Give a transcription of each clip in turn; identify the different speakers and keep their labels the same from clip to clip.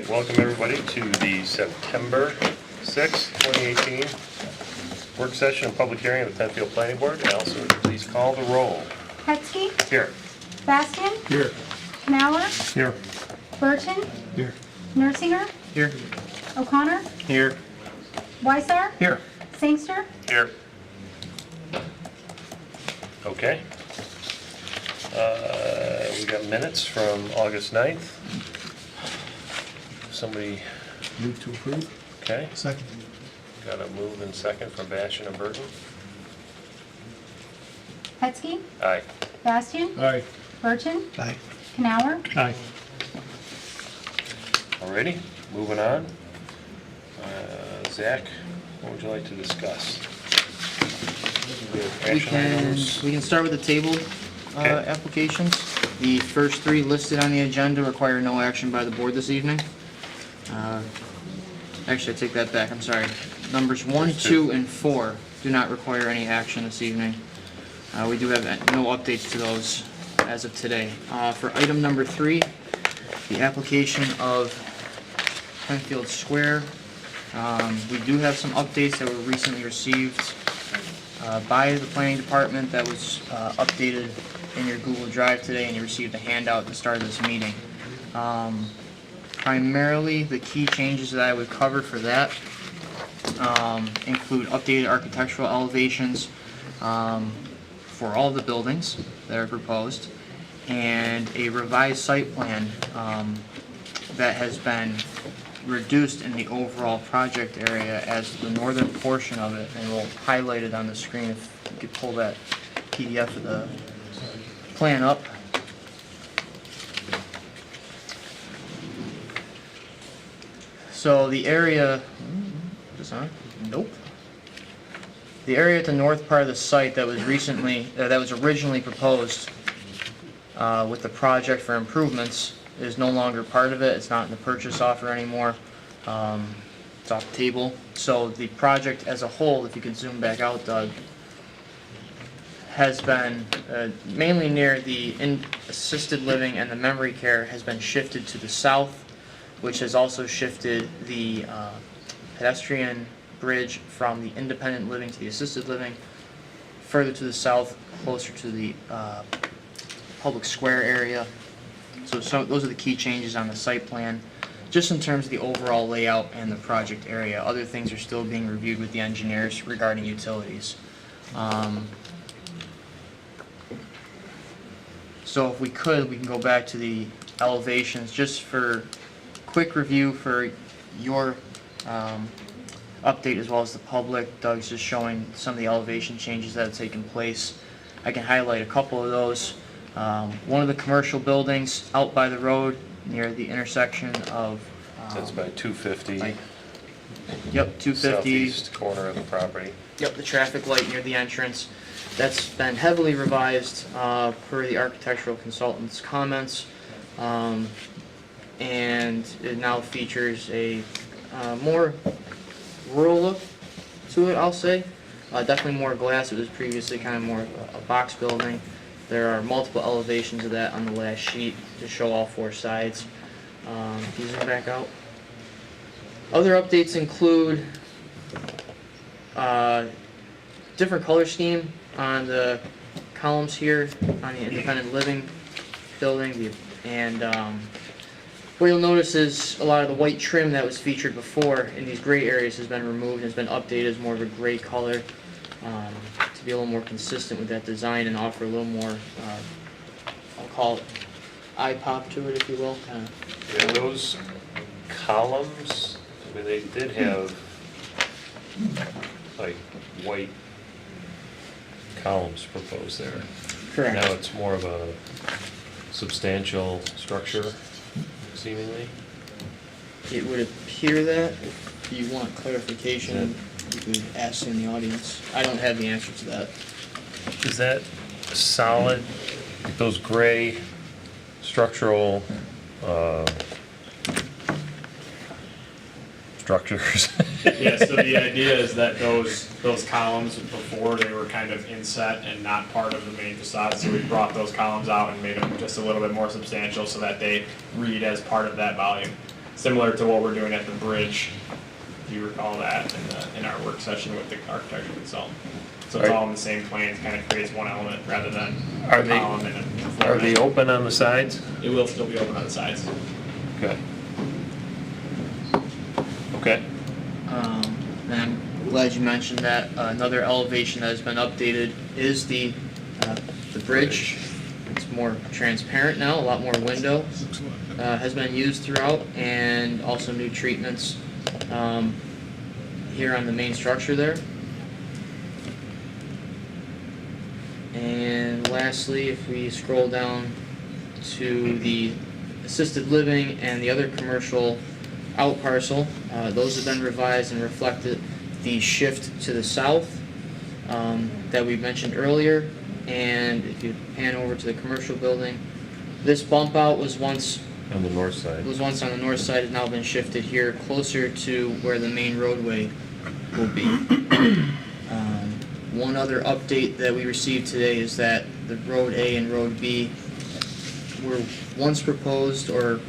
Speaker 1: right, welcome everybody to the September 6th, 2018 work session and public hearing of the Penfield Planning Board. Allison, please call the roll.
Speaker 2: Hetzke.
Speaker 1: Here.
Speaker 2: Bastian.
Speaker 3: Here.
Speaker 2: Knauer.
Speaker 3: Here.
Speaker 2: Burton.
Speaker 3: Here.
Speaker 2: Nursinger.
Speaker 3: Here.
Speaker 2: O'Connor.
Speaker 3: Here.
Speaker 2: Weissar.
Speaker 3: Here.
Speaker 2: Sangster.
Speaker 1: Here. Okay. We got minutes from August 9th. Somebody,
Speaker 3: Move to approve.
Speaker 1: okay,
Speaker 3: Second.
Speaker 1: got a move and second from Bastian and Burton.
Speaker 2: Hetzke.
Speaker 1: Aye.
Speaker 2: Bastian.
Speaker 3: Aye.
Speaker 2: Burton.
Speaker 3: Aye.
Speaker 2: Knauer.
Speaker 3: Aye.
Speaker 1: Alrighty, moving on. Zach, what would you like to discuss?
Speaker 4: We can start with the tabled
Speaker 1: Okay.
Speaker 4: applications. The first three listed on the agenda require no action by the board this evening. Actually, I take that back, I'm sorry. Numbers 1, 2, and 4 do not require any action this evening. We do have no updates to those as of today. For item number 3, the application of Penfield Square, we do have some updates that were recently received by the planning department that was updated in your Google Drive today, and you received a handout at the start of this meeting. Primarily, the key changes that I would cover for that include updated architectural elevations for all the buildings that are proposed, and a revised site plan that has been reduced in the overall project area as the northern portion of it, and we'll highlight it on the screen if you could pull that PDF of the plan up. So the area, is this on? Nope. The area at the north part of the site that was originally proposed with the project for improvements is no longer part of it. It's not in the purchase offer anymore. It's off the table. So the project as a whole, if you could zoom back out, Doug, has been mainly near the assisted living and the memory care has been shifted to the south, which has also shifted the pedestrian bridge from the independent living to the assisted living further to the south, closer to the public square area. So those are the key changes on the site plan, just in terms of the overall layout and the project area. Other things are still being reviewed with the engineers regarding utilities. So if we could, we can go back to the elevations just for quick review for your update as well as the public. Doug's just showing some of the elevation changes that have taken place. I can highlight a couple of those. One of the commercial buildings out by the road near the intersection of
Speaker 1: That's by 250.
Speaker 4: Yep, 250.
Speaker 1: Southeast corner of the property.
Speaker 4: Yep, the traffic light near the entrance. That's been heavily revised per the architectural consultant's comments, and it now features a more rural look to it, I'll say. Definitely more glass. It was previously kind of more a box building. There are multiple elevations of that on the last sheet to show all four sides. These are back out. Other updates include different color scheme on the columns here on the independent living building, and what you'll notice is a lot of the white trim that was featured before in these gray areas has been removed and has been updated as more of a gray color to be a little more consistent with that design and offer a little more, I'll call it eye pop to it, if you will.
Speaker 1: Yeah, those columns, I mean, they did have like white columns proposed there.
Speaker 4: Correct.
Speaker 1: Now it's more of a substantial structure, seemingly.
Speaker 4: It would appear that. If you want clarification, you could ask in the audience. I don't have the answer to that.
Speaker 1: Is that solid, those gray structural structures?
Speaker 5: Yeah, so the idea is that those columns before, they were kind of inset and not part of the main facade, so we brought those columns out and made them just a little bit more substantial so that they read as part of that volume. similar to what we're doing at the bridge. If you recall that in our work session with the architectural consultant. So it's all in the same plans, kind of creates one element rather than
Speaker 1: Are
Speaker 5: a
Speaker 1: they-
Speaker 5: column and a floor
Speaker 1: Are they
Speaker 5: mat.
Speaker 1: open on the sides?
Speaker 5: It will still be open on the sides.
Speaker 1: Okay. Okay.
Speaker 4: And I'm glad you mentioned that. Another elevation that has been updated is the bridge. It's more transparent now, a lot more window. Has been used throughout, and also new treatments here on the main structure there. And lastly, if we scroll down to the assisted living and the other commercial out parcel, those have been revised and reflected the shift to the south that we mentioned earlier. And if you pan over to the commercial building, this bump out was once
Speaker 1: On the north side.
Speaker 4: on the north side, has now been shifted here closer to where the main roadway will be. One other update that we received today is that the Road A and Road B were once proposed, or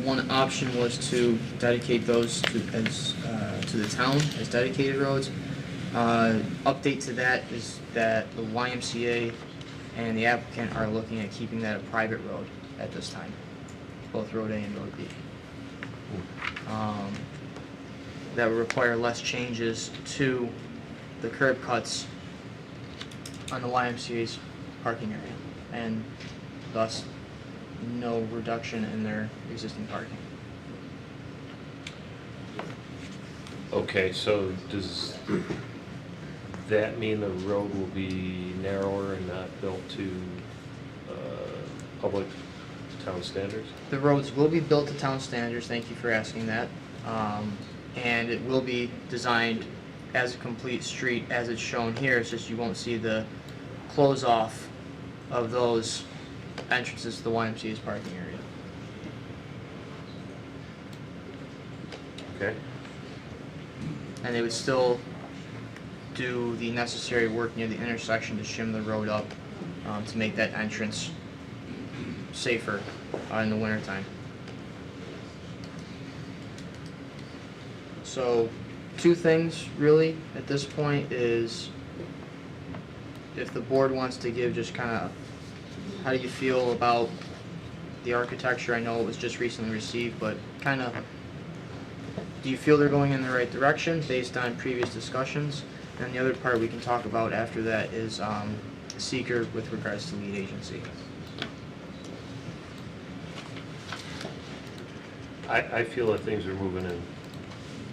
Speaker 4: one option was to dedicate those to the town as dedicated roads. Update to that is that the YMCA and the applicant are looking at keeping that a private road at this time, both Road A and Road B. That would require less changes to the curb cuts on the YMCA's parking area, and thus no reduction in their existing parking.
Speaker 1: Okay, so does that mean the road will be narrower and not built to public town standards?
Speaker 4: The roads will be built to town standards, thank you for asking that. And it will be designed as a complete street as it's shown here. It's just you won't see the close off of those entrances to the YMCA's parking area.
Speaker 1: Okay.
Speaker 4: And they would still do the necessary work near the intersection to shim the road up to make that entrance safer in the wintertime. So, two things really at this point is if the board wants to give just kind of, how do you feel about the architecture? I know it was just recently received, but kind of, do you feel they're going in the right direction based on previous discussions? And the other part we can talk about after that is seeker with regards to lead agency.
Speaker 1: I feel that things are moving in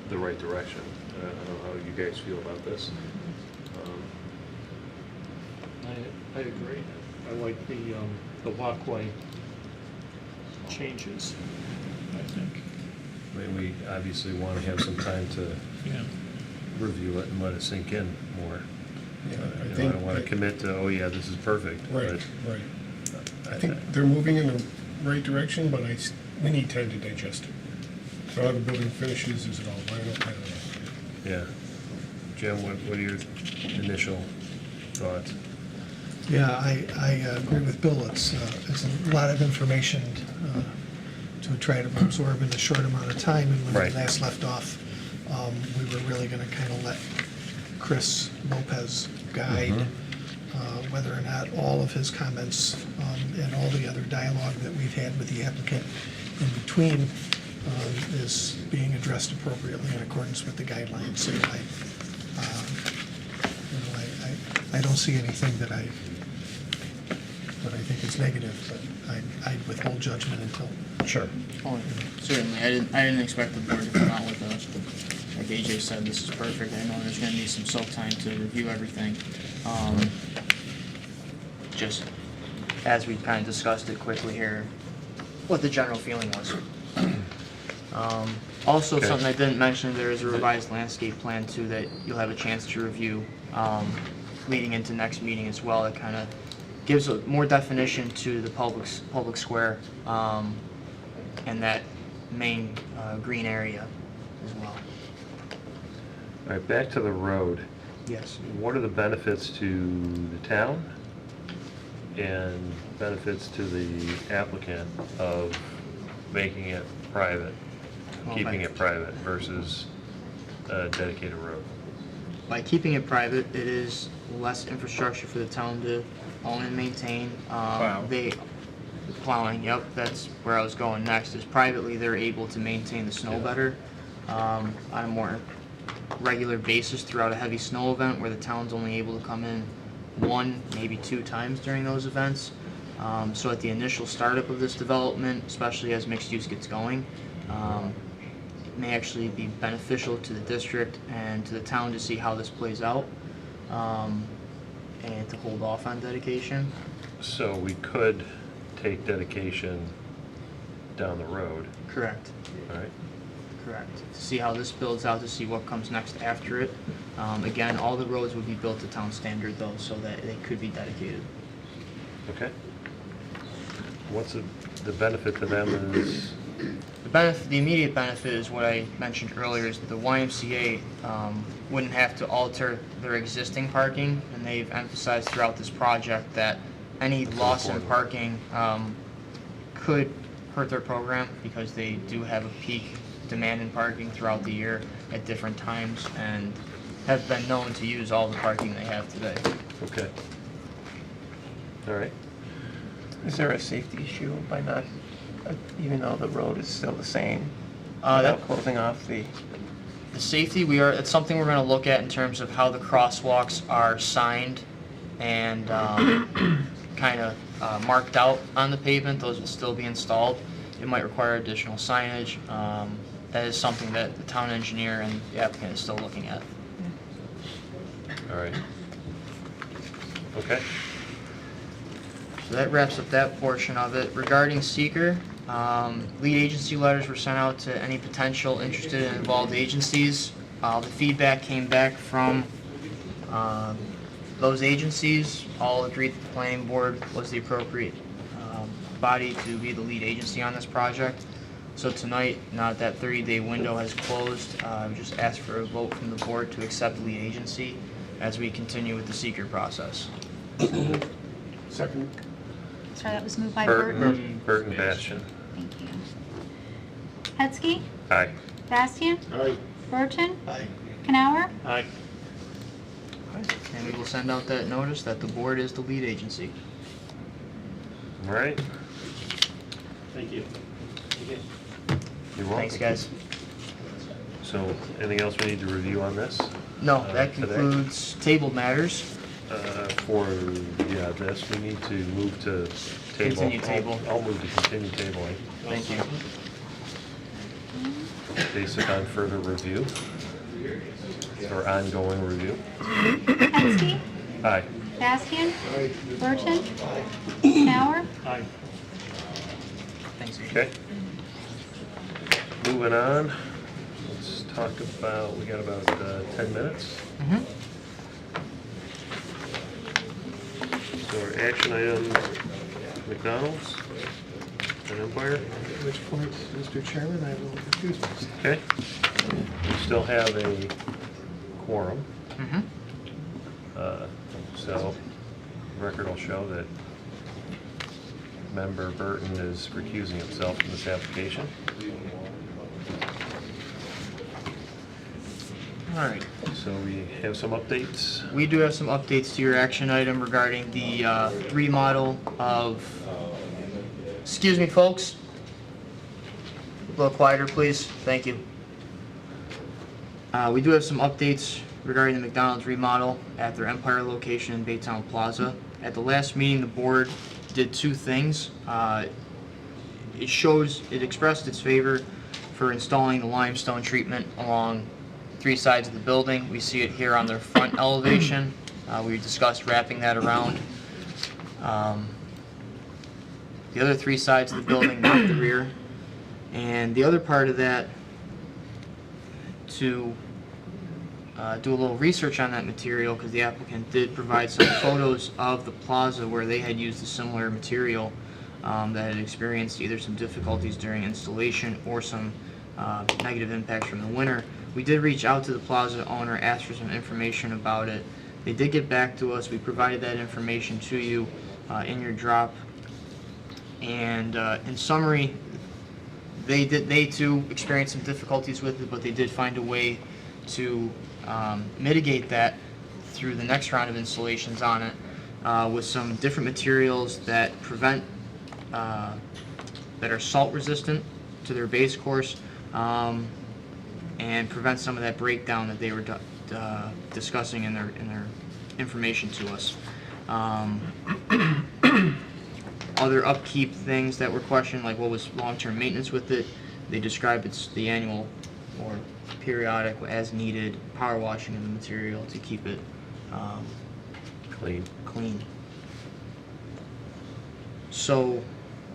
Speaker 1: the right direction. I don't know how you guys feel about this.
Speaker 3: I agree. I like the walkway changes, I think.
Speaker 1: I mean, we obviously want to have some time to
Speaker 3: Yeah.
Speaker 1: review it and let it sink in more.
Speaker 6: Yeah,
Speaker 1: I don't want to commit to, oh yeah, this is perfect.
Speaker 6: Right,
Speaker 1: but
Speaker 6: right. I think they're moving in the right direction, but we need time to digest it. So how the building finishes, is it all vinyl? I don't know.
Speaker 1: Yeah. Jim, what are your initial thoughts?
Speaker 7: Yeah, I agree with Bill. It's a lot of information to try to absorb in a short amount of time. And when
Speaker 1: Right.
Speaker 7: we last left off, we were really going to kind of let Chris Lopez guide whether or not all of his comments and all the other dialogue that we've had with the applicant in between is being addressed appropriately in accordance with the guidelines. So I don't see anything that I think is negative, but I'd withhold judgment until.
Speaker 1: Sure.
Speaker 4: Oh, certainly. I didn't expect the board to come out with a, like AJ said, this is perfect. I know there's gonna need some self-time to review everything. Just as we kind of discussed it quickly here, what the general feeling was. Also,
Speaker 1: Okay.
Speaker 4: something I didn't mention, there is a revised landscape plan too that you'll have a chance to review leading into next meeting as well. It kind of gives a more definition to the public square and that main green area as well.
Speaker 1: All right, back to the road.
Speaker 4: Yes.
Speaker 1: What are the benefits to the town and benefits to the applicant of making it private? keeping it private versus a dedicated road?
Speaker 4: By keeping it private, it is less infrastructure for the town to own and maintain. Plowing, yep, that's where I was going next, is privately they're able to maintain the snow better on a more regular basis throughout a heavy snow event, where the town's only able to come in 1, maybe 2 times during those events. So at the initial startup of this development, especially as mixed use gets going, it may actually be beneficial to the district and to the town to see how this plays out, and to hold off on dedication.
Speaker 1: So we could take dedication down the road,
Speaker 4: Correct.
Speaker 1: all right?
Speaker 4: Correct. To see how this builds out, to see what comes next after it. Again, all the roads would be built to town standard though, so that they could be dedicated.
Speaker 1: Okay. What's the benefit to them is,
Speaker 4: The immediate benefit is what I mentioned earlier, is that the YMCA wouldn't have to alter their existing parking, and they've emphasized throughout this project that any loss in parking could hurt their program, because they do have a peak demand in parking throughout the year at different times, and have been known to use all the parking they have today.
Speaker 1: okay. All right.
Speaker 8: Is there a safety issue by not, even though the road is still the same,
Speaker 4: That
Speaker 8: without closing off the,
Speaker 4: The safety, it's something we're going to look at in terms of how the crosswalks are signed and kind of marked out on the pavement. Those will still be installed. It might require additional signage. That is something that the town engineer and the applicant is still looking at.
Speaker 1: All right. Okay.
Speaker 4: So that wraps up that portion of it. Regarding seeker, lead agency letters were sent out to any potential interested and involved agencies. The feedback came back from those agencies. All agreed that the planning board was the appropriate body to be the lead agency on this project. So tonight, now that that 30-day window has closed, we just ask for a vote from the board to accept the lead agency as we continue with the seeker process.
Speaker 6: Second.
Speaker 2: Sorry, that was moved by Burton.
Speaker 1: Burton Bastian.
Speaker 2: Thank you. Hetzke,
Speaker 1: Aye.
Speaker 2: Bastian,
Speaker 6: Aye.
Speaker 2: Burton,
Speaker 7: Aye.
Speaker 2: Canower,
Speaker 3: Aye.
Speaker 4: And we will send out that notice that the board is the lead agency.
Speaker 1: All right.
Speaker 3: Thank you.
Speaker 1: You're welcome.
Speaker 4: Thanks, guys.
Speaker 1: So, anything else we need to review on this?
Speaker 4: No, that
Speaker 1: Today?
Speaker 4: concludes tabled matters.
Speaker 1: For, this, we need to move to table.
Speaker 4: Continue table.
Speaker 1: I'll move to continue tabling,
Speaker 4: Thank you.
Speaker 1: based upon further review, or ongoing review.
Speaker 2: Hetzke,
Speaker 1: Aye.
Speaker 2: Bastian, Burton, Canower,
Speaker 3: Aye.
Speaker 4: Thanks.
Speaker 1: Okay. Moving on, let's talk about, we got about 10 minutes.
Speaker 4: Mhm.
Speaker 1: So our action items, McDonald's and Empire.
Speaker 7: At which point, Mr. Chairman, I will recuse myself.
Speaker 1: Okay. We still have a quorum,
Speaker 4: Mhm.
Speaker 1: so record will show that member Burton is recusing himself from this application.
Speaker 4: All right.
Speaker 1: So we have some updates.
Speaker 4: We do have some updates to your action item regarding the remodel of, excuse me, folks. A little quieter, please. Thank you. We do have some updates regarding the McDonald's remodel at their Empire location in Baytown Plaza. At the last meeting, the board did 2 things. It expressed its favor for installing the limestone treatment along 3 sides of the building. We see it here on the front elevation. We discussed wrapping that around the other 3 sides of the building, not the rear. And the other part of that, to do a little research on that material, because the applicant did provide some photos of the plaza where they had used a similar material that had experienced either some difficulties during installation or some negative impacts from the winter. We did reach out to the plaza owner, asked for some information about it. They did get back to us. We provided that information to you in your drop. And in summary, they too experienced some difficulties with it, but they did find a way to mitigate that through the next round of installations on it with some different materials that that are salt resistant to their base course and prevent some of that breakdown that they were discussing in their information to us. Other upkeep things that were questioned, like what was long-term maintenance with it, they described it's the annual or periodic as needed power washing of the material to keep it clean. So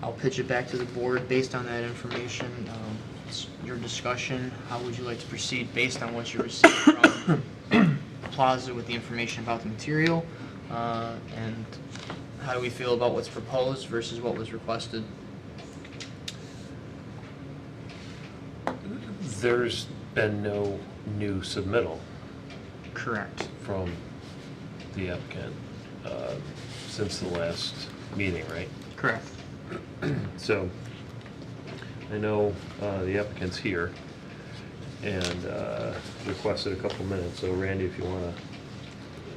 Speaker 4: I'll pitch it back to the board based on that information. It's your discussion. How would you like to proceed based on what you received from Plaza with the information about the material? And how do we feel about what's proposed versus what was requested?
Speaker 1: There's been no new submittal
Speaker 4: Correct.
Speaker 1: from the applicant since the last meeting, right?
Speaker 4: Correct.
Speaker 1: So, I know the applicant's here and requested a couple minutes, so Randy, if you want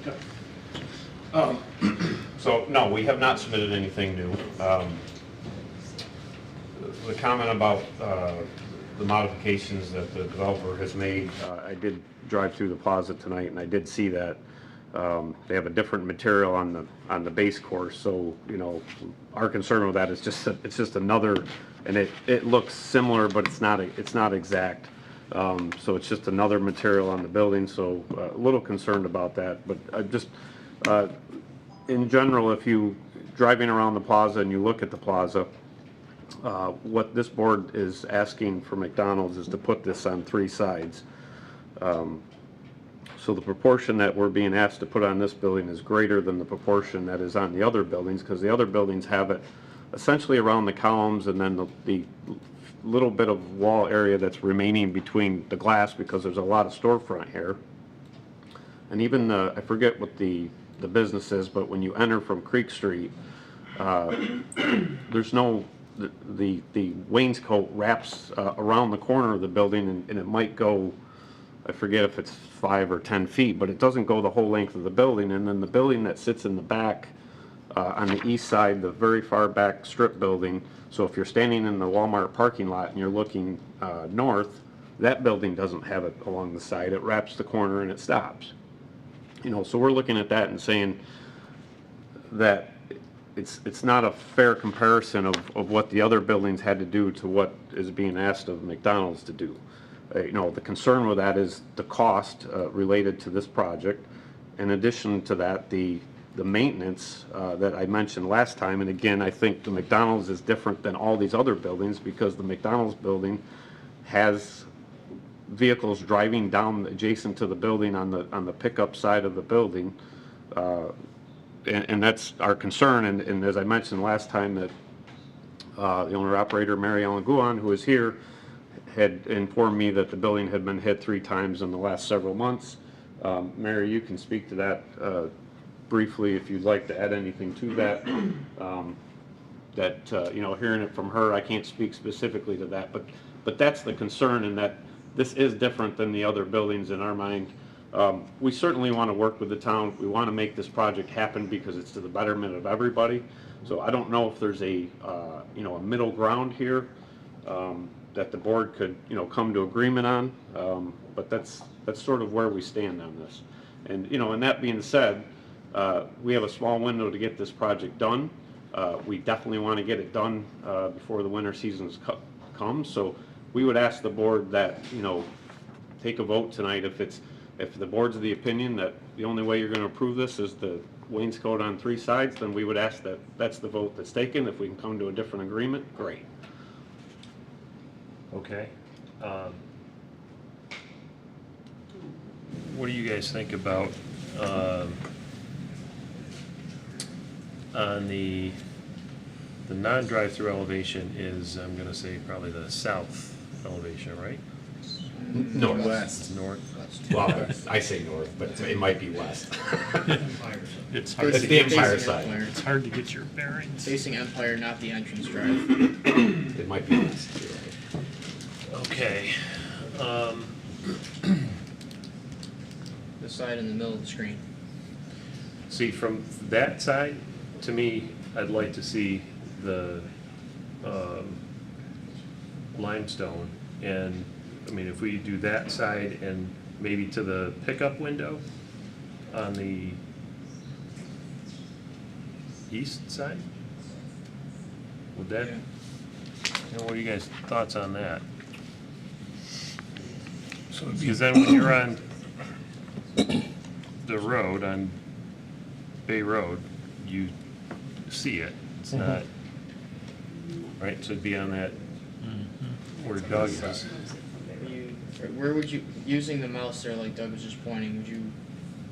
Speaker 1: to.
Speaker 9: So, no, we have not submitted anything new. The comment about the modifications that the developer has made, I did drive through the plaza tonight and I did see that. They have a different material on the base course, so, you know, our concern with that is it's just another, and it looks similar, but it's not exact. So it's just another material on the building, so a little concerned about that, but in general, if you driving around the plaza and you look at the plaza, what this board is asking for McDonald's is to put this on 3 sides. So the proportion that we're being asked to put on this building is greater than the proportion that is on the other buildings, because the other buildings have it essentially around the columns and then the little bit of wall area that's remaining between the glass, because there's a lot of storefront here. And even I forget what the business is, but when you enter from Creek Street, there's no, the wainscot wraps around the corner of the building, and it might go, I forget if it's 5 or 10 feet, but it doesn't go the whole length of the building. And then the building that sits in the back on the east side, the very far back strip building, so if you're standing in the Walmart parking lot and you're looking north, that building doesn't have it along the side. It wraps the corner and it stops. You know, so we're looking at that and saying that it's not a fair comparison of what the other buildings had to do to what is being asked of McDonald's to do. You know, the concern with that is the cost related to this project. In addition to that, the maintenance that I mentioned last time, and again, I think the McDonald's is different than all these other buildings, because the McDonald's building has vehicles driving down adjacent to the building on the pickup side of the building, and that's our concern. And as I mentioned last time, that the owner-operator, Mary Ellen Guan, who is here, had informed me that the building had been hit 3 times in the last several months. Mary, you can speak to that briefly if you'd like to add anything to that. You know, hearing it from her, I can't speak specifically to that, but that's the concern, and that this is different than the other buildings in our mind. We certainly want to work with the town. We want to make this project happen because it's to the betterment of everybody. So I don't know if there's a you know, a middle ground here that the board could, you know, come to agreement on, but that's sort of where we stand on this. And, you know, and that being said, we have a small window to get this project done. We definitely want to get it done before the winter season comes. So we would ask the board that, you know, take a vote tonight. If the board's of the opinion that the only way you're going to approve this is the wainscot on 3 sides, then we would ask that that's the vote that's taken. If we can come to a different agreement, great.
Speaker 1: Okay. What do you guys think about on the non-drive-through elevation is, I'm gonna say, probably the south elevation, right?
Speaker 9: North.
Speaker 1: North.
Speaker 9: Well, I say north, but it might be west.
Speaker 1: It's
Speaker 9: It's the Empire side.
Speaker 3: It's hard to get your bearings.
Speaker 4: Facing Empire, not the entrance drive.
Speaker 9: It might be west, you're right.
Speaker 1: Okay.
Speaker 4: The side in the middle of the screen.
Speaker 1: See, from that side, to me, I'd like to see the limestone. And, I mean, if we do that side and maybe to the pickup window on the east side? Would that,
Speaker 4: Yeah.
Speaker 1: you know, what are you guys' thoughts on that?
Speaker 6: So it'd be-
Speaker 1: Because then when you're on the road, on Bay Road, you see it. It's not, right, so it'd be on that, where Doug is.
Speaker 4: Where would you, using the mouse there like Doug was just pointing, would you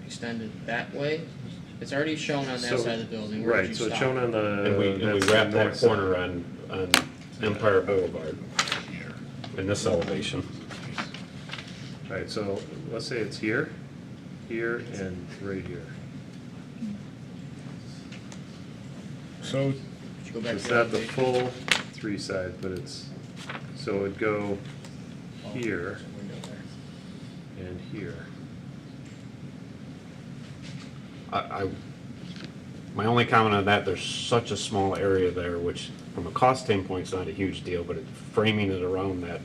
Speaker 4: extend it that way? It's already shown on that
Speaker 1: So-
Speaker 4: side of the building. Where would
Speaker 1: Right,
Speaker 4: you
Speaker 1: so it's
Speaker 4: stop?
Speaker 1: shown on the.
Speaker 9: And we
Speaker 1: that's the
Speaker 9: wrap that
Speaker 1: north side.
Speaker 9: corner on Empire Boulevard in this elevation.
Speaker 1: Right, so let's say it's here, here, and right here.
Speaker 6: So,
Speaker 4: Would you go back
Speaker 1: It's
Speaker 4: to the
Speaker 1: not the
Speaker 4: elevation?
Speaker 1: full three side, but it's, so it'd go here and here.
Speaker 9: My only comment on that, there's such a small area there, which from a cost standpoint is not a huge deal, but framing it around that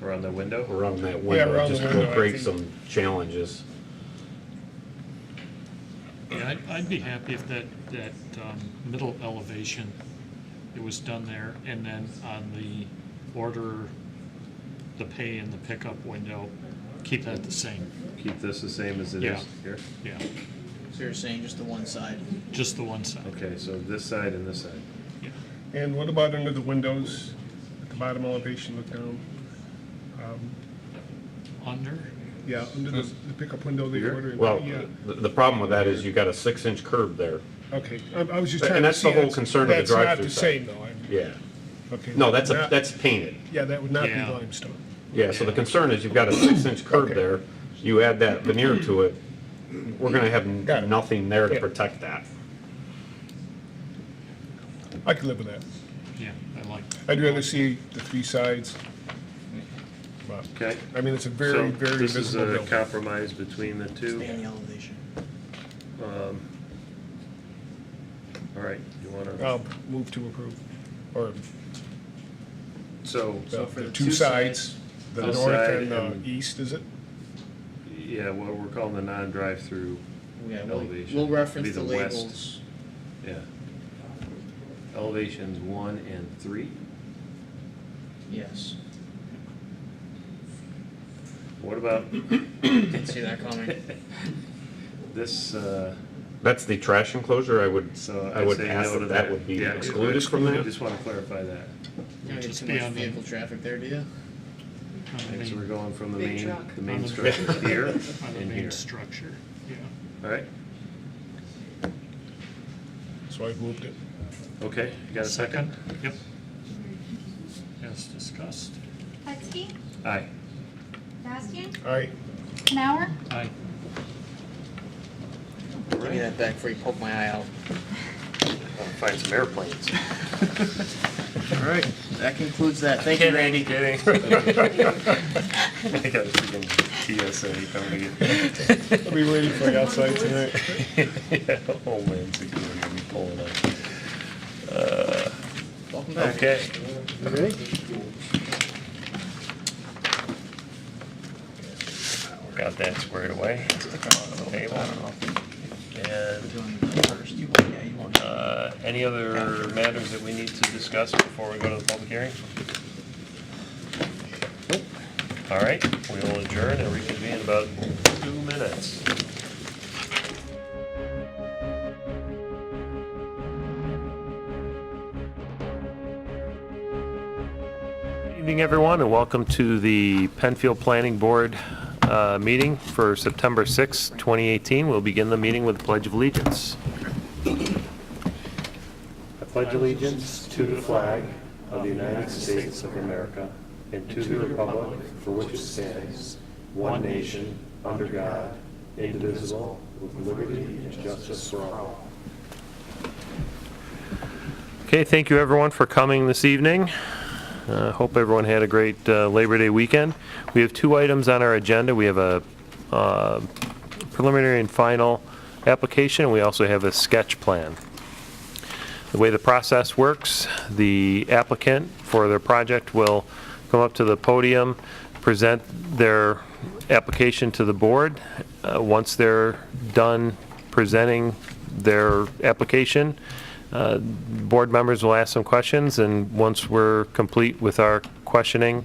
Speaker 1: Around the window?
Speaker 9: window
Speaker 6: around the
Speaker 9: just
Speaker 6: window,
Speaker 9: will
Speaker 6: I
Speaker 9: create
Speaker 6: think.
Speaker 9: some challenges.
Speaker 3: Yeah, I'd be happy if that middle elevation, it was done there, and then on the order, the pay and the pickup window, keep that the same.
Speaker 1: Keep this the same as it
Speaker 3: Yeah.
Speaker 1: is here?
Speaker 3: Yeah,
Speaker 4: So you're saying just the one side?
Speaker 3: just the one side.
Speaker 1: Okay, so this side and this side.
Speaker 3: Yeah.
Speaker 6: and what about under the windows, at the bottom elevation, look down?
Speaker 3: Under?
Speaker 6: Yeah, under the pickup window they
Speaker 1: Here?
Speaker 6: ordered.
Speaker 9: Well,
Speaker 6: Yeah,
Speaker 9: the problem with that is you got a 6-inch curb there.
Speaker 6: okay, I was just
Speaker 9: And
Speaker 6: trying to
Speaker 9: that's
Speaker 6: see.
Speaker 9: the whole concern of the
Speaker 6: That's not
Speaker 9: drive-through
Speaker 6: the
Speaker 9: side.
Speaker 6: same, though.
Speaker 9: Yeah.
Speaker 6: Okay.
Speaker 9: No, that's
Speaker 6: Not-
Speaker 9: that's painted.
Speaker 6: Yeah, that would not be
Speaker 3: Yeah.
Speaker 6: limestone.
Speaker 9: Yeah, so the concern is you've got a 6-inch curb
Speaker 6: Okay.
Speaker 9: there, you add that veneer to it, we're gonna have
Speaker 6: Got it.
Speaker 9: nothing there to
Speaker 6: Yeah.
Speaker 9: protect that.
Speaker 6: I could live with that.
Speaker 3: Yeah, I like that.
Speaker 6: I'd rather see the three sides. But,
Speaker 1: Okay?
Speaker 6: I mean, it's a very,
Speaker 1: So
Speaker 6: very
Speaker 1: this is
Speaker 6: visible
Speaker 1: a
Speaker 6: building.
Speaker 1: compromise between the two.
Speaker 4: Stay on the elevation.
Speaker 1: All right, you wanna,
Speaker 6: I'll move to approve. Or
Speaker 1: so,
Speaker 4: So for
Speaker 6: the
Speaker 4: the
Speaker 6: two
Speaker 4: two
Speaker 6: sides, the
Speaker 1: This
Speaker 6: north
Speaker 1: side
Speaker 6: and
Speaker 1: and-
Speaker 6: east, is it?
Speaker 1: yeah, what we're calling the non-drive-through,
Speaker 4: Yeah,
Speaker 1: Elevation.
Speaker 4: we'll
Speaker 1: Be
Speaker 4: reference
Speaker 1: the
Speaker 4: the
Speaker 1: west.
Speaker 4: labels.
Speaker 1: yeah. Elevations 1 and 3.
Speaker 4: Yes.
Speaker 1: What about
Speaker 4: Didn't see that coming.
Speaker 1: this,
Speaker 9: That's the trash enclosure, I would
Speaker 1: so
Speaker 9: I
Speaker 1: I'd
Speaker 9: would
Speaker 1: say
Speaker 9: ask
Speaker 1: no to
Speaker 9: that that would be
Speaker 1: Yeah,
Speaker 9: excluded from
Speaker 1: I
Speaker 9: that.
Speaker 1: just wanna clarify that.
Speaker 4: You don't get
Speaker 3: Just
Speaker 4: too
Speaker 3: be
Speaker 4: much
Speaker 3: on the-
Speaker 4: vehicle traffic there, do you?
Speaker 3: On the
Speaker 1: Okay, so we're
Speaker 3: main,
Speaker 1: going from the
Speaker 10: Big
Speaker 1: main,
Speaker 10: truck.
Speaker 1: the main
Speaker 3: On the-
Speaker 1: structure here
Speaker 3: on the
Speaker 1: and
Speaker 3: main
Speaker 1: here.
Speaker 3: structure, yeah.
Speaker 1: All right,
Speaker 6: So I've moved it.
Speaker 1: okay, you got a second?
Speaker 3: Yep. As discussed.
Speaker 2: Hetzke,
Speaker 1: Aye.
Speaker 2: Bastian,
Speaker 6: All right,
Speaker 2: Canower,
Speaker 3: Aye.
Speaker 1: All
Speaker 4: Give me
Speaker 1: right,
Speaker 4: that back before you poke my eye out.
Speaker 1: I'll find some airplanes.
Speaker 4: All right, that concludes that. Thank you, Randy.
Speaker 1: Kidding. I got a freaking TSA coming to get.
Speaker 6: I'll be waiting for you outside tonight.
Speaker 1: Yeah, Homeland Security will be pulling up.
Speaker 4: Welcome back.
Speaker 1: Okay. Got that squared away. On the table. And, any other matters that we need to discuss before we go to the public hearing? Nope. All right, we will adjourn and reconvene in about 2 minutes. Good evening, everyone, and welcome to the Penfield Planning Board meeting for September 6, 2018. We'll begin the meeting with the Pledge of Allegiance. I pledge allegiance to the flag of the United States of America and to the republic for which it stands, one nation, under God, indivisible, with liberty and justice for all. Okay, thank you everyone for coming this evening. Hope everyone had a great Labor Day weekend. We have 2 items on our agenda. We have a preliminary and final application. We also have a sketch plan. The way the process works, the applicant for their project will come up to the podium, present their application to the board. Once they're done presenting their application, board members will ask some questions, and once we're complete with our questioning,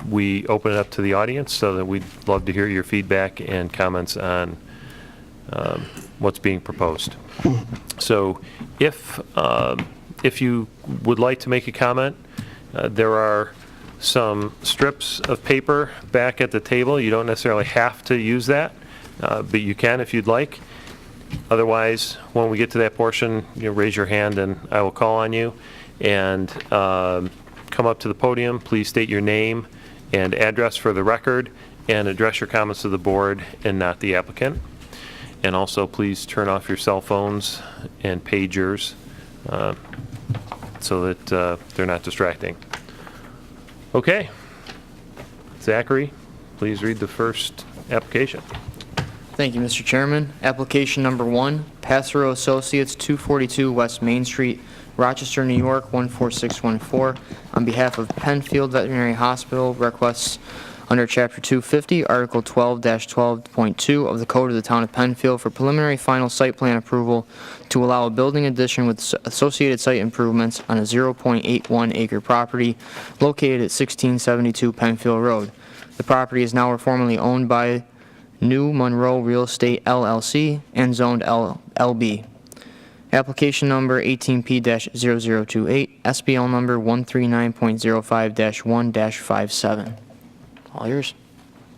Speaker 1: we open it up to the audience, so that we'd love to hear your feedback and comments on what's being proposed. So if you would like to make a comment, there are some strips of paper back at the table. You don't necessarily have to use that, but you can if you'd like. Otherwise, when we get to that portion, raise your hand and I will call on you. And come up to the podium. Please state your name and address for the record, and address your comments to the board and not the applicant. And also, please turn off your cell phones and pagers so that they're not distracting. Okay. Zachary, please read the first application.
Speaker 4: Thank you, Mr. Chairman. Application number 1, Passero Associates, 242 West Main Street, Rochester, New York, 14614. On behalf of Penfield Veterinary Hospital, requests under Chapter 250, Article 12-12.2 of the Code of the Town of Penfield for preliminary final site plan approval to allow a building addition with associated site improvements on a 0.81 acre property located at 1672 Penfield Road. The property is now formally owned by New Monroe Real Estate LLC and zoned LB. Application number 18P-0028, SBL number 139.05-1-57. All yours.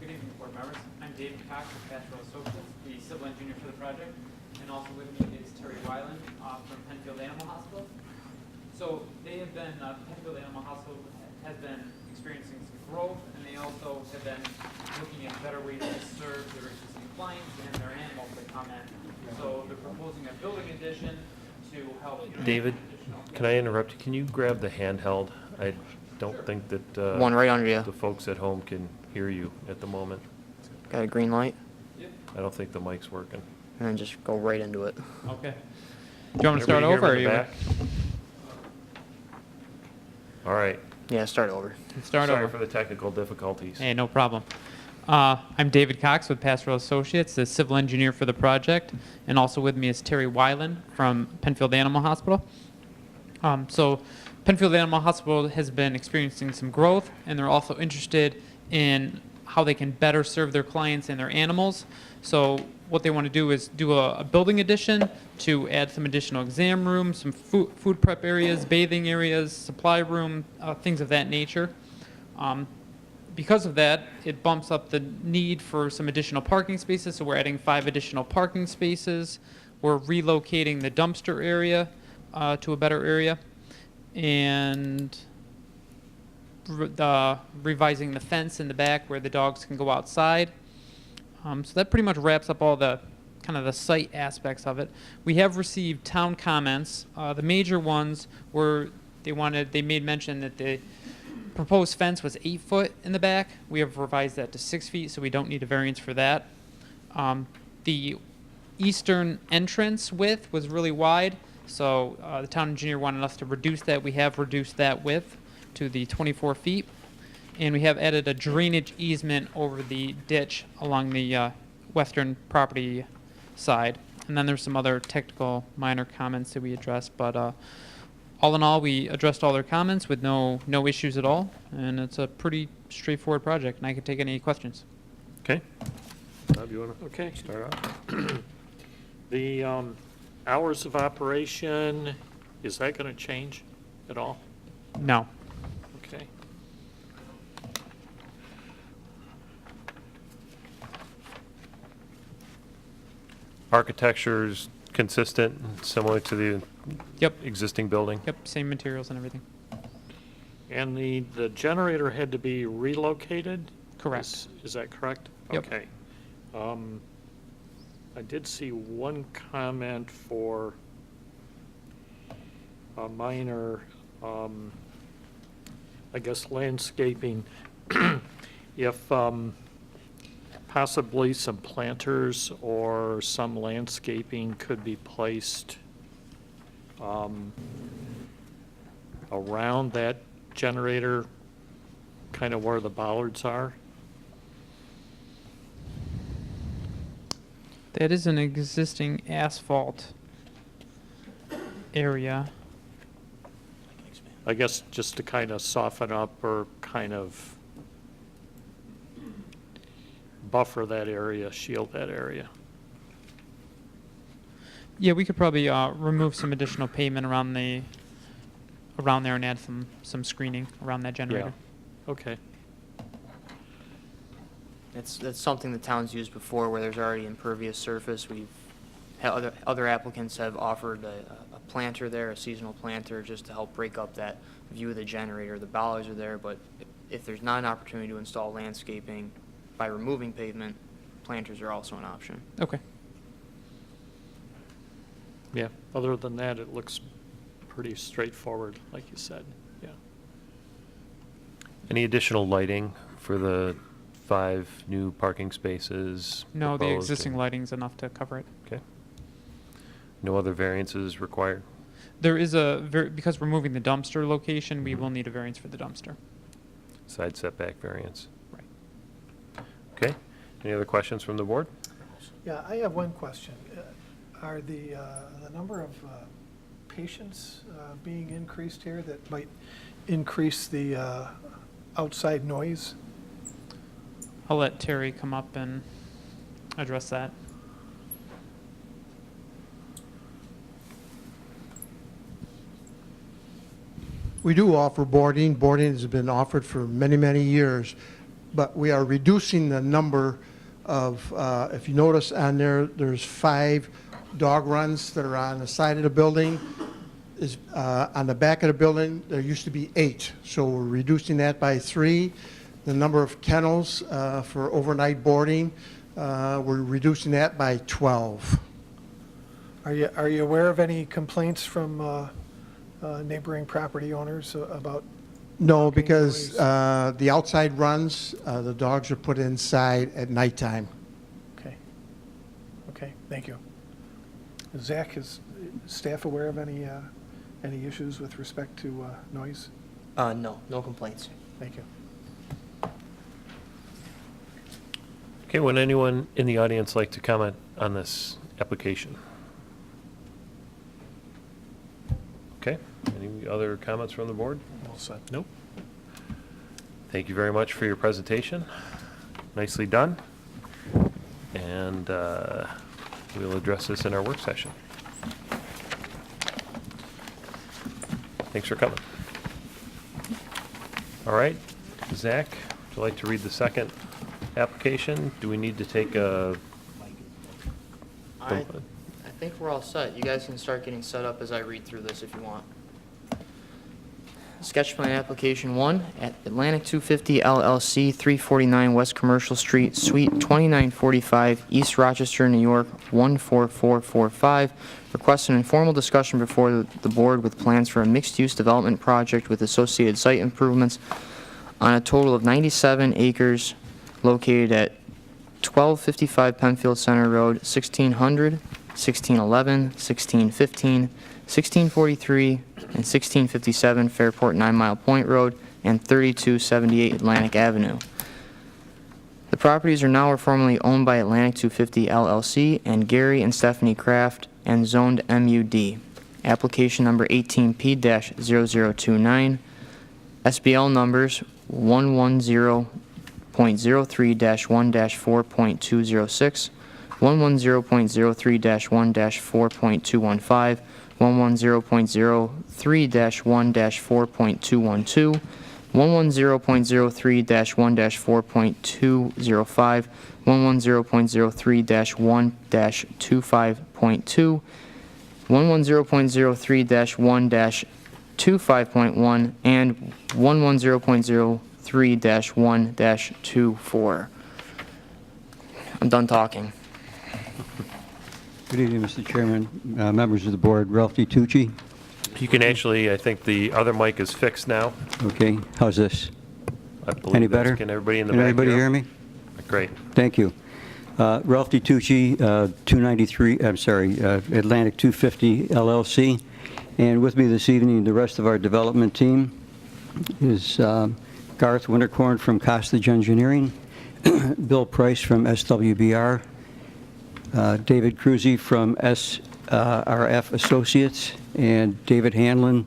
Speaker 10: Good evening, board members. I'm David Cox with Pastoral Associates, the civil engineer for the project, and also with me is Terry Weiland from Penfield Animal Hospital. So they have been, Penfield Animal Hospital has been experiencing some growth, and they also have been looking at better ways to serve their existing clients and their animals that come in. So they're proposing a building addition to help.
Speaker 1: David, can I interrupt you? Can you grab the handheld? I don't think that
Speaker 4: One right under you.
Speaker 1: the folks at home can hear you at the moment.
Speaker 4: Got a green light,
Speaker 1: I don't think the mic's working.
Speaker 4: and then just go right into it.
Speaker 10: Okay. Do you want me to start
Speaker 1: Everybody
Speaker 10: over?
Speaker 1: hear
Speaker 10: Or
Speaker 1: me in
Speaker 10: you
Speaker 1: the back? All right.
Speaker 4: Yeah, start over.
Speaker 10: start
Speaker 1: Sorry
Speaker 10: over?
Speaker 1: for the technical difficulties.
Speaker 10: Hey, no problem. I'm David Cox with Pastoral Associates, the civil engineer for the project, and also with me is Terry Weiland from Penfield Animal Hospital. So Penfield Animal Hospital has been experiencing some growth, and they're also interested in how they can better serve their clients and their animals. So what they want to do is do a building addition to add some additional exam rooms, some food prep areas, bathing areas, supply room, things of that nature. Because of that, it bumps up the need for some additional parking spaces, so we're adding 5 additional parking spaces. We're relocating the dumpster area to a better area, and revising the fence in the back where the dogs can go outside. So that pretty much wraps up all the kind of the site aspects of it. We have received town comments. The major ones were they made mention that the proposed fence was 8 foot in the back. We have revised that to 6 feet, so we don't need a variance for that. The eastern entrance width was really wide, so the town engineer wanted us to reduce that. We have reduced that width to the 24 feet. And we have added a drainage easement over the ditch along the western property side. And then there's some other technical minor comments that we addressed, but all in all, we addressed all their comments with no issues at all, and it's a pretty straightforward project, and I can take any questions.
Speaker 1: Okay. Bob, you want to start off?
Speaker 3: The hours of operation, is that going to change at all?
Speaker 10: No.
Speaker 3: Okay.
Speaker 1: Architecture's consistent, similar to the
Speaker 10: Yep.
Speaker 1: existing building?
Speaker 10: Yep, same materials and everything.
Speaker 3: And the generator had to be relocated?
Speaker 10: Correct.
Speaker 3: Is that correct?
Speaker 10: Yep.
Speaker 3: Okay. I did see one comment for a minor I guess landscaping, if possibly some planters or some landscaping could be placed around that generator, kind of where the bollards are.
Speaker 10: That is an existing asphalt area.
Speaker 3: I guess just to kind of soften up or kind of buffer that area, shield that area.
Speaker 10: Yeah, we could probably remove some additional pavement around there and add some screening around that generator.
Speaker 3: Okay.
Speaker 4: That's something the town's used before where there's already impervious surface. We've had other applicants have offered a planter there, a seasonal planter, just to help break up that view of the generator. The bollards are there, but if there's not an opportunity to install landscaping by removing pavement, planters are also an option.
Speaker 10: Okay.
Speaker 3: Yeah, other than that, it looks pretty straightforward, like you said, yeah.
Speaker 1: Any additional lighting for the 5 new parking spaces?
Speaker 10: No, the
Speaker 1: proposed,
Speaker 10: existing
Speaker 1: or-
Speaker 10: lighting's enough to cover it.
Speaker 1: Okay. No other variances required?
Speaker 10: There is because we're moving the dumpster location, we will need a variance for the dumpster.
Speaker 1: Side setback variance?
Speaker 10: Right.
Speaker 1: Okay. Any other questions from the board?
Speaker 7: Yeah, I have one question. Are the number of patients being increased here that might increase the outside noise?
Speaker 10: I'll let Terry come up and address that.
Speaker 11: We do offer boarding. Boarding has been offered for many, many years, but we are reducing the number of, if you notice on there, there's 5 dog runs that are on the side of the building. On the back of the building, there used to be 8, so we're reducing that by 3. The number of kennels for overnight boarding, we're reducing that by 12.
Speaker 7: Are you aware of any complaints from neighboring property owners about?
Speaker 11: No,
Speaker 7: Walking
Speaker 11: because
Speaker 7: noise.
Speaker 11: the outside runs, the dogs are put inside at nighttime.
Speaker 7: Okay, thank you. Zach, is staff aware of any issues with respect to noise?
Speaker 4: No complaints.
Speaker 7: Thank you.
Speaker 1: Okay, would anyone in the audience like to comment on this application? Okay, any other comments from the board?
Speaker 7: All set.
Speaker 1: Nope. Thank you very much for your presentation. Nicely done. And we'll address this in our work session. Thanks for coming. All right, Zach, would you like to read the second application? Do we need to take a?
Speaker 4: I think we're all set. You guys can start getting set up as I read through this if you want. Sketch plan application 1 at Atlantic 250 LLC, 349 West Commercial Street, Suite 2945, East Rochester, New York, 14445. Request an informal discussion before the board with plans for a mixed-use development project with associated site improvements on a total of 97 acres located at 1255 Penfield Center Road, 1600, 1611, 1615, 1643, and 1657 Fairport 9 Mile Point Road, and 3278 Atlantic Avenue. The properties are now or formerly owned by Atlantic 250 LLC and Gary and Stephanie Kraft and zoned MUD. Application number 18P-0029, SBL numbers 110.03-1-4.206, 110.03-1-4.215, 110.03-1-4.212, 110.03-1-4.205, 110.03-1-25.2, 110.03-1-25.1, and 110.03-1-24. I'm done talking.
Speaker 12: Good evening, Mr. Chairman, members of the board. Ralph D. Tucci.
Speaker 1: You can actually, I think the other mic is fixed now.
Speaker 12: Okay, how's this?
Speaker 1: I believe
Speaker 12: Any
Speaker 1: that's-
Speaker 12: better?
Speaker 1: Can everybody in the
Speaker 12: Can
Speaker 1: back
Speaker 12: everybody hear me?
Speaker 1: Great.
Speaker 12: Thank you. Ralph DiTucci, 293, I'm sorry, Atlantic 250 LLC. And with me this evening, the rest of our development team is Garth Winterkorn from Costage Engineering, Bill Price from SWBR, David Cruzy from SRF Associates, and David Hanlon,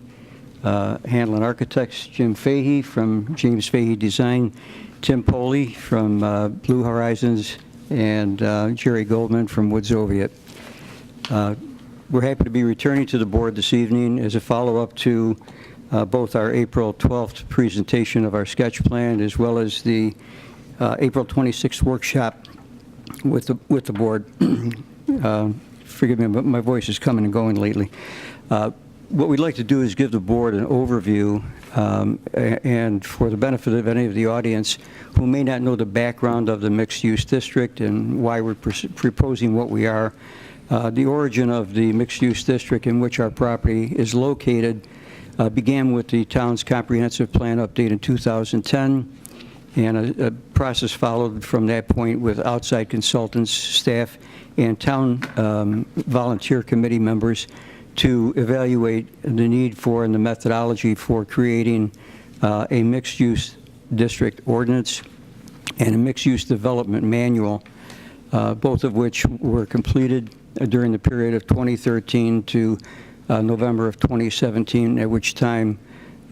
Speaker 12: Hanlon Architects, Jim Fahey from James Fahey Design, Tim Poley from Blue Horizons, and Jerry Goldman from Woods Oviatt. We're happy to be returning to the board this evening as a follow-up to both our April 12th presentation of our sketch plan as well as the April 26th workshop with the board. Forgive me, but my voice is coming and going lately. What we'd like to do is give the board an overview, and for the benefit of any of the audience who may not know the background of the mixed-use district and why we're proposing what we are, the origin of the mixed-use district in which our property is located began with the town's comprehensive plan update in 2010, and a process followed from that point with outside consultants, staff, and town volunteer committee members to evaluate the need for and the methodology for creating a mixed-use district ordinance and a mixed-use development manual, both of which were completed during the period of 2013 to November of 2017, at which time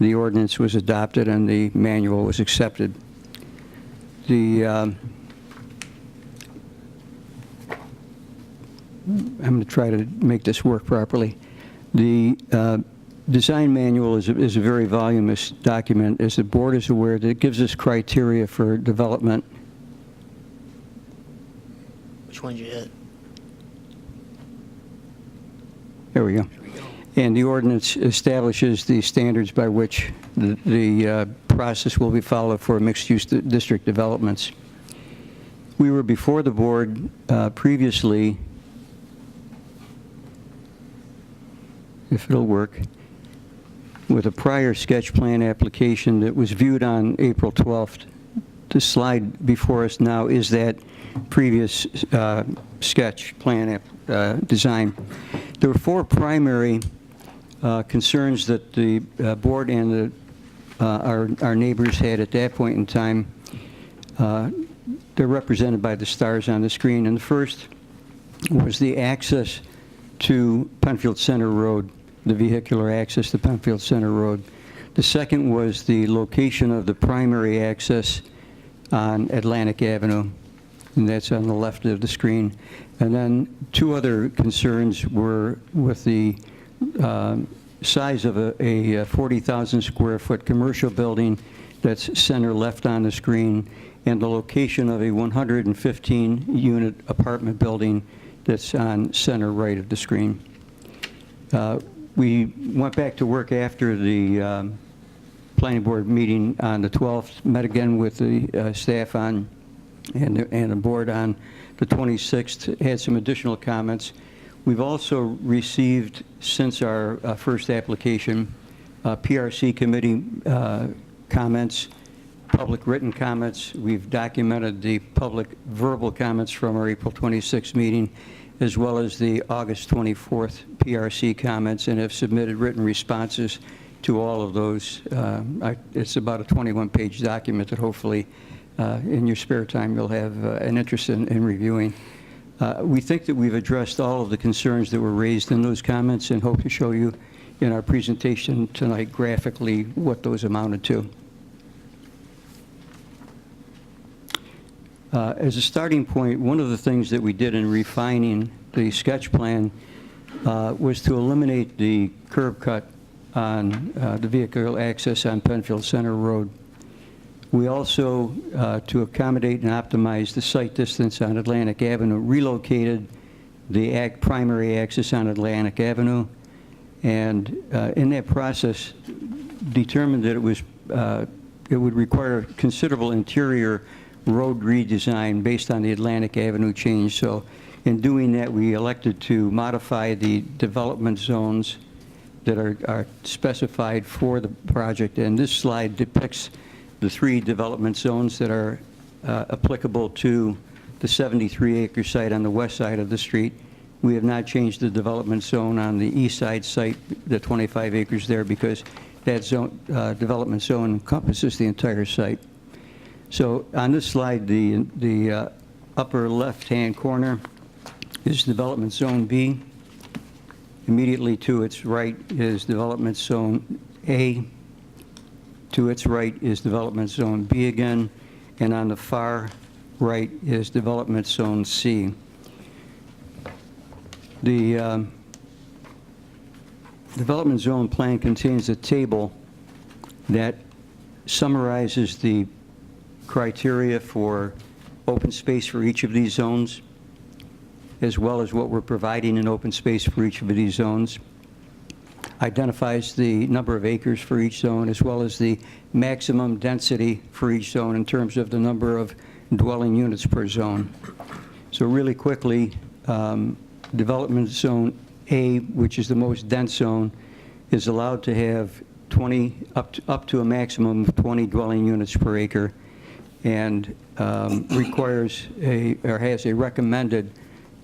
Speaker 12: the ordinance was adopted and the manual was accepted. I'm going to try to make this work properly. The design manual is a very voluminous document. As the board is aware, that it gives us criteria for development.
Speaker 4: Which one did you hit?
Speaker 12: There we go. And the ordinance establishes the standards by which the process will be followed for mixed-use district developments. We were before the board previously, if it'll work, with a prior sketch plan application that was viewed on April 12th. The slide before us now is that previous sketch plan design. There were four primary concerns that the board and our neighbors had at that point in time. They're represented by the stars on the screen. And the first was the access to Penfield Center Road, the vehicular access to Penfield Center Road. The second was the location of the primary access on Atlantic Avenue, and that's on the left of the screen. And then two other concerns were with the size of a 40,000 square foot commercial building that's center left on the screen, and the location of a 115 unit apartment building that's on center right of the screen. We went back to work after the planning board meeting on the 12th, met again with the staff on and the board on the 26th, had some additional comments. We've also received, since our first application, PRC committee comments, public written comments. We've documented the public verbal comments from our April 26th meeting, as well as the August 24th PRC comments, and have submitted written responses to all of those. It's about a 21-page document that hopefully in your spare time you'll have an interest in reviewing. We think that we've addressed all of the concerns that were raised in those comments and hope to show you in our presentation tonight graphically what those amounted to. As a starting point, one of the things that we did in refining the sketch plan was to eliminate the curb cut on the vehicle access on Penfield Center Road. We also, to accommodate and optimize the site distance on Atlantic Avenue, relocated the primary access on Atlantic Avenue, and in that process determined that it would require considerable interior road redesign based on the Atlantic Avenue change. So in doing that, we elected to modify the development zones that are specified for the project, and this slide depicts the 3 development zones that are applicable to the 73-acre site on the west side of the street. We have not changed the development zone on the east side site, the 25 acres there, because that zone, development zone encompasses the entire site. So on this slide, the upper left-hand corner is development zone B. Immediately to its right is development zone A. To its right is development zone B again, and on the far right is development zone C. The development zone plan contains a table that summarizes the criteria for open space for each of these zones, as well as what we're providing in open space for each of these zones. Identifies the number of acres for each zone, as well as the maximum density for each zone in terms of the number of dwelling units per zone. So really quickly, development zone A, which is the most dense zone, is allowed to have 20, up to a maximum of 20 dwelling units per acre, and requires or has a recommended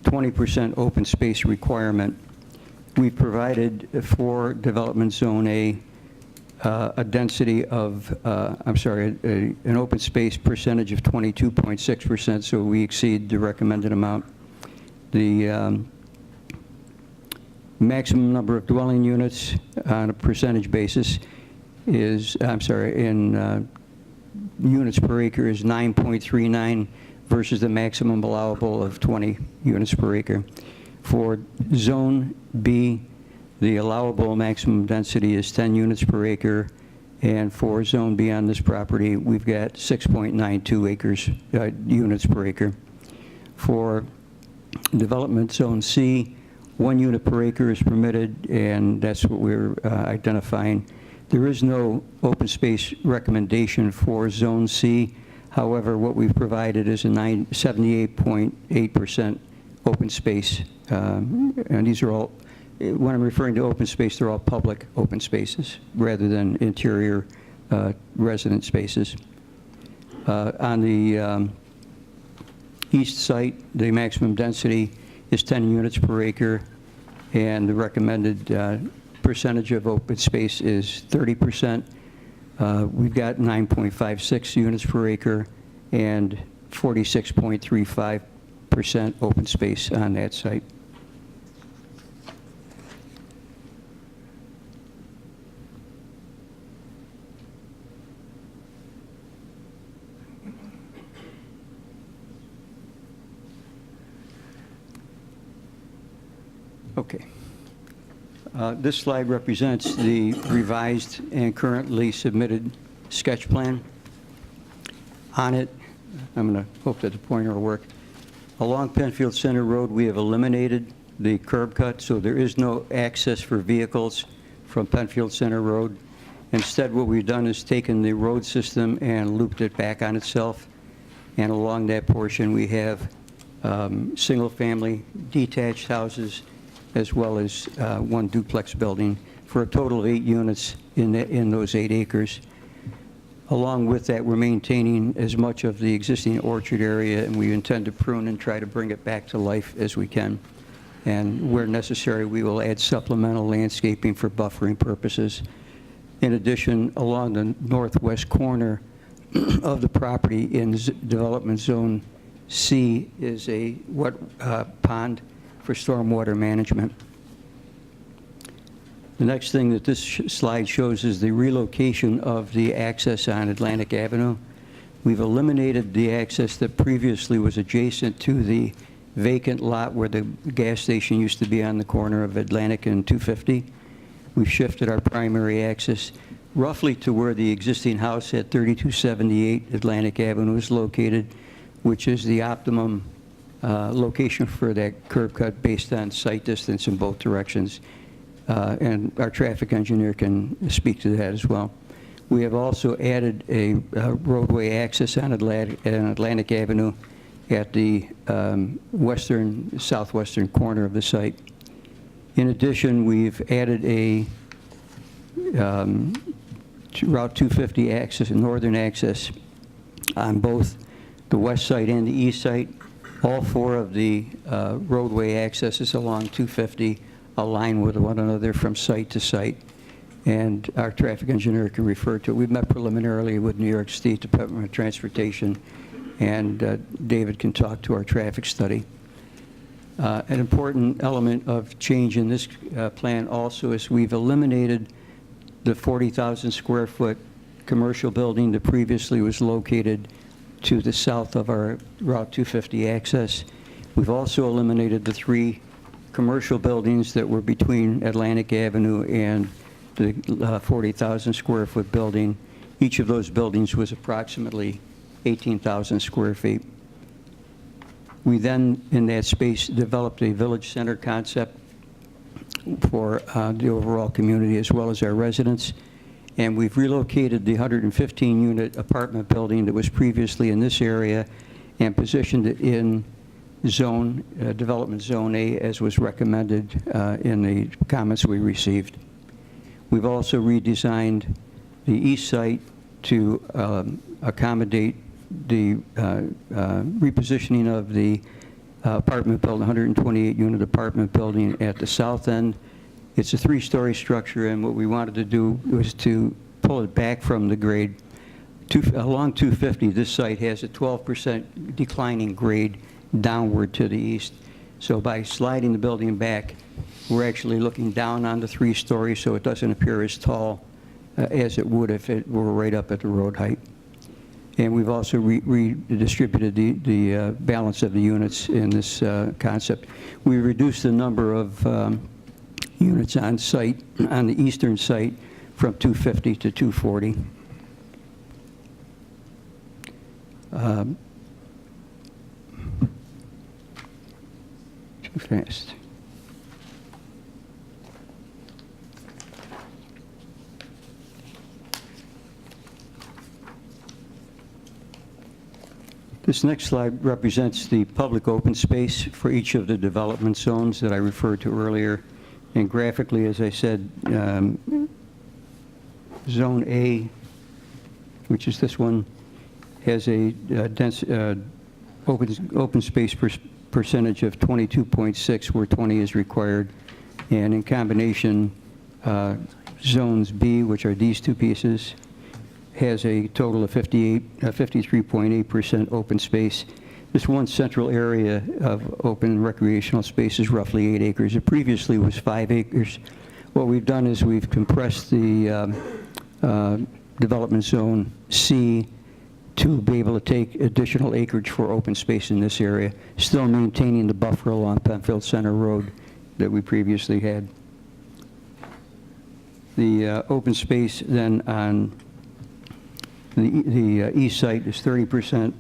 Speaker 12: 20% open space requirement. We've provided for development zone A a density of, an open space percentage of 22.6%, so we exceed the recommended amount. The maximum number of dwelling units on a percentage basis is, in units per acre is 9.39 versus the maximum allowable of 20 units per acre. For zone B, the allowable maximum density is 10 units per acre, and for zone B on this property, we've got 6.92 acres, units per acre. For development zone C, 1 unit per acre is permitted, and that's what we're identifying. There is no open space recommendation for zone C. However, what we've provided is a 78.8% open space. And these are all, when I'm referring to open space, they're all public open spaces rather than interior resident spaces. On the east site, the maximum density is 10 units per acre, and the recommended percentage of open space is 30%. We've got 9.56 units per acre and 46.35% open space on that site. Okay. This slide represents the revised and currently submitted sketch plan. On it, I'm going to hope that the pointer will work. Along Penfield Center Road, we have eliminated the curb cut, so there is no access for vehicles from Penfield Center Road. Instead, what we've done is taken the road system and looped it back on itself. And along that portion, we have single-family detached houses, as well as 1 duplex building, for a total of 8 units in those 8 acres. Along with that, we're maintaining as much of the existing orchard area, and we intend to prune and try to bring it back to life as we can. And where necessary, we will add supplemental landscaping for buffering purposes. In addition, along the northwest corner of the property in development zone C is a pond for stormwater management. The next thing that this slide shows is the relocation of the access on Atlantic Avenue. We've eliminated the access that previously was adjacent to the vacant lot where the gas station used to be on the corner of Atlantic and 250. We've shifted our primary access roughly to where the existing house at 3278 Atlantic Avenue is located, which is the optimum location for that curb cut based on sight distance in both directions. And our traffic engineer can speak to that as well. We have also added a roadway access on Atlantic Avenue at the southwestern corner of the site. In addition, we've added a Route 250 access, northern access on both the west side and the east side. All four of the roadway accesses along 250 align with one another from site to site. And our traffic engineer can refer to it. We've met preliminarily with New York State Department of Transportation, and David can talk to our traffic study. An important element of change in this plan also is we've eliminated the 40,000 square foot commercial building that previously was located to the south of our Route 250 access. We've also eliminated the 3 commercial buildings that were between Atlantic Avenue and the 40,000 square foot building. Each of those buildings was approximately 18,000 square feet. We then, in that space, developed a village center concept for the overall community as well as our residents. And we've relocated the 115-unit apartment building that was previously in this area and positioned it in zone, development zone A, as was recommended in the comments we received. We've also redesigned the east site to accommodate the repositioning of the apartment building, 128-unit apartment building at the south end. It's a 3-story structure, and what we wanted to do was to pull it back from the grade. Along 250, this site has a 12% declining grade downward to the east. So by sliding the building back, we're actually looking down on the 3-story, so it doesn't appear as tall as it would if it were right up at the road height. And we've also redistributed the balance of the units in this concept. We reduced the number of units on site, on the eastern site, from 250 to 240. Too fast. This next slide represents the public open space for each of the development zones that I referred to earlier. And graphically, as I said, Zone A, which is this one, has a dense open space percentage of 22.6, where 20 is required. And in combination, Zones B, which are these two pieces, has a total of 53.8% open space. This one central area of open recreational space is roughly 8 acres. It previously was 5 acres. What we've done is we've compressed the development zone C to be able to take additional acreage for open space in this area, still maintaining the buffer along Penfield Center Road that we previously had. The open space then on the east site is 30%.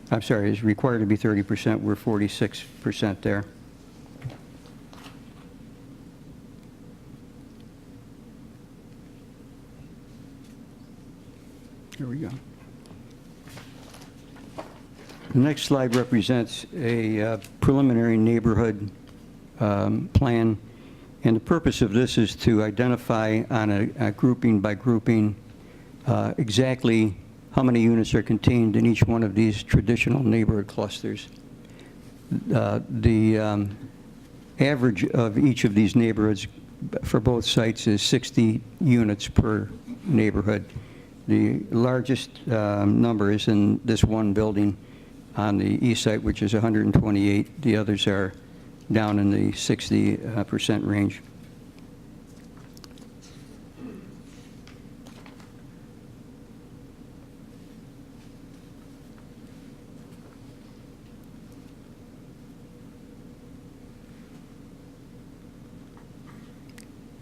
Speaker 12: I'm sorry, is required to be 30%. We're 46% there. Here we go. The next slide represents a preliminary neighborhood plan, and the purpose of this is to identify on a grouping by grouping exactly how many units are contained in each one of these traditional neighborhood clusters. The average of each of these neighborhoods for both sites is 60 units per neighborhood. The largest number is in this one building on the east side, which is 128. The others are down in the 60% range.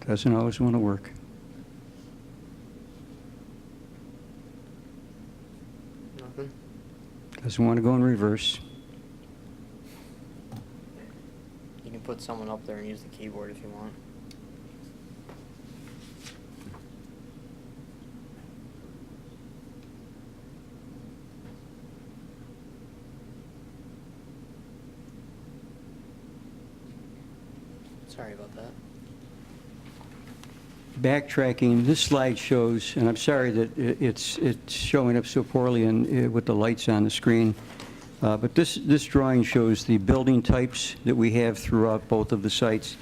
Speaker 12: Doesn't always want to work.
Speaker 4: Nothing.
Speaker 12: Doesn't want to go in reverse.
Speaker 4: You can put someone up there and use the keyboard if you want. Sorry about that.
Speaker 12: backtracking, this slide shows, and I'm sorry that it's showing up so poorly with the lights on the screen, but this drawing shows the building types that we have throughout both of the sites.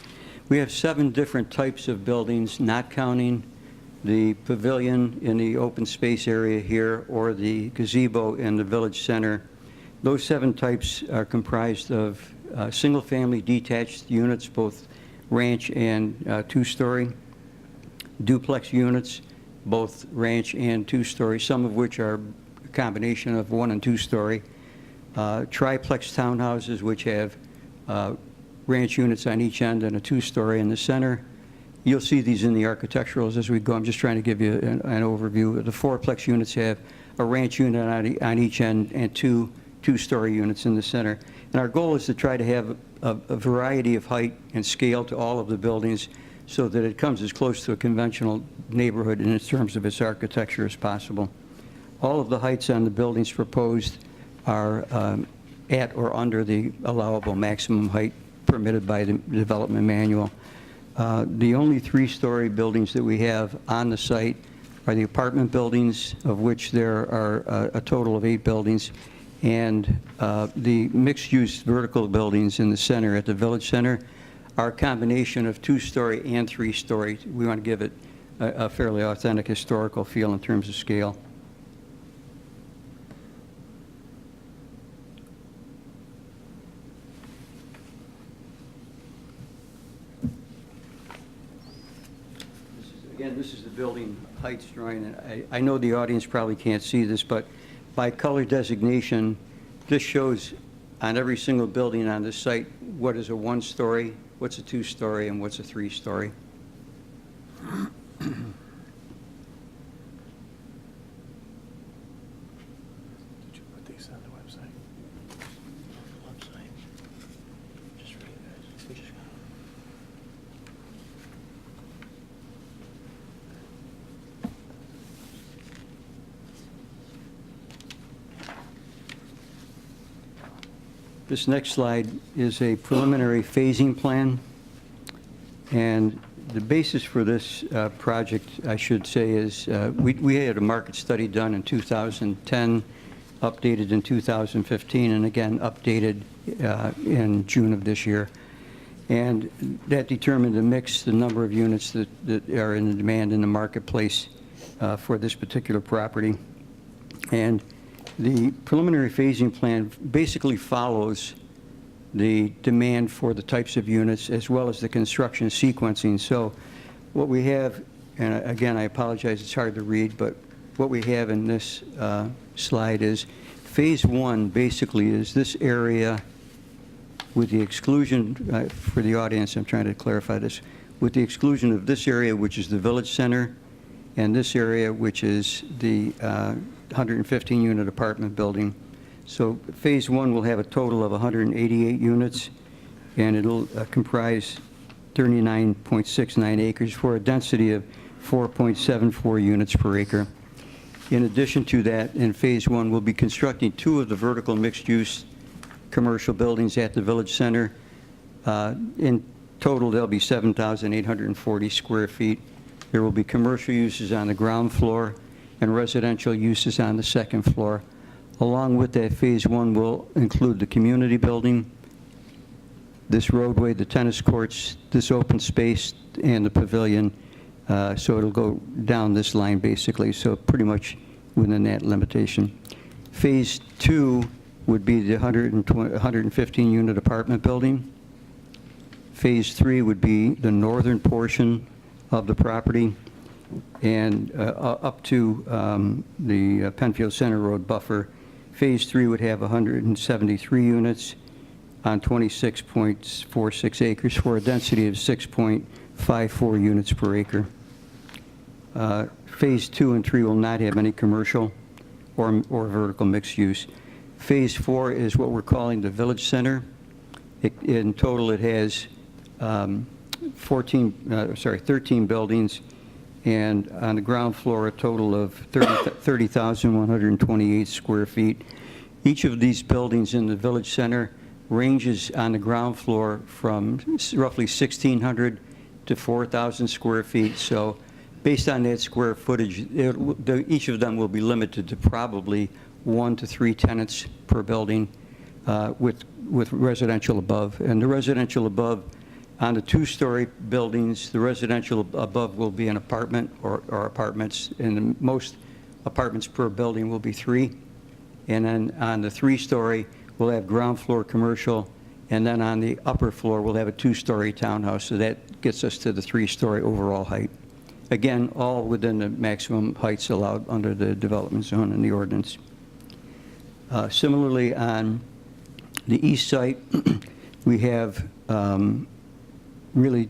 Speaker 12: We have 7 different types of buildings, not counting the pavilion in the open space area here or the gazebo in the village center. Those 7 types are comprised of single-family detached units, both ranch and 2-story, duplex units, both ranch and 2-story, some of which are a combination of 1 and 2-story, triplex townhouses, which have ranch units on each end and a 2-story in the center. You'll see these in the architecturals as we go. I'm just trying to give you an overview. The 4-plex units have a ranch unit on each end and 2 2-story units in the center. And our goal is to try to have a variety of height and scale to all of the buildings so that it comes as close to a conventional neighborhood in terms of its architecture as possible. All of the heights on the buildings proposed are at or under the allowable maximum height permitted by the development manual. The only 3-story buildings that we have on the site are the apartment buildings, of which there are a total of 8 buildings, and the mixed-use vertical buildings in the center at the village center are a combination of 2-story and 3-story. We want to give it a fairly authentic historical feel in terms of scale. Again, this is the building heights drawing. And I know the audience probably can't see this, but by color designation, this shows on every single building on this site what is a 1-story, what's a 2-story, and what's a 3-story. This next slide is a preliminary phasing plan, and the basis for this project, I should say, is we had a market study done in 2010, updated in 2015, and again updated in June of this year. And that determined the mix, the number of units that are in demand in the marketplace for this particular property. And the preliminary phasing plan basically follows the demand for the types of units as well as the construction sequencing. So what we have, and again, I apologize, it's hard to read, but what we have in this slide is phase 1 basically is this area with the exclusion, for the audience, I'm trying to clarify this, with the exclusion of this area, which is the village center, and this area, which is the 115-unit apartment building. So phase 1 will have a total of 188 units, and it'll comprise 39.69 acres for a density of 4.74 units per acre. In addition to that, in phase 1, we'll be constructing 2 of the vertical mixed-use commercial buildings at the village center. In total, there'll be 7,840 square feet. There will be commercial uses on the ground floor and residential uses on the second floor. Along with that, phase 1 will include the community building, this roadway, the tennis courts, this open space, and the pavilion. So it'll go down this line basically, so pretty much within that limitation. Phase 2 would be the 115-unit apartment building. Phase 3 would be the northern portion of the property and up to the Penfield Center Road buffer. Phase 3 would have 173 units on 26.46 acres for a density of 6.54 units per acre. Phase 2 and 3 will not have any commercial or vertical mixed use. Phase 4 is what we're calling the village center. In total, it has 13 buildings, and on the ground floor, a total of 30,128 square feet. Each of these buildings in the village center ranges on the ground floor from roughly 1,600 to 4,000 square feet. So based on that square footage, each of them will be limited to probably 1 to 3 tenants per building with residential above. And the residential above, on the 2-story buildings, the residential above will be an apartment or apartments, and most apartments per building will be 3. And then on the 3-story, we'll have ground floor commercial, and then on the upper floor, we'll have a 2-story townhouse. So that gets us to the 3-story overall height. Again, all within the maximum heights allowed under the development zone and the ordinance. Similarly, on the east site, we have really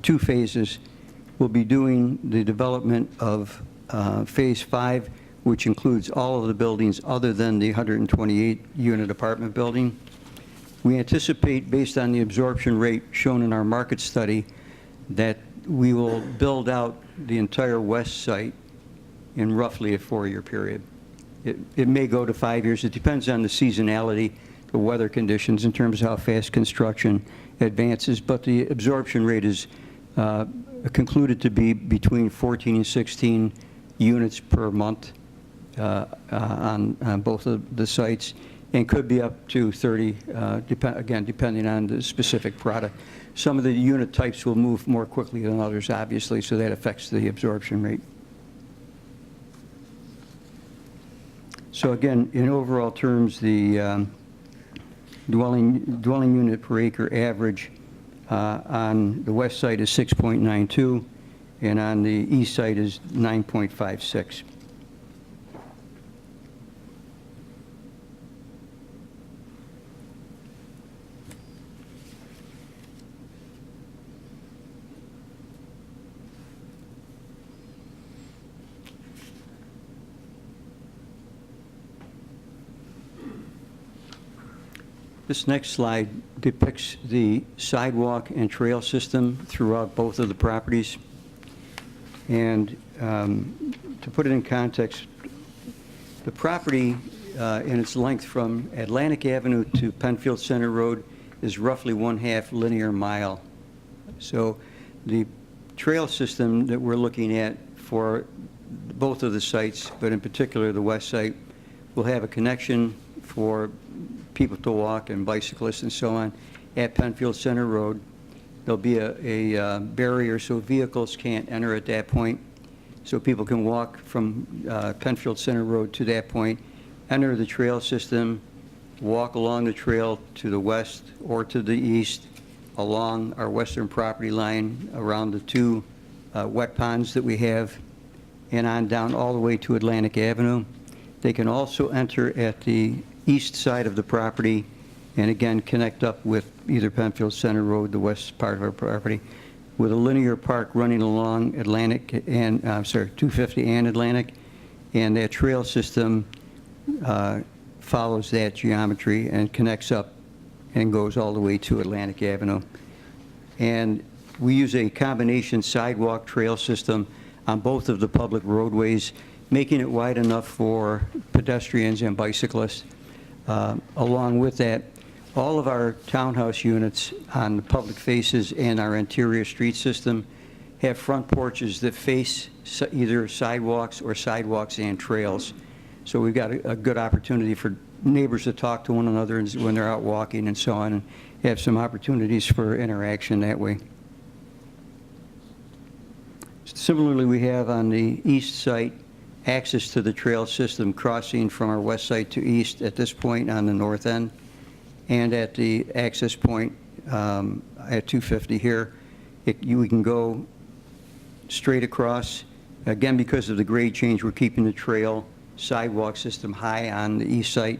Speaker 12: 2 phases. We'll be doing the development of Phase 5, which includes all of the buildings other than the 128-unit apartment building. We anticipate, based on the absorption rate shown in our market study, that we will build out the entire west site in roughly a 4-year period. It may go to 5 years. It depends on the seasonality, the weather conditions, in terms of how fast construction advances, but the absorption rate is concluded to be between 14 and 16 units per month on both of the sites, and could be up to 30, again, depending on the specific product. Some of the unit types will move more quickly than others, obviously, so that affects the absorption rate. So again, in overall terms, the dwelling unit per acre average on the west side is 6.92, and on the east side is 9.56. This next slide depicts the sidewalk and trail system throughout both of the properties. And to put it in context, the property in its length from Atlantic Avenue to Penfield Center Road is roughly 1/2 linear mile. So the trail system that we're looking at for both of the sites, but in particular the west site, will have a connection for people to walk and bicyclists and so on at Penfield Center Road. There'll be a barrier so vehicles can't enter at that point, so people can walk from Penfield Center Road to that point, enter the trail system, walk along the trail to the west or to the east along our western property line around the 2 wet ponds that we have, and on down all the way to Atlantic Avenue. They can also enter at the east side of the property and again connect up with either Penfield Center Road, the west part of our property, with a linear park running along Atlantic and, 250 and Atlantic, and that trail system follows that geometry and connects up and goes all the way to Atlantic Avenue. And we use a combination sidewalk trail system on both of the public roadways, making it wide enough for pedestrians and bicyclists. Along with that, all of our townhouse units on the public faces and our interior street system have front porches that face either sidewalks or sidewalks and trails. So we've got a good opportunity for neighbors to talk to one another when they're out walking and so on, and have some opportunities for interaction that way. Similarly, we have on the east site access to the trail system crossing from our west side to east at this point on the north end, and at the access point at 250 here. We can go straight across. Again, because of the grade change, we're keeping the trail sidewalk system high on the east site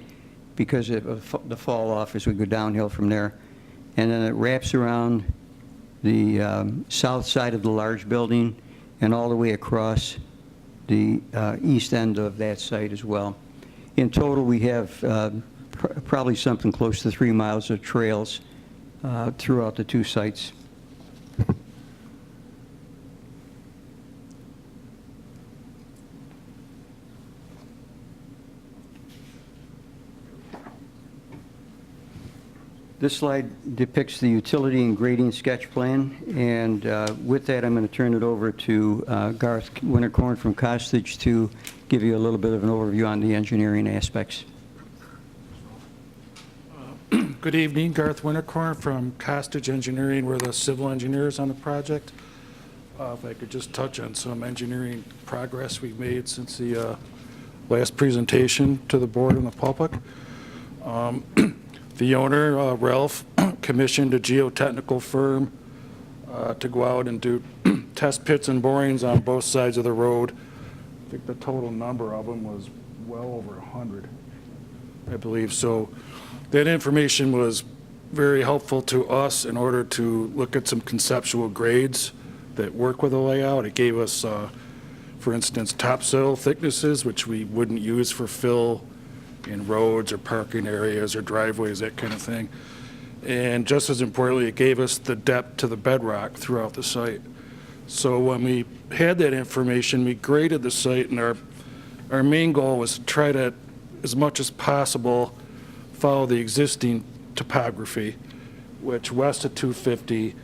Speaker 12: because of the fall off as we go downhill from there. And then it wraps around the south side of the large building and all the way across the east end of that site as well. In total, we have probably something close to 3 miles of trails throughout the 2 sites. This slide depicts the utility and grading sketch plan, and with that, I'm going to turn it over to Garth Winterkorn from Costage to give you a little bit of an overview on the engineering aspects.
Speaker 13: Good evening, Garth Winterkorn from Costage Engineering. We're the civil engineers on the project. If I could just touch on some engineering progress we've made since the last presentation to the board and the public. The owner, Ralph, commissioned a geotechnical firm to go out and do test pits and borings on both sides of the road. I think the total number of them was well over 100, I believe. So that information was very helpful to us in order to look at some conceptual grades that work with the layout. It gave us, for instance, topsoil thicknesses, which we wouldn't use for fill in roads or parking areas or driveways, that kind of thing. And just as importantly, it gave us the depth to the bedrock throughout the site. So when we had that information, we graded the site, and our main goal was to try to, as much as possible, follow the existing topography, which west of 250,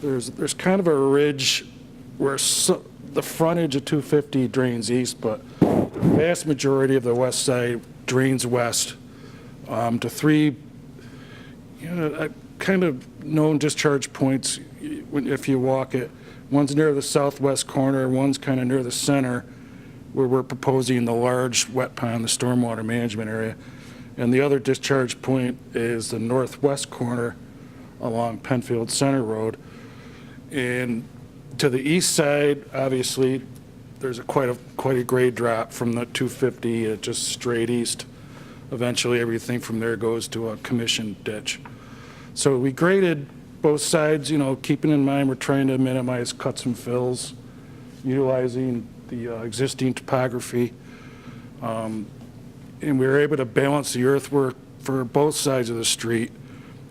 Speaker 13: there's kind of a ridge where the frontage of 250 drains east, but the vast majority of the west side drains west to three, kind of known discharge points if you walk it. One's near the southwest corner, one's kind of near the center, where we're proposing the large wet pond, the stormwater management area. And the other discharge point is the northwest corner along Penfield Center Road. And to the east side, obviously, there's quite a grade drop from the 250 just straight east. Eventually, everything from there goes to a commission ditch. So we graded both sides, keeping in mind we're trying to minimize cuts and fills, utilizing the existing topography. And we were able to balance the earthwork for both sides of the street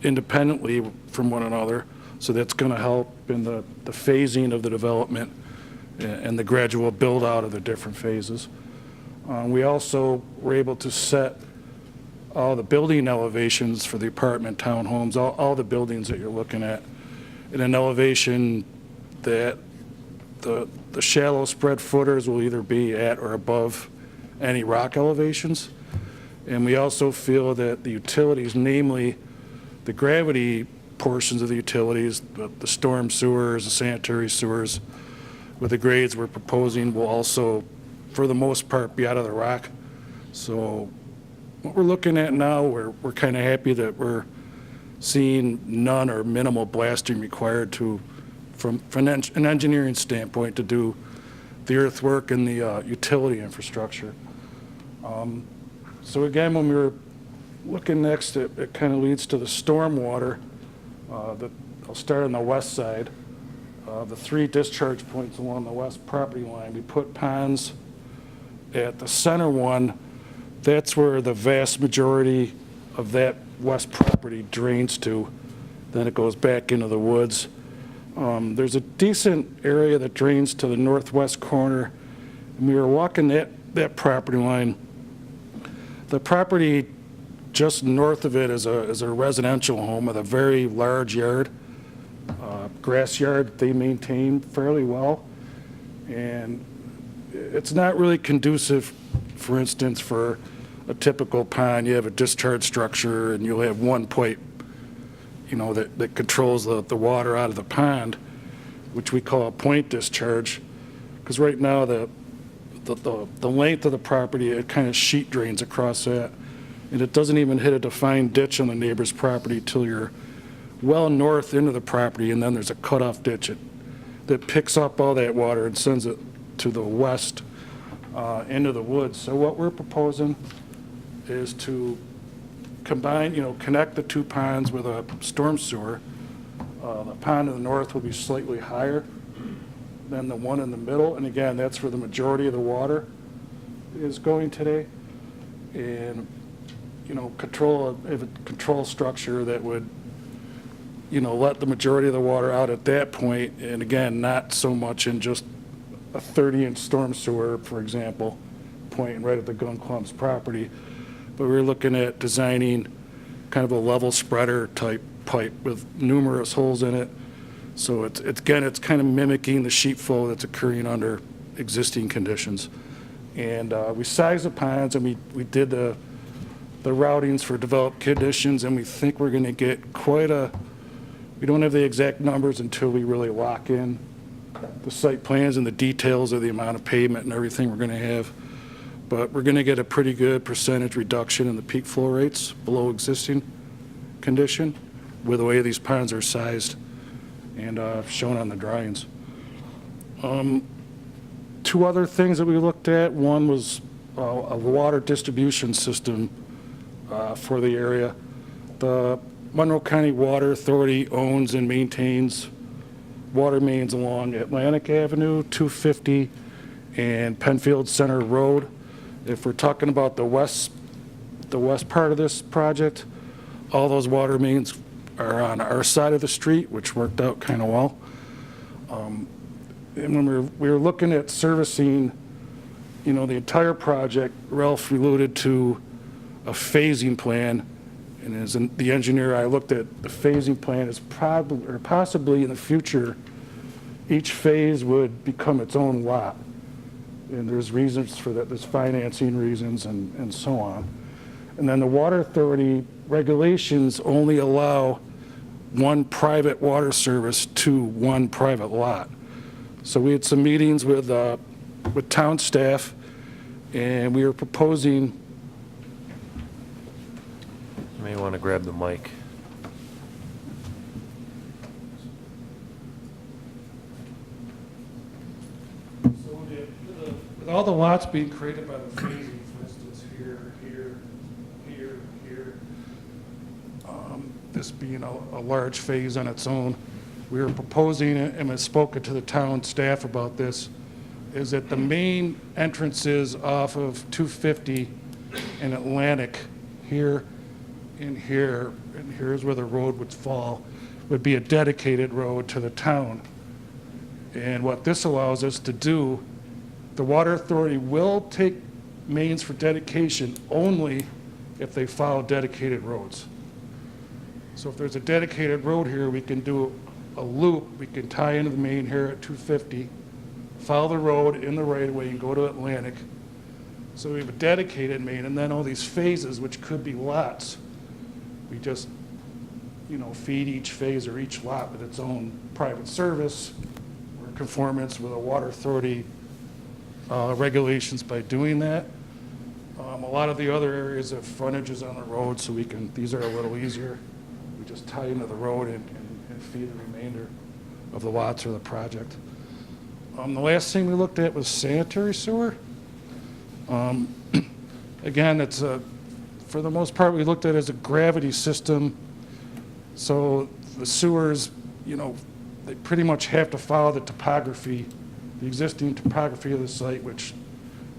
Speaker 13: independently from one another. So that's going to help in the phasing of the development and the gradual build out of the different phases. We also were able to set all the building elevations for the apartment townhomes, all the buildings that you're looking at, in an elevation that the shallow spread footers will either be at or above any rock elevations. And we also feel that the utilities, namely the gravity portions of the utilities, the storm sewers, the sanitary sewers, with the grades we're proposing, will also, for the most part, be out of the rock. So what we're looking at now, we're kind of happy that we're seeing none or minimal blasting required from an engineering standpoint to do the earthwork and the utility infrastructure. So again, when we were looking next, it kind of leads to the stormwater. I'll start on the west side. The three discharge points along the west property line, we put ponds at the center one. That's where the vast majority of that west property drains to. Then it goes back into the woods. There's a decent area that drains to the northwest corner. And we were walking that property line. The property just north of it is a residential home with a very large yard, grass yard they maintain fairly well. And it's not really conducive, for instance, for a typical pond. You have a discharge structure and you'll have one pipe, that controls the water out of the pond, which we call a point discharge. Because right now the length of the property, it kind of sheet drains across that. And it doesn't even hit a defined ditch on the neighbor's property till you're well north into the property, and then there's a cutoff ditch that picks up all that water and sends it to the west into the woods. So what we're proposing is to combine, connect the two ponds with a storm sewer. The pond to the north will be slightly higher than the one in the middle, and again, that's where the majority of the water is going today. And control structure that would, let the majority of the water out at that point, and again, not so much in just a 30-inch storm sewer, for example, pointing right at the gun clump's property, but we're looking at designing kind of a level spreader type pipe with numerous holes in it. So it's kind of mimicking the sheet flow that's occurring under existing conditions. And we sized the ponds, and we did the routings for developed conditions, and we think we're going to get we don't have the exact numbers until we really lock in the site plans and the details of the amount of pavement and everything we're going to have. But we're going to get a pretty good percentage reduction in the peak flow rates below existing condition with the way these ponds are sized and shown on the drawings. Two other things that we looked at. One was a water distribution system for the area. The Monroe County Water Authority owns and maintains water mains along Atlantic Avenue, 250, and Penfield Center Road. If we're talking about the west part of this project, all those water mains are on our side of the street, which worked out kind of well. And when we were looking at servicing, the entire project, Ralph alluded to a phasing plan. And as the engineer, I looked at the phasing plan as possibly in the future, each phase would become its own lot. And there's reasons for that. There's financing reasons and so on. And then the Water Authority regulations only allow one private water service to one private lot. So we had some meetings with town staff, and we were proposing.
Speaker 1: You may want to grab the mic.
Speaker 13: So with all the lots being created by the phasing, for instance, here, this being a large phase on its own, we were proposing, and I've spoken to the town staff about this, is that the main entrances off of 250 and Atlantic here and here's where the road would fall, would be a dedicated road to the town. And what this allows us to do, the Water Authority will take mains for dedication only if they follow dedicated roads. So if there's a dedicated road here, we can do a loop, we can tie into the main here at 250, follow the road in the right of way and go to Atlantic. So we have a dedicated main, and then all these phases, which could be lots, we just, feed each phase or each lot with its own private service. We're in conformance with the Water Authority regulations by doing that. A lot of the other areas have frontages on the road, so these are a little easier. We just tie into the road and feed the remainder of the lots or the project. The last thing we looked at was sanitary sewer. Again, for the most part, we looked at it as a gravity system. So the sewers, they pretty much have to follow the topography, the existing topography of the site, which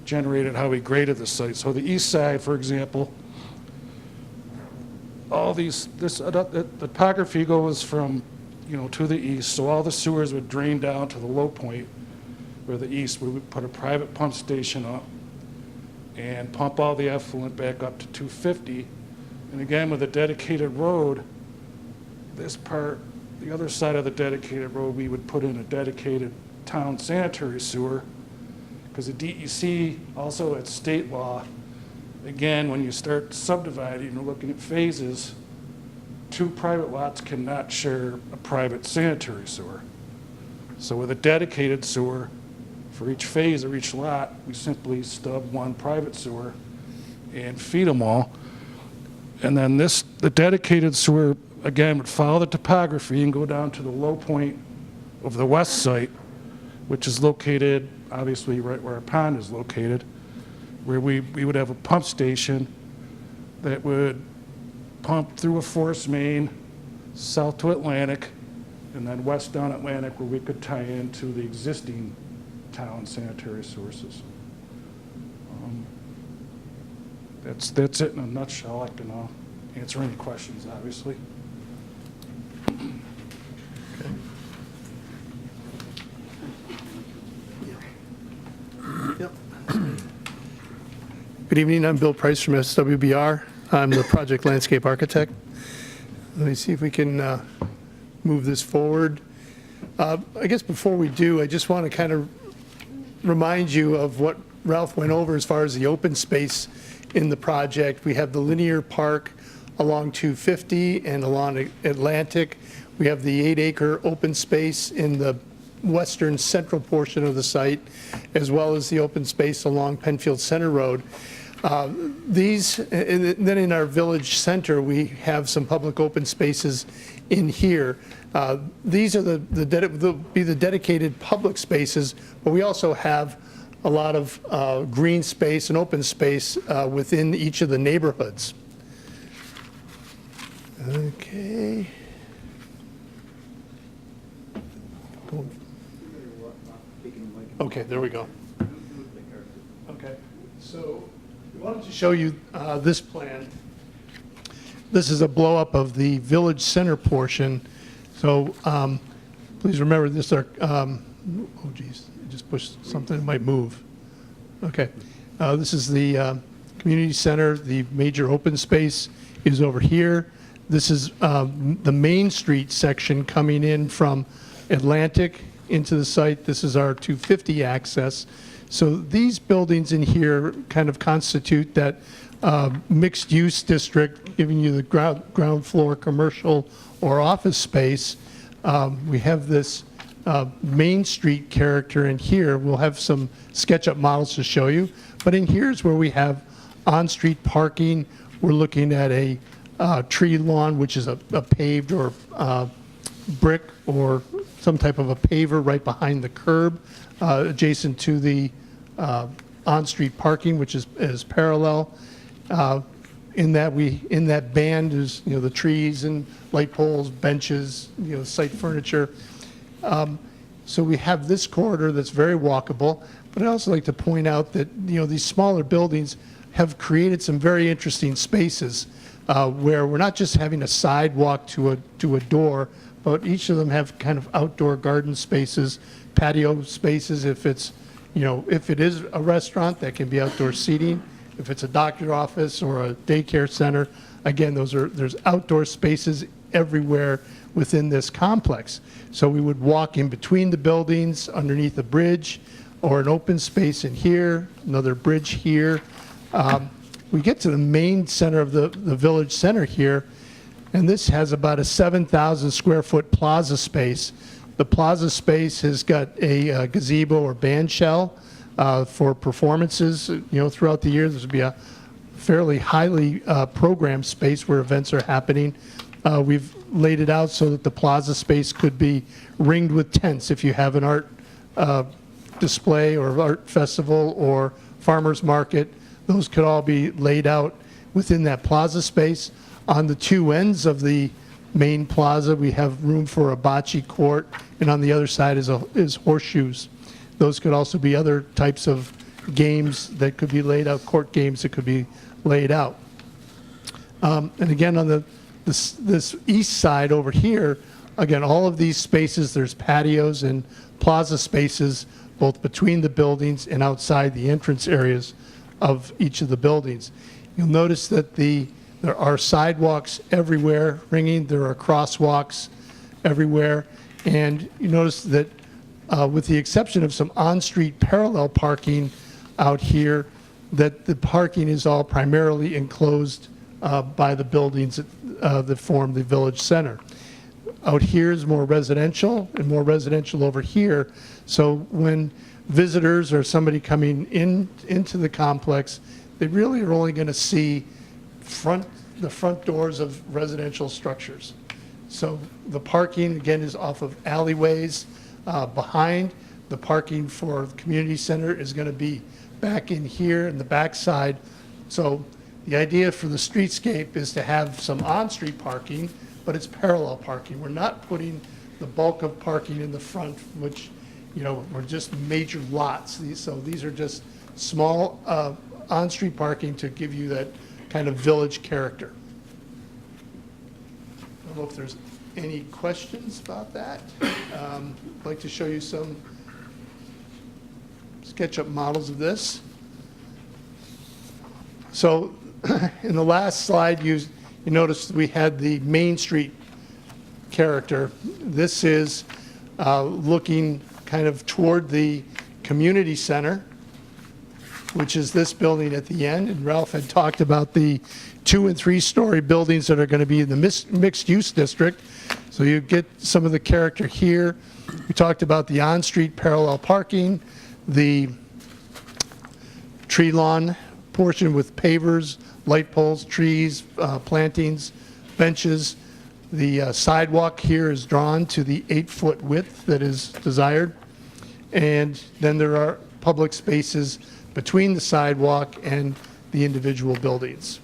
Speaker 13: generated how we graded the site. So the east side, for example, the topography goes from, to the east. So all the sewers would drain down to the low point where the east, where we put a private pump station up and pump all the effluent back up to 250. And again, with a dedicated road, this part, the other side of the dedicated road, we would put in a dedicated town sanitary sewer, because the DEC, also at state law, again, when you start subdividing or looking at phases, two private lots cannot share a private sanitary sewer. So with a dedicated sewer, for each phase or each lot, we simply stub one private sewer and feed them all. And then the dedicated sewer, again, would follow the topography and go down to the low point of the west site, which is located, obviously, right where our pond is located, where we would have a pump station that would pump through a force main south to Atlantic, and then west down Atlantic, where we could tie into the existing town sanitary sources. That's it in a nutshell. I can answer any questions, obviously.
Speaker 7: Good evening, I'm Bill Price from SWBR. I'm the project landscape architect. Let me see if we can move this forward. I guess before we do, I just want to kind of remind you of what Ralph went over as far as the open space in the project. We have the linear park along 250 and along Atlantic. We have the 8-acre open space in the western central portion of the site, as well as the open space along Penfield Center Road. And then in our village center, we have some public open spaces in here. These are they'll be the dedicated public spaces, but we also have a lot of green space and open space within each of the neighborhoods. Okay. Okay, there we go. Okay, so we wanted to show you this plan. This is a blow-up of the village center portion. So please remember this are, oh geez, I just pushed something, it might move. Okay, this is the community center. The major open space is over here. This is the Main Street section coming in from Atlantic into the site. This is our 250 access. So these buildings in here kind of constitute that mixed-use district, giving you the ground floor commercial or office space. We have this Main Street character in here. We'll have some SketchUp models to show you. But in here is where we have on-street parking. We're looking at a tree lawn, which is a paved or brick or some type of a paver right behind the curb, adjacent to the on-street parking, which is parallel. In that band is the trees and light poles, benches, site furniture. So we have this corridor that's very walkable. But I'd also like to point out that these smaller buildings have created some very interesting spaces where we're not just having a sidewalk to a door, but each of them have kind of outdoor garden spaces, patio spaces. If it's, if it is a restaurant, that can be outdoor seating. If it's a doctor's office or a daycare center, again, there's outdoor spaces everywhere within this complex. So we would walk in between the buildings, underneath a bridge, or an open space in here, another bridge here. We get to the main center of the village center here, and this has about a 7,000 square foot plaza space. The plaza space has got a gazebo or band shell for performances. Throughout the year, this would be a fairly highly programmed space where events are happening. We've laid it out so that the plaza space could be ringed with tents if you have an art display or art festival or farmer's market. Those could all be laid out within that plaza space. On the two ends of the main plaza, we have room for a bocce court, and on the other side is horseshoes. Those could also be other types of games that could be laid out, court games that could be laid out. And again, on this east side over here, again, all of these spaces, there's patios and plaza spaces both between the buildings and outside the entrance areas of each of the buildings. You'll notice that there are sidewalks everywhere ringing. There are crosswalks everywhere. And you notice that with the exception of some on-street parallel parking out here, that the parking is all primarily enclosed by the buildings that form the village center. Out here is more residential and more residential over here. So when visitors or somebody coming into the complex, they really are only going to see the front doors of residential structures. So the parking, again, is off of alleyways behind. The parking for the community center is going to be back in here in the back side. So the idea for the streetscape is to have some on-street parking, but it's parallel parking. We're not putting the bulk of parking in the front, which, were just major lots. So these are just small on-street parking to give you that kind of village character. I don't know if there's any questions about that. I'd like to show you some SketchUp models of this. So
Speaker 11: in the last slide, you noticed we had the Main Street character. This is looking kind of toward the community center, which is this building at the end. And Ralph had talked about the 2- and 3-story buildings that are going to be in the mixed-use district. So you get some of the character here. We talked about the on-street parallel parking, the tree lawn portion with pavers, light poles, trees, plantings, benches. The sidewalk here is drawn to the 8-foot width that is desired. And then there are public spaces between the sidewalk and the individual buildings.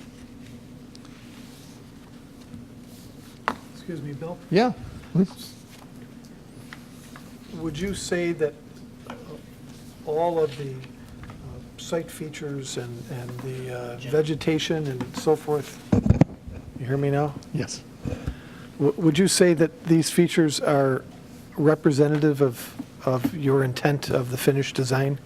Speaker 7: Excuse me, Bill?
Speaker 11: Yeah.
Speaker 7: Would you say that all of the site features and the vegetation and so forth, you hear me now?
Speaker 11: Yes.
Speaker 7: Would you say that these features are representative of your intent of the finished design?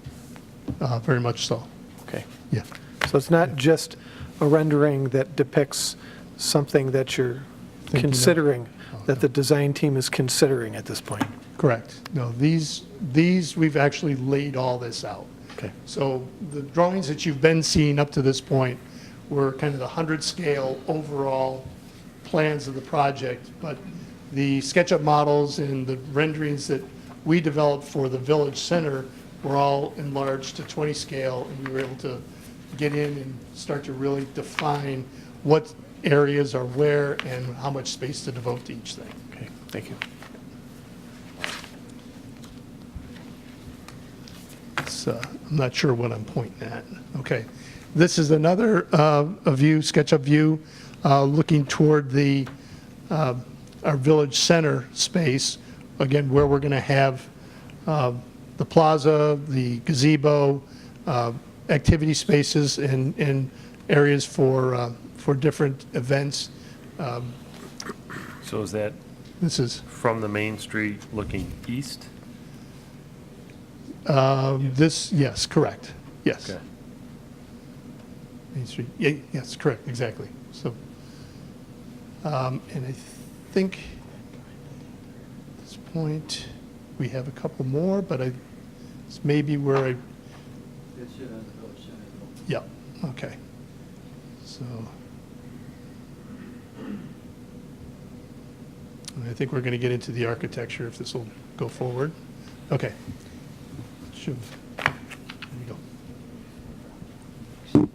Speaker 11: Very much so.
Speaker 7: Okay.
Speaker 11: Yeah.
Speaker 7: So it's not just a rendering that depicts something that you're considering, that the design team is considering at this point?
Speaker 11: Correct. No, these we've actually laid all this out.
Speaker 7: Okay.
Speaker 11: So the drawings that you've been seeing up to this point were kind of the 100 scale overall plans of the project, but the SketchUp models and the renderings that we developed for the village center were all enlarged to 20 scale, and we were able to get in and start to really define what areas are where and how much space to devote to each thing.
Speaker 7: Okay, thank you.
Speaker 11: I'm not sure what I'm pointing at. Okay. This is another a view, SketchUp view, looking toward the our village center space, again, where we're going to have the plaza, the gazebo, activity spaces, and areas for different events.
Speaker 1: So is that
Speaker 11: This is
Speaker 1: from the Main Street looking east?
Speaker 11: this. Yes, correct. Yes.
Speaker 1: Okay.
Speaker 11: Main Street. Yeah, yes, correct. Exactly. So, and I think at this point we have a couple more, but it's maybe where I. Yeah. Okay. So, and I think we're going to get into the architecture if this will go forward. Okay. There you go.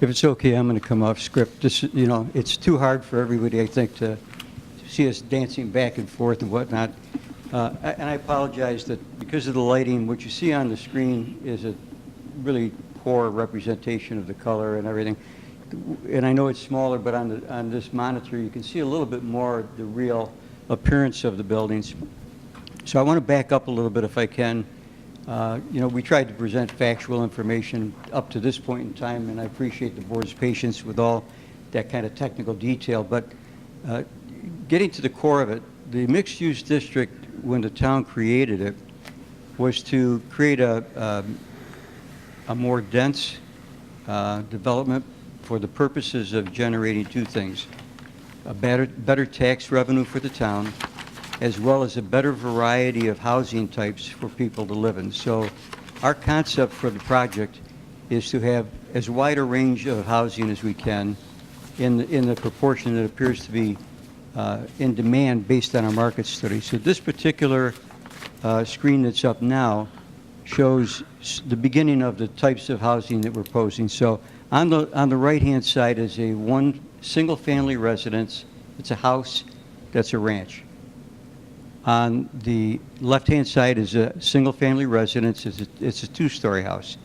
Speaker 12: If it's okay, I'm going to come off script. This, it's too hard for everybody, I think, to see us dancing back and forth and whatnot. And I apologize that because of the lighting, what you see on the screen is a really poor representation of the color and everything. And I know it's smaller, but on this monitor, you can see a little bit more the real appearance of the buildings. So I want to back up a little bit if I can. We tried to present factual information up to this point in time, and I appreciate the board's patience with all that kind of technical detail. But getting to the core of it, the mixed-use district, when the town created it, was to create a more dense development for the purposes of generating two things: a better tax revenue for the town, as well as a better variety of housing types for people to live in. So our concept for the project is to have as wide a range of housing as we can in the proportion that appears to be in demand based on our market study. So this particular screen that's up now shows the beginning of the types of housing that we're posing. So on the right-hand side is one single-family residence. It's a house that's a ranch. On the left-hand side is a single-family residence. It's a two-story house.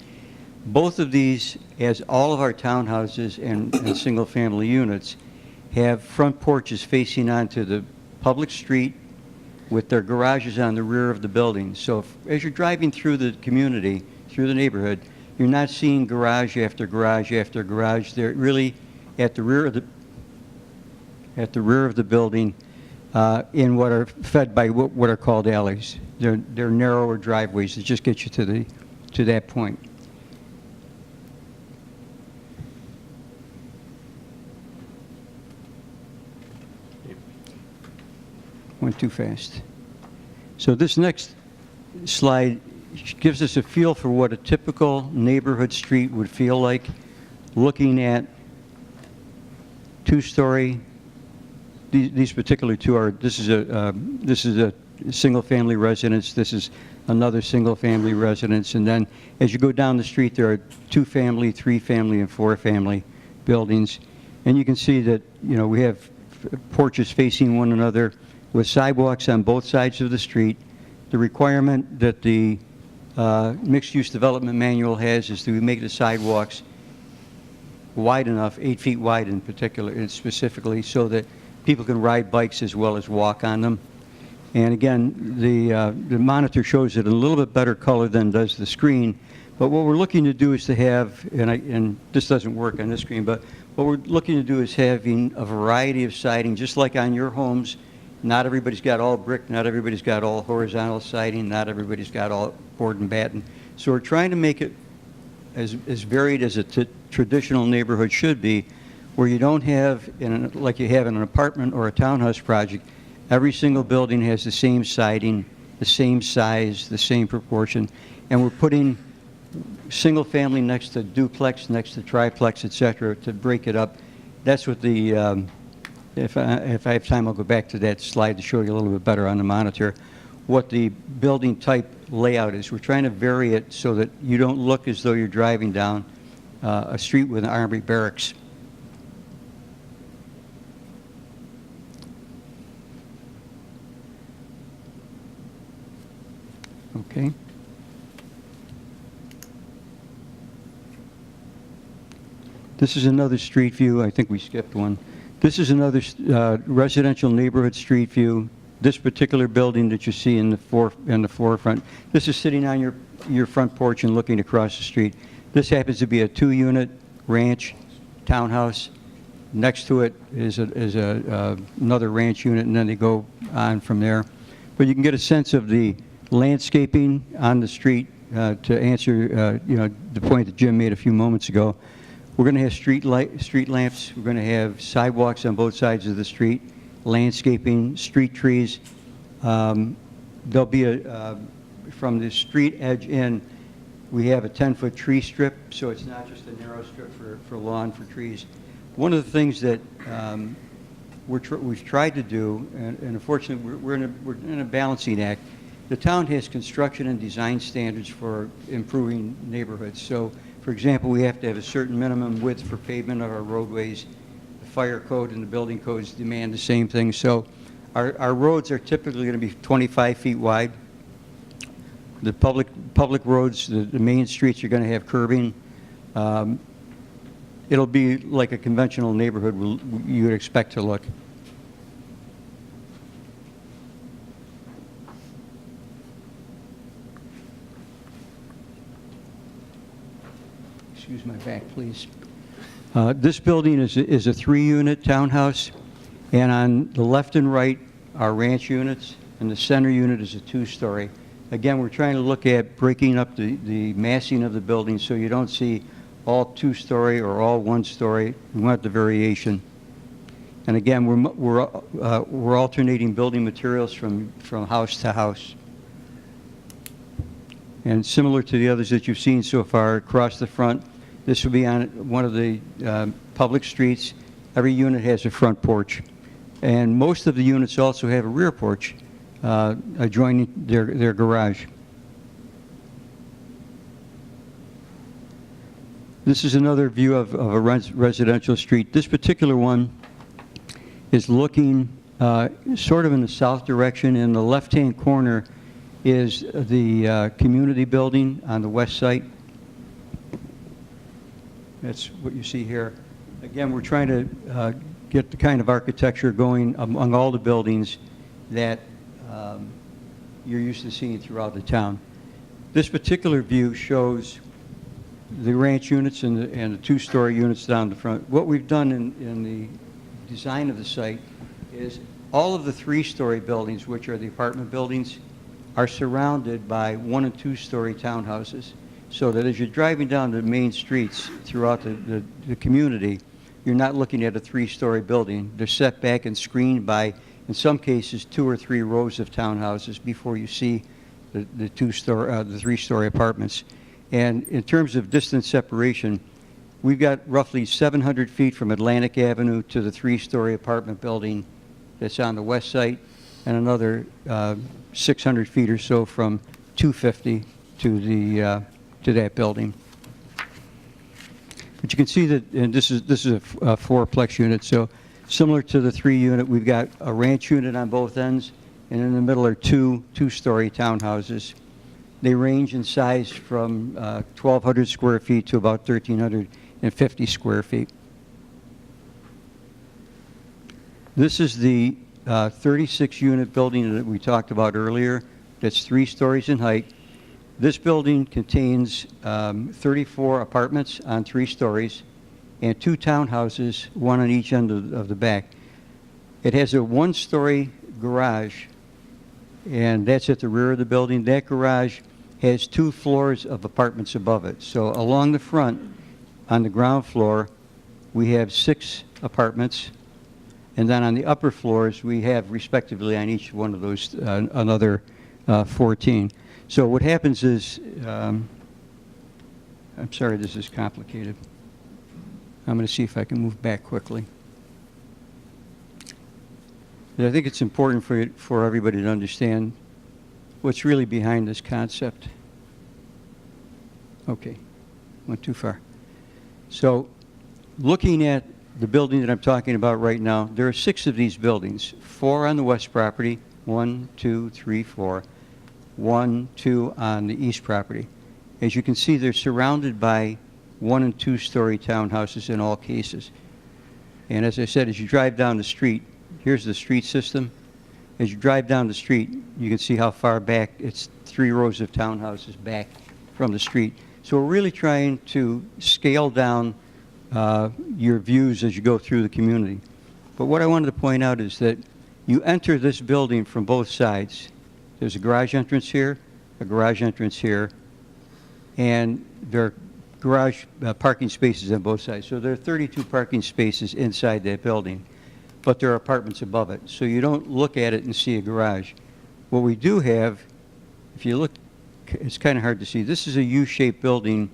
Speaker 12: Both of these, as all of our townhouses and single-family units, have front porches facing onto the public street with their garages on the rear of the building. So as you're driving through the community, through the neighborhood, you're not seeing garage after garage after garage. They're really at the rear of the building, in what are fed by what are called alleys. They're narrower driveways that just get you to that point. went too fast. So this next slide gives us a feel for what a typical neighborhood street would feel like, looking at two-story. These particular two are, this is a single-family residence, this is another single-family residence, and then as you go down the street, there are two-family, three-family, and four-family buildings. And you can see that, you know, we have porches facing one another with sidewalks on both sides of the street. The requirement that the mixed-use development manual has is to make the sidewalks wide enough, 8 feet wide in particular, and specifically, so that people can ride bikes as well as walk on them. And again, the monitor shows it in a little bit better color than does the screen. But what we're looking to do is to have, and this doesn't work on this screen, but what we're looking to do is having a variety of siding, just like on your homes. Not everybody's got all brick, not everybody's got all horizontal siding, not everybody's got all board and batten. So we're trying to make it as varied as a traditional neighborhood should be, where you don't have, like you have in an apartment or a townhouse project, every single building has the same siding, the same size, the same proportion, and we're putting single family next to duplex, next to triplex, et cetera, to break it up. That's what the, if I have time, I'll go back to that slide to show you a little bit better on the monitor what the building type layout is. We're trying to vary it so that you don't look as though you're driving down a street with an army barracks. Okay. This is another street view. I think we skipped one. This is another residential neighborhood street view. This particular building that you see in the forefront, this is sitting on your front porch and looking across the street. This happens to be a 2-unit ranch townhouse. Next to it is another ranch unit, and then they go on from there. But you can get a sense of the landscaping on the street to answer the point that Jim made a few moments ago. We're going to have street lamps. We're going to have sidewalks on both sides of the street, landscaping, street trees. There'll be from the street edge in, we have a 10-foot tree strip, so it's not just a narrow strip for lawn, for trees. One of the things that we've tried to do, and unfortunately we're in a balancing act. The town has construction and design standards for improving neighborhoods. So, for example, we have to have a certain minimum width for pavement of our roadways. The fire code and the building codes demand the same thing. So our roads are typically going to be 25 feet wide. The public roads, the main streets, are going to have curbing. It'll be like a conventional neighborhood you would expect to look. Excuse my back, please. This building is a 3-unit townhouse, and on the left and right are ranch units, and the center unit is a 2-story. Again, we're trying to look at breaking up the massing of the building so you don't see all 2-story or all 1-story. We want the variation. And again, we're alternating building materials from house to house. And similar to the others that you've seen so far, across the front, this will be on one of the public streets. Every unit has a front porch. And most of the units also have a rear porch adjoining their garage. This is another view of a residential street. This particular one is looking sort of in the south direction. In the left-hand corner is the community building on the west side. That's what you see here. Again, we're trying to get the kind of architecture going among all the buildings that you're used to seeing throughout the town. This particular view shows the ranch units and the 2-story units down the front. What we've done in the design of the site is all of the 3-story buildings, which are the apartment buildings, are surrounded by 1- and 2-story townhouses, so that as you're driving down the main streets throughout the community, you're not looking at a 3-story building. They're set back and screened by in some cases, 2 or 3 rows of townhouses before you see the three-story apartments. And in terms of distance separation, we've got roughly 700 feet from Atlantic Avenue to the 3-story apartment building that's on the west side, and another 600 feet or so from 250 to that building. But you can see that, and this is a 4-plex unit, so similar to the 3-unit, we've got a ranch unit on both ends, and in the middle are 2 2-story townhouses. They range in size from 1,200 square feet to about 1,350 square feet. This is the 36-unit building that we talked about earlier. That's 3 stories in height. This building contains 34 apartments on 3 stories and 2 townhouses, 1 on each end of the back. It has a 1-story garage, and that's at the rear of the building. That garage has 2 floors of apartments above it. So along the front, on the ground floor, we have 6 apartments, and then on the upper floors, we have respectively on each one of those another 14. So what happens is, I'm sorry, this is complicated. I'm going to see if I can move back quickly. But I think it's important for everybody to understand what's really behind this concept. Okay, went too far. So looking at the building that I'm talking about right now, there are 6 of these buildings, 4 on the west property, 1, 2, 3, 4, 1, 2 on the east property. As you can see, they're surrounded by 1- and 2-story townhouses in all cases. And as I said, as you drive down the street, here's the street system. As you drive down the street, you can see how far back, it's 3 rows of townhouses back from the street. So we're really trying to scale down your views as you go through the community. But what I wanted to point out is that you enter this building from both sides. There's a garage entrance here, a garage entrance here, and there are garage parking spaces on both sides. So there are 32 parking spaces inside that building, but there are apartments above it. So you don't look at it and see a garage. What we do have, if you look, it's kind of hard to see. This is a U-shaped building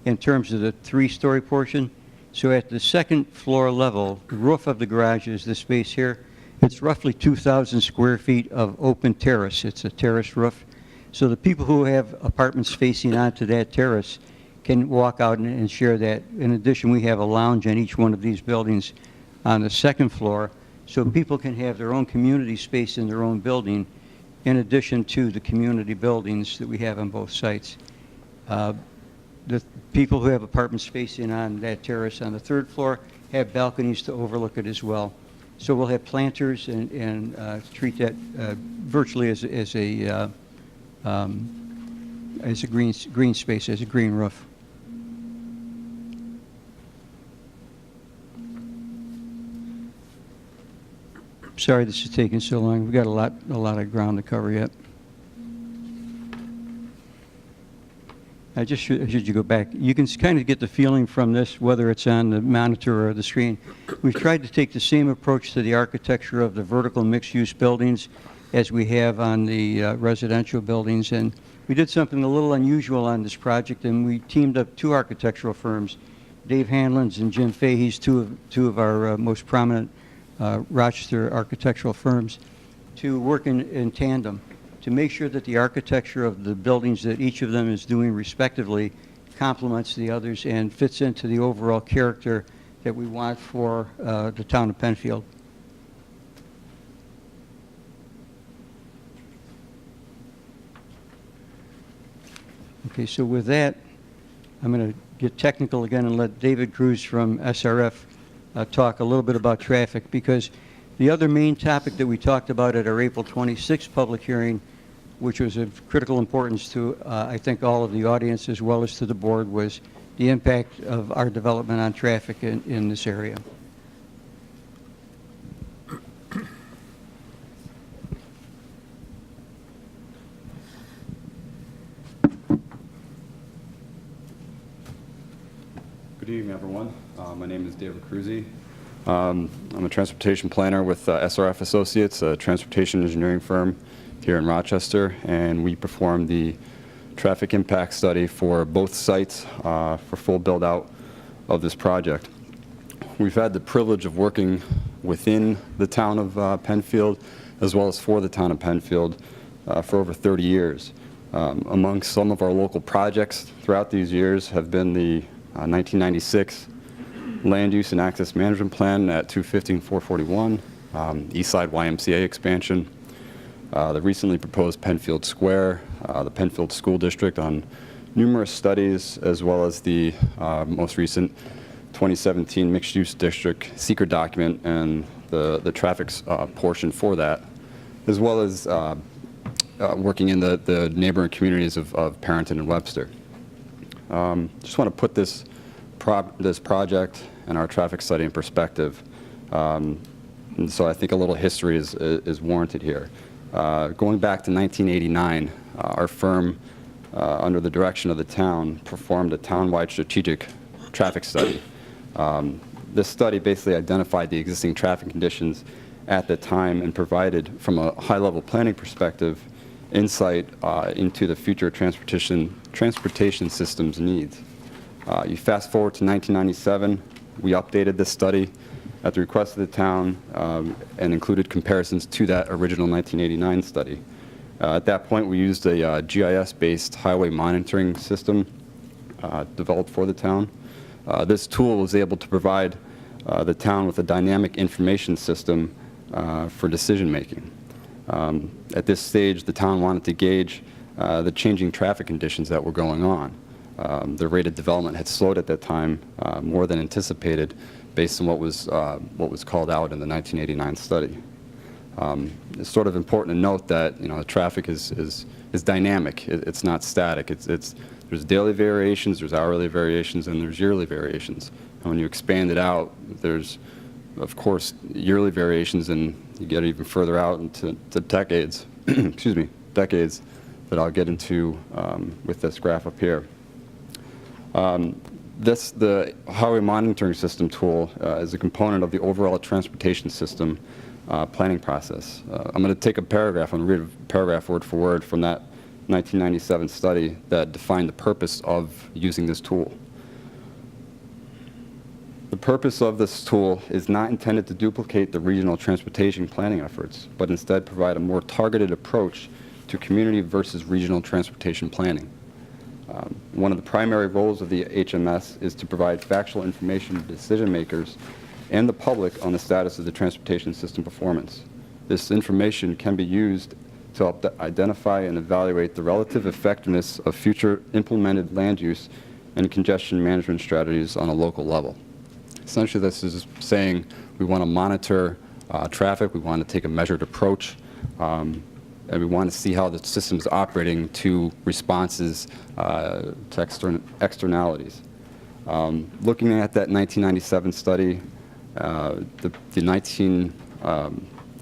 Speaker 12: in terms of the 3-story portion. So at the 2nd floor level, the roof of the garage is this space here. It's roughly 2,000 square feet of open terrace. It's a terrace roof. So the people who have apartments facing onto that terrace can walk out and share that. In addition, we have a lounge in each one of these buildings on the 2nd floor, so people can have their own community space in their own building, in addition to the community buildings that we have on both sites. The people who have apartments facing on that terrace on the 3rd floor have balconies to overlook it as well. So we'll have planters and treat that virtually as a green space, as a green roof. Sorry this is taking so long. We've got a lot of ground to cover yet. I just should you go back. You can kind of get the feeling from this, whether it's on the monitor or the screen. We've tried to take the same approach to the architecture of the vertical mixed-use buildings as we have on the residential buildings. And we did something a little unusual on this project, and we teamed up 2 architectural firms, Dave Hanlon's and Jim Fahey's, two of our most prominent Rochester architectural firms, to work in tandem to make sure that the architecture of the buildings that each of them is doing respectively complements the others and fits into the overall character that we want for the town of Penfield. Okay, so with that, I'm going to get technical again and let David Cruz from SRF talk a little bit about traffic, because the other main topic that we talked about at our April 26th public hearing, which was of critical importance to, I think, all of the audience as well as to the board, was the impact of our development on traffic in this area.
Speaker 14: Good evening, everyone. My name is David Cruzy. I'm a transportation planner with SRF Associates, a transportation engineering firm here in Rochester, and we performed the traffic impact study for both sites for full build-out of this project. We've had the privilege of working within the town of Penfield, as well as for the town of Penfield, for over 30 years. Among some of our local projects throughout these years have been the 1996 Land Use and Access Management Plan at 250 and 441, Eastside YMCA expansion, the recently proposed Penfield Square, the Penfield School District on numerous studies, as well as the most recent 2017 Mixed Use District secret document and the traffic portion for that, as well as working in the neighboring communities of Parenton and Webster. Just want to put this project and our traffic study in perspective. And so I think a little history is warranted here. Going back to 1989, our firm, under the direction of the town, performed a town-wide strategic traffic study. This study basically identified the existing traffic conditions at the time and provided, from a high-level planning perspective, insight into the future transportation system's needs. You fast forward to 1997, we updated this study at the request of the town and included comparisons to that original 1989 study. At that point, we used a GIS-based highway monitoring system developed for the town. This tool was able to provide the town with a dynamic information system for decision-making. At this stage, the town wanted to gauge the changing traffic conditions that were going on. The rate of development had slowed at that time more than anticipated, based on what was called out in the 1989 study. It's sort of important to note that the traffic is dynamic. It's not static. There's daily variations, there's hourly variations, and there's yearly variations. And when you expand it out, there's of course yearly variations, and you get even further out into decades. Excuse me, decades that I'll get into with this graph up here. The highway monitoring system tool is a component of the overall transportation system planning process. I'm going to take a paragraph and read a paragraph word for word from that 1997 study that defined the purpose of using this tool. The purpose of this tool is not intended to duplicate the regional transportation planning efforts, but instead provide a more targeted approach to community versus regional transportation planning. One of the primary roles of the HMS is to provide factual information to decision makers and the public on the status of the transportation system performance. This information can be used to help identify and evaluate the relative effectiveness of future implemented land use and congestion management strategies on a local level. Essentially, this is saying we want to monitor traffic, we want to take a measured approach, and we want to see how the system is operating to responses to externalities. Looking at that 1997 study, the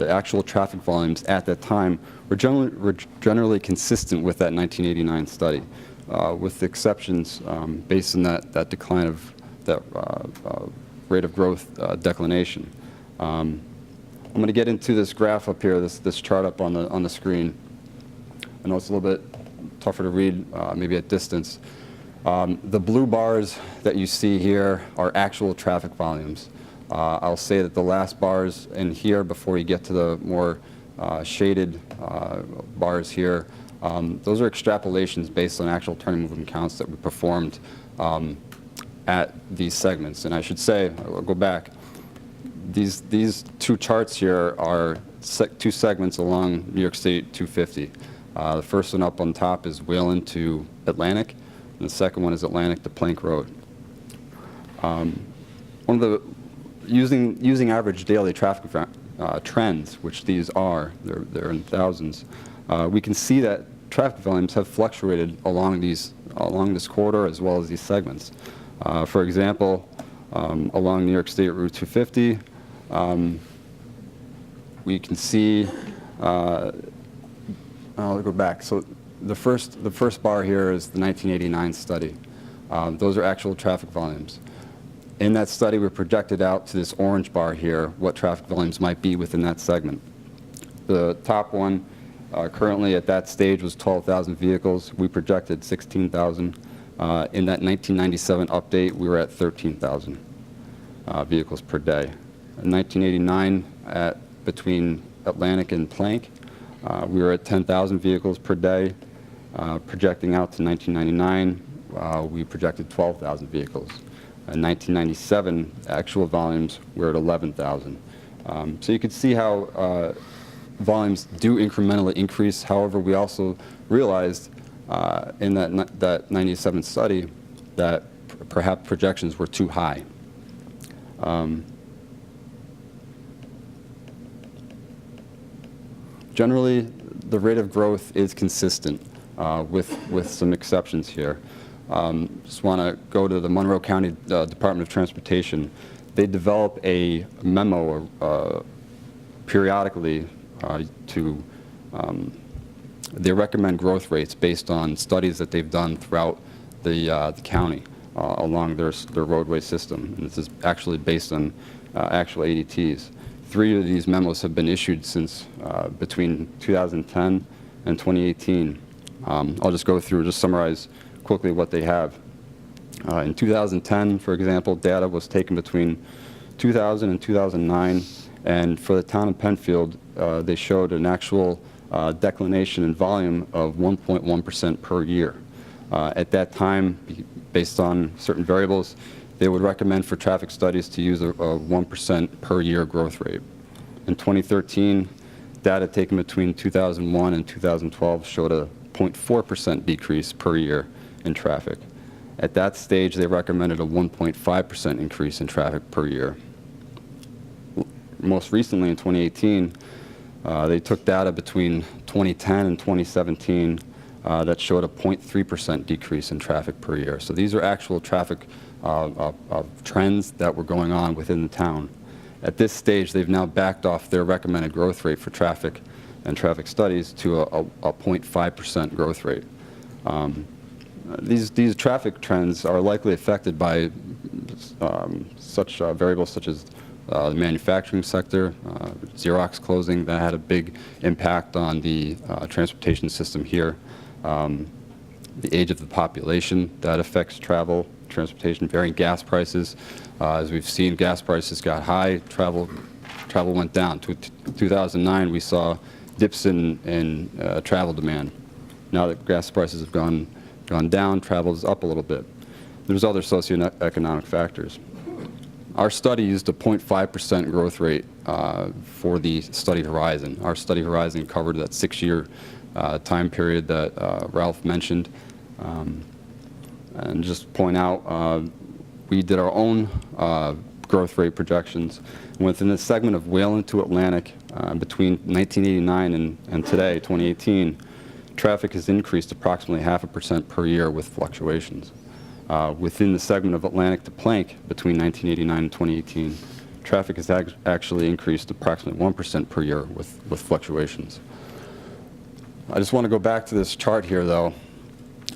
Speaker 14: actual traffic volumes at that time were generally consistent with that 1989 study, with exceptions based on that decline of that rate of growth declination. I'm going to get into this graph up here, this chart up on the screen. I know it's a little bit tougher to read, maybe at distance. The blue bars that you see here are actual traffic volumes. I'll say that the last bars in here, before you get to the more shaded bars here, those are extrapolations based on actual turning movement counts that we performed at these segments. And I should say, I'll go back, these two charts here are two segments along New York State 250. The first one up on top is Wayland to Atlantic, and the second one is Atlantic to Plank Road. Using average daily traffic trends, which these are, they're in thousands, we can see that traffic volumes have fluctuated along this corridor as well as these segments. For example, along New York State Route 250, we can see, I'll go back. So the first bar here is the 1989 study. Those are actual traffic volumes. In that study, we projected out to this orange bar here what traffic volumes might be within that segment. The top one currently at that stage was 12,000 vehicles. We projected 16,000. In that 1997 update, we were at 13,000 vehicles per day. In 1989, between Atlantic and Plank, we were at 10,000 vehicles per day. Projecting out to 1999, we projected 12,000 vehicles. In 1997, actual volumes were at 11,000. So you could see how volumes do incrementally increase. However, we also realized in that 97 study that perhaps projections were too high. Generally, the rate of growth is consistent with some exceptions here. Just want to go to the Monroe County Department of Transportation. They develop a memo periodically to, they recommend growth rates based on studies that they've done throughout the county along their roadway system. And this is actually based on actual ADTs. 3 of these memos have been issued since between 2010 and 2018. I'll just go through, just summarize quickly what they have. In 2010, for example, data was taken between 2000 and 2009, and for the town of Penfield, they showed an actual declination in volume of 1.1% per year. At that time, based on certain variables, they would recommend for traffic studies to use a 1% per year growth rate. In 2013, data taken between 2001 and 2012 showed a 0.4% decrease per year in traffic. At that stage, they recommended a 1.5% increase in traffic per year. Most recently, in 2018, they took data between 2010 and 2017 that showed a 0.3% decrease in traffic per year. So these are actual traffic trends that were going on within the town. At this stage, they've now backed off their recommended growth rate for traffic and traffic studies to a 0.5% growth rate. These traffic trends are likely affected by such variables such as the manufacturing sector, Xerox closing, that had a big impact on the transportation system here. The age of the population, that affects travel, transportation, varying gas prices. As we've seen, gas prices got high, travel went down. 2009, we saw dips in travel demand. Now that gas prices have gone down, travel is up a little bit. There's other socioeconomic factors. Our study used a 0.5% growth rate for the study horizon. Our study horizon covered that 6-year time period that Ralph mentioned. And just point out, we did our own growth rate projections. And within the segment of Wayland to Atlantic, between 1989 and today, 2018, traffic has increased approximately 0.5% per year with fluctuations. Within the segment of Atlantic to Plank, between 1989 and 2018, traffic has actually increased approximately 1% per year with fluctuations. I just want to go back to this chart here, though,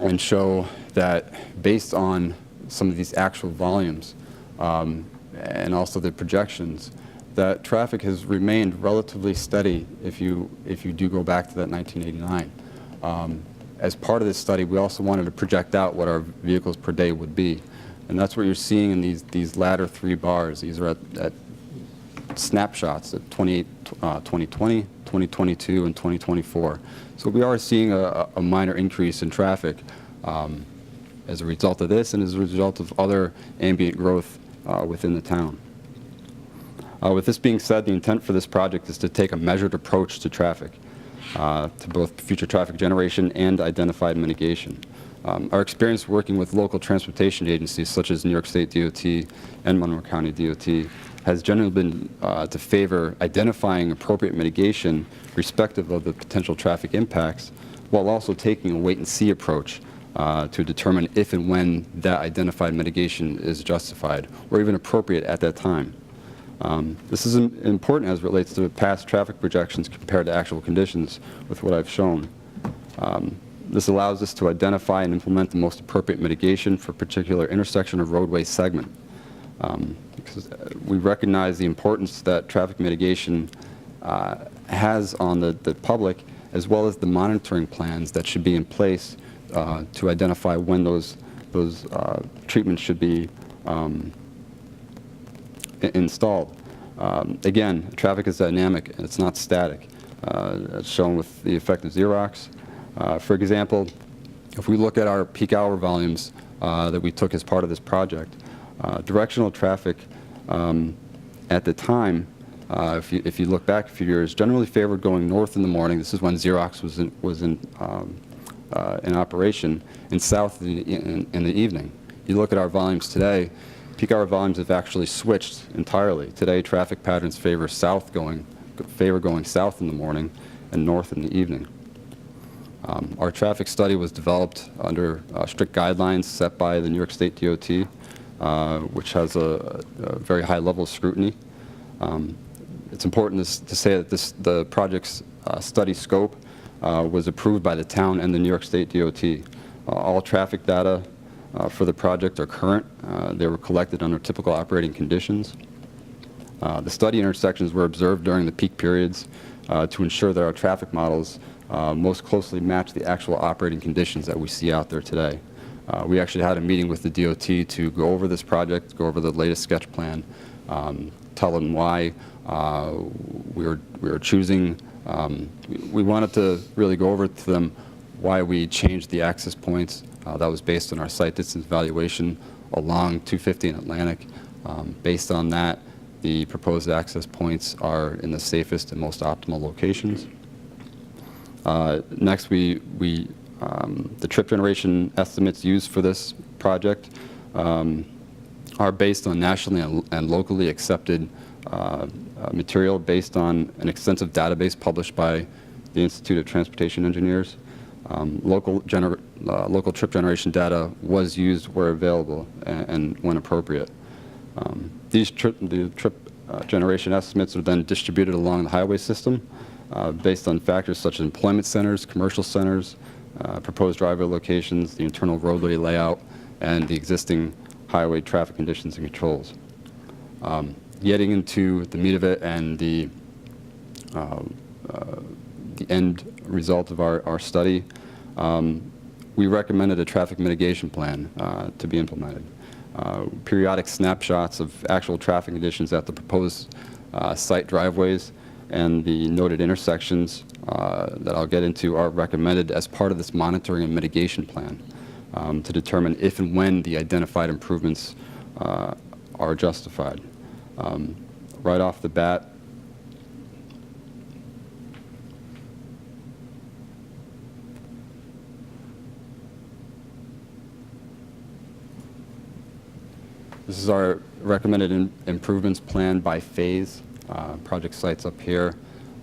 Speaker 14: and show that based on some of these actual volumes and also the projections, that traffic has remained relatively steady if you do go back to that 1989. As part of this study, we also wanted to project out what our vehicles per day would be. And that's what you're seeing in these latter 3 bars. These are at snapshots at 2020, 2022, and 2024. So we are seeing a minor increase in traffic as a result of this and as a result of other ambient growth within the town. With this being said, the intent for this project is to take a measured approach to traffic, to both future traffic generation and identified mitigation. Our experience working with local transportation agencies such as New York State DOT and Monroe County DOT has generally been to favor identifying appropriate mitigation respective of the potential traffic impacts, while also taking a wait-and-see approach to determine if and when that identified mitigation is justified or even appropriate at that time. This is important as it relates to past traffic projections compared to actual conditions with what I've shown. This allows us to identify and implement the most appropriate mitigation for a particular intersection or roadway segment. Because we recognize the importance that traffic mitigation has on the public, as well as the monitoring plans that should be in place to identify when those treatments should be installed. Again, traffic is dynamic, and it's not static. It's shown with the effect of Xerox. For example, if we look at our peak hour volumes that we took as part of this project, directional traffic at the time, if you look back a few years, generally favored going north in the morning. This is when Xerox was in operation, and south in the evening. You look at our volumes today, peak hour volumes have actually switched entirely. Today, traffic patterns favor going south in the morning and north in the evening. Our traffic study was developed under strict guidelines set by the New York State DOT, which has a very high level of scrutiny. It's important to say that the project's study scope was approved by the town and the New York State DOT. All traffic data for the project are current. They were collected under typical operating conditions. The study intersections were observed during the peak periods to ensure that our traffic models most closely match the actual operating conditions that we see out there today. We actually had a meeting with the DOT to go over this project, go over the latest sketch plan, tell them why we were choosing. We wanted to really go over to them why we changed the access points. That was based on our site distance evaluation along 250 and Atlantic. Based on that, the proposed access points are in the safest and most optimal locations. Next, the trip generation estimates used for this project are based on nationally and locally accepted material based on an extensive database published by the Institute of Transportation Engineers. Local trip generation data was used where available and when appropriate. The trip generation estimates are then distributed along the highway system based on factors such as employment centers, commercial centers, proposed driveway locations, the internal roadway layout, and the existing highway traffic conditions and controls. Getting into the meat of it and the end result of our study, we recommended a traffic mitigation plan to be implemented. Periodic snapshots of actual traffic conditions at the proposed site driveways and the noted intersections that I'll get into are recommended as part of this monitoring and mitigation plan to determine if and when the identified improvements are justified. Right off the bat, this is our recommended improvements plan by phase. Project site's up here.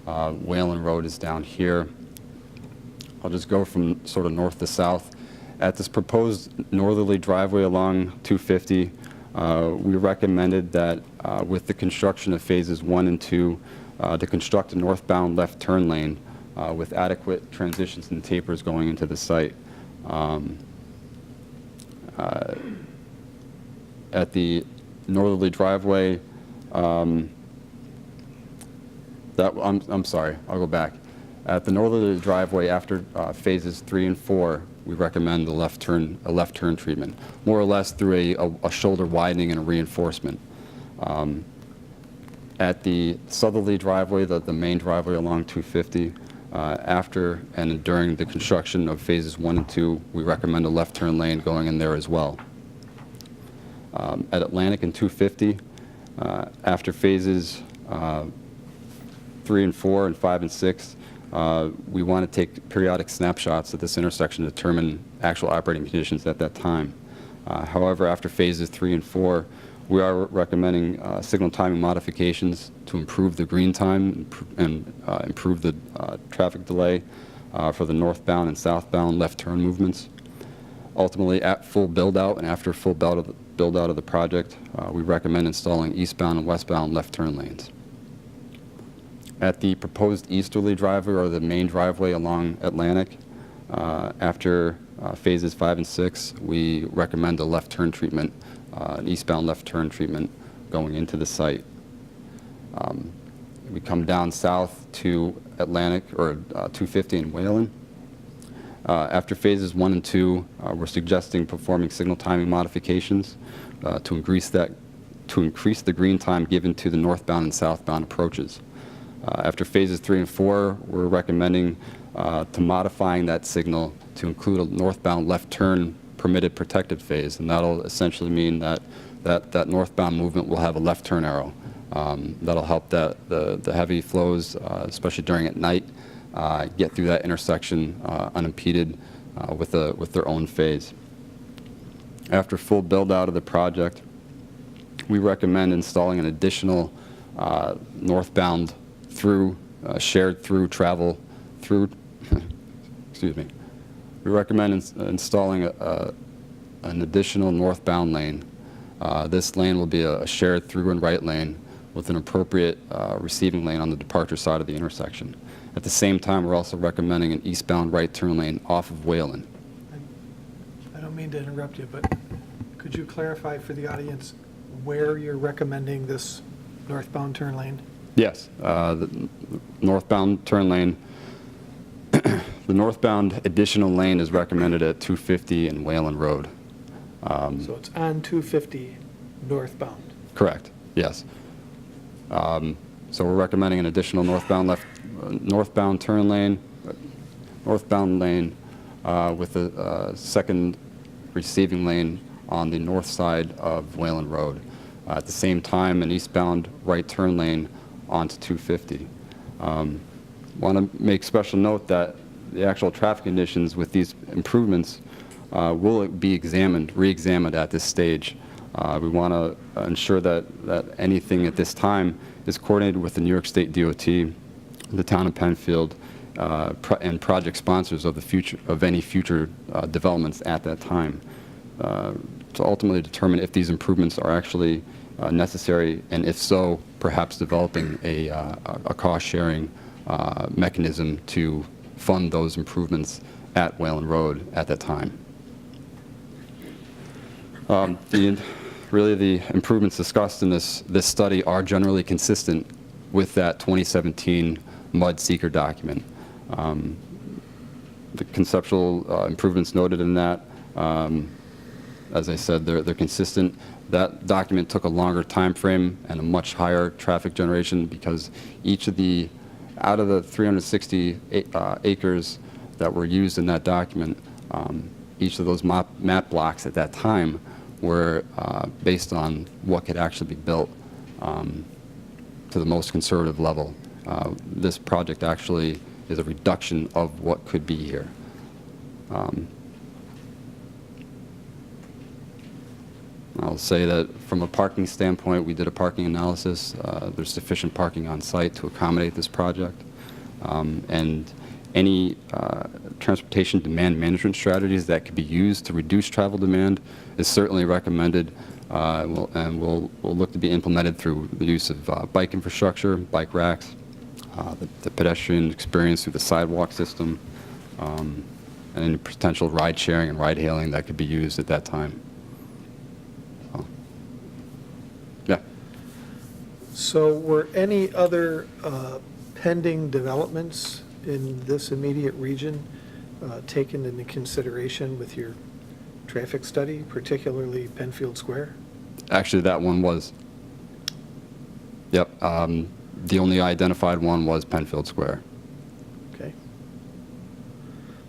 Speaker 14: Whalen Road is down here. I'll just go from sort of north to south. At this proposed northerly driveway along 250, we recommended that with the construction of phases 1 and 2, to construct a northbound left turn lane with adequate transitions and tapers going into the site. At the northerly driveway, I'm sorry, I'll go back. At the northerly driveway after phases 3 and 4, we recommend a left turn treatment, more or less through a shoulder widening and a reinforcement. At the southerly driveway, the main driveway along 250, after and during the construction of phases 1 and 2, we recommend a left turn lane going in there as well. At Atlantic and 250, after phases 3 and 4 and 5 and 6, we want to take periodic snapshots at this intersection to determine actual operating conditions at that time. However, after phases 3 and 4, we are recommending signal timing modifications to improve the green time and improve the traffic delay for the northbound and southbound left turn movements. Ultimately, at full build-out and after full build-out of the project, we recommend installing eastbound and westbound left turn lanes. At the proposed easterly driveway, or the main driveway along Atlantic, after phases 5 and 6, we recommend a left turn treatment an eastbound left turn treatment going into the site. We come down south to Atlantic, or 250 in Wayland. After phases 1 and 2, we're suggesting performing signal timing modifications to increase the green time given to the northbound and southbound approaches. After phases 3 and 4, we're recommending to modifying that signal to include a northbound left turn permitted protected phase, and that'll essentially mean that northbound movement will have a left turn arrow. That'll help the heavy flows, especially during at night, get through that intersection unimpeded with their own phase. After full build out of the project, we recommend installing an additional northbound through shared through travel through. Excuse me. We recommend installing an additional northbound lane. This lane will be a shared through and right lane with an appropriate receiving lane on the departure side of the intersection. At the same time, we're also recommending an eastbound right turn lane off of Wayland.
Speaker 7: I don't mean to interrupt you, but could you clarify for the audience where you're recommending this northbound turn lane?
Speaker 14: Yes, the northbound turn lane. The northbound additional lane is recommended at 250 and Wayland Road.
Speaker 7: So it's on 250 northbound.
Speaker 14: Correct. Yes. So we're recommending an additional northbound turn lane, northbound lane with a second receiving lane on the north side of Wayland Road. At the same time, an eastbound right turn lane onto 250. Want to make special note that the actual traffic conditions with these improvements will be re-examined at this stage. We want to ensure that anything at this time is coordinated with the New York State DOT, the town of Penfield, and project sponsors of any future developments at that time, to ultimately determine if these improvements are actually necessary, and if so, perhaps developing a cost-sharing mechanism to fund those improvements at Wayland Road at that time. Really, the improvements discussed in this study are generally consistent with that 2017 MUD seeker document. The conceptual improvements noted in that, as I said, they're consistent. That document took a longer time frame and a much higher traffic generation because out of the 360 acres that were used in that document, each of those map blocks at that time were based on what could actually be built to the most conservative level. This project actually is a reduction of what could be here. I'll say that from a parking standpoint, we did a parking analysis. There's sufficient parking on site to accommodate this project. And any transportation demand management strategies that could be used to reduce travel demand is certainly recommended and will look to be implemented through the use of bike infrastructure, bike racks, the pedestrian experience through the sidewalk system, and any potential ride sharing and ride hailing that could be used at that time. Yeah.
Speaker 7: So were any other pending developments in this immediate region taken into consideration with your traffic study, particularly Penfield Square?
Speaker 14: Actually, that one was. Yep. The only identified one was Penfield Square.
Speaker 7: Okay.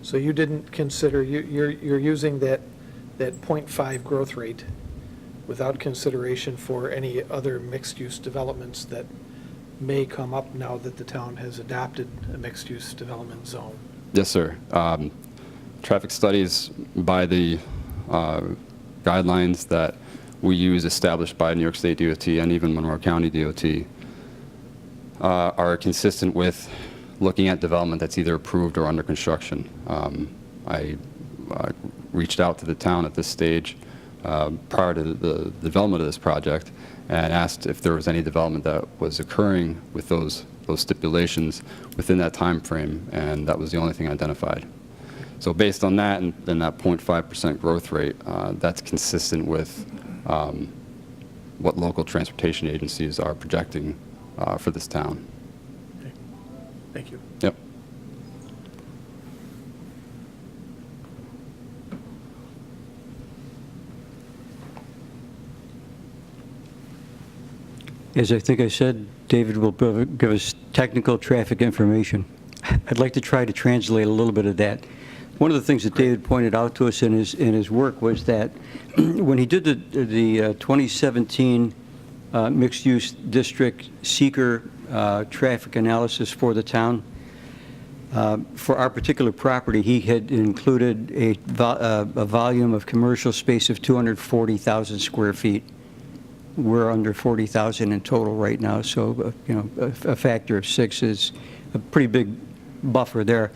Speaker 7: So you didn't consider, you're using that 0.5 growth rate without consideration for any other mixed-use developments that may come up now that the town has adopted a mixed-use development zone?
Speaker 14: Yes, sir. Traffic studies by the guidelines that we use established by New York State DOT and even Monroe County DOT are consistent with looking at development that's either approved or under construction. I reached out to the town at this stage prior to the development of this project and asked if there was any development that was occurring with those stipulations within that time frame, and that was the only thing identified. So based on that and that 0.5% growth rate, that's consistent with what local transportation agencies are projecting for this town.
Speaker 7: Thank you.
Speaker 14: Yep.
Speaker 12: As I think I said, David will give us technical traffic information. I'd like to try to translate a little bit of that. One of the things that David pointed out to us in his work was that when he did the 2017 mixed-use district seeker traffic analysis for the town, for our particular property, he had included a volume of commercial space of 240,000 square feet. We're under 40,000 in total right now, so you know, a factor of 6 is a pretty big buffer there.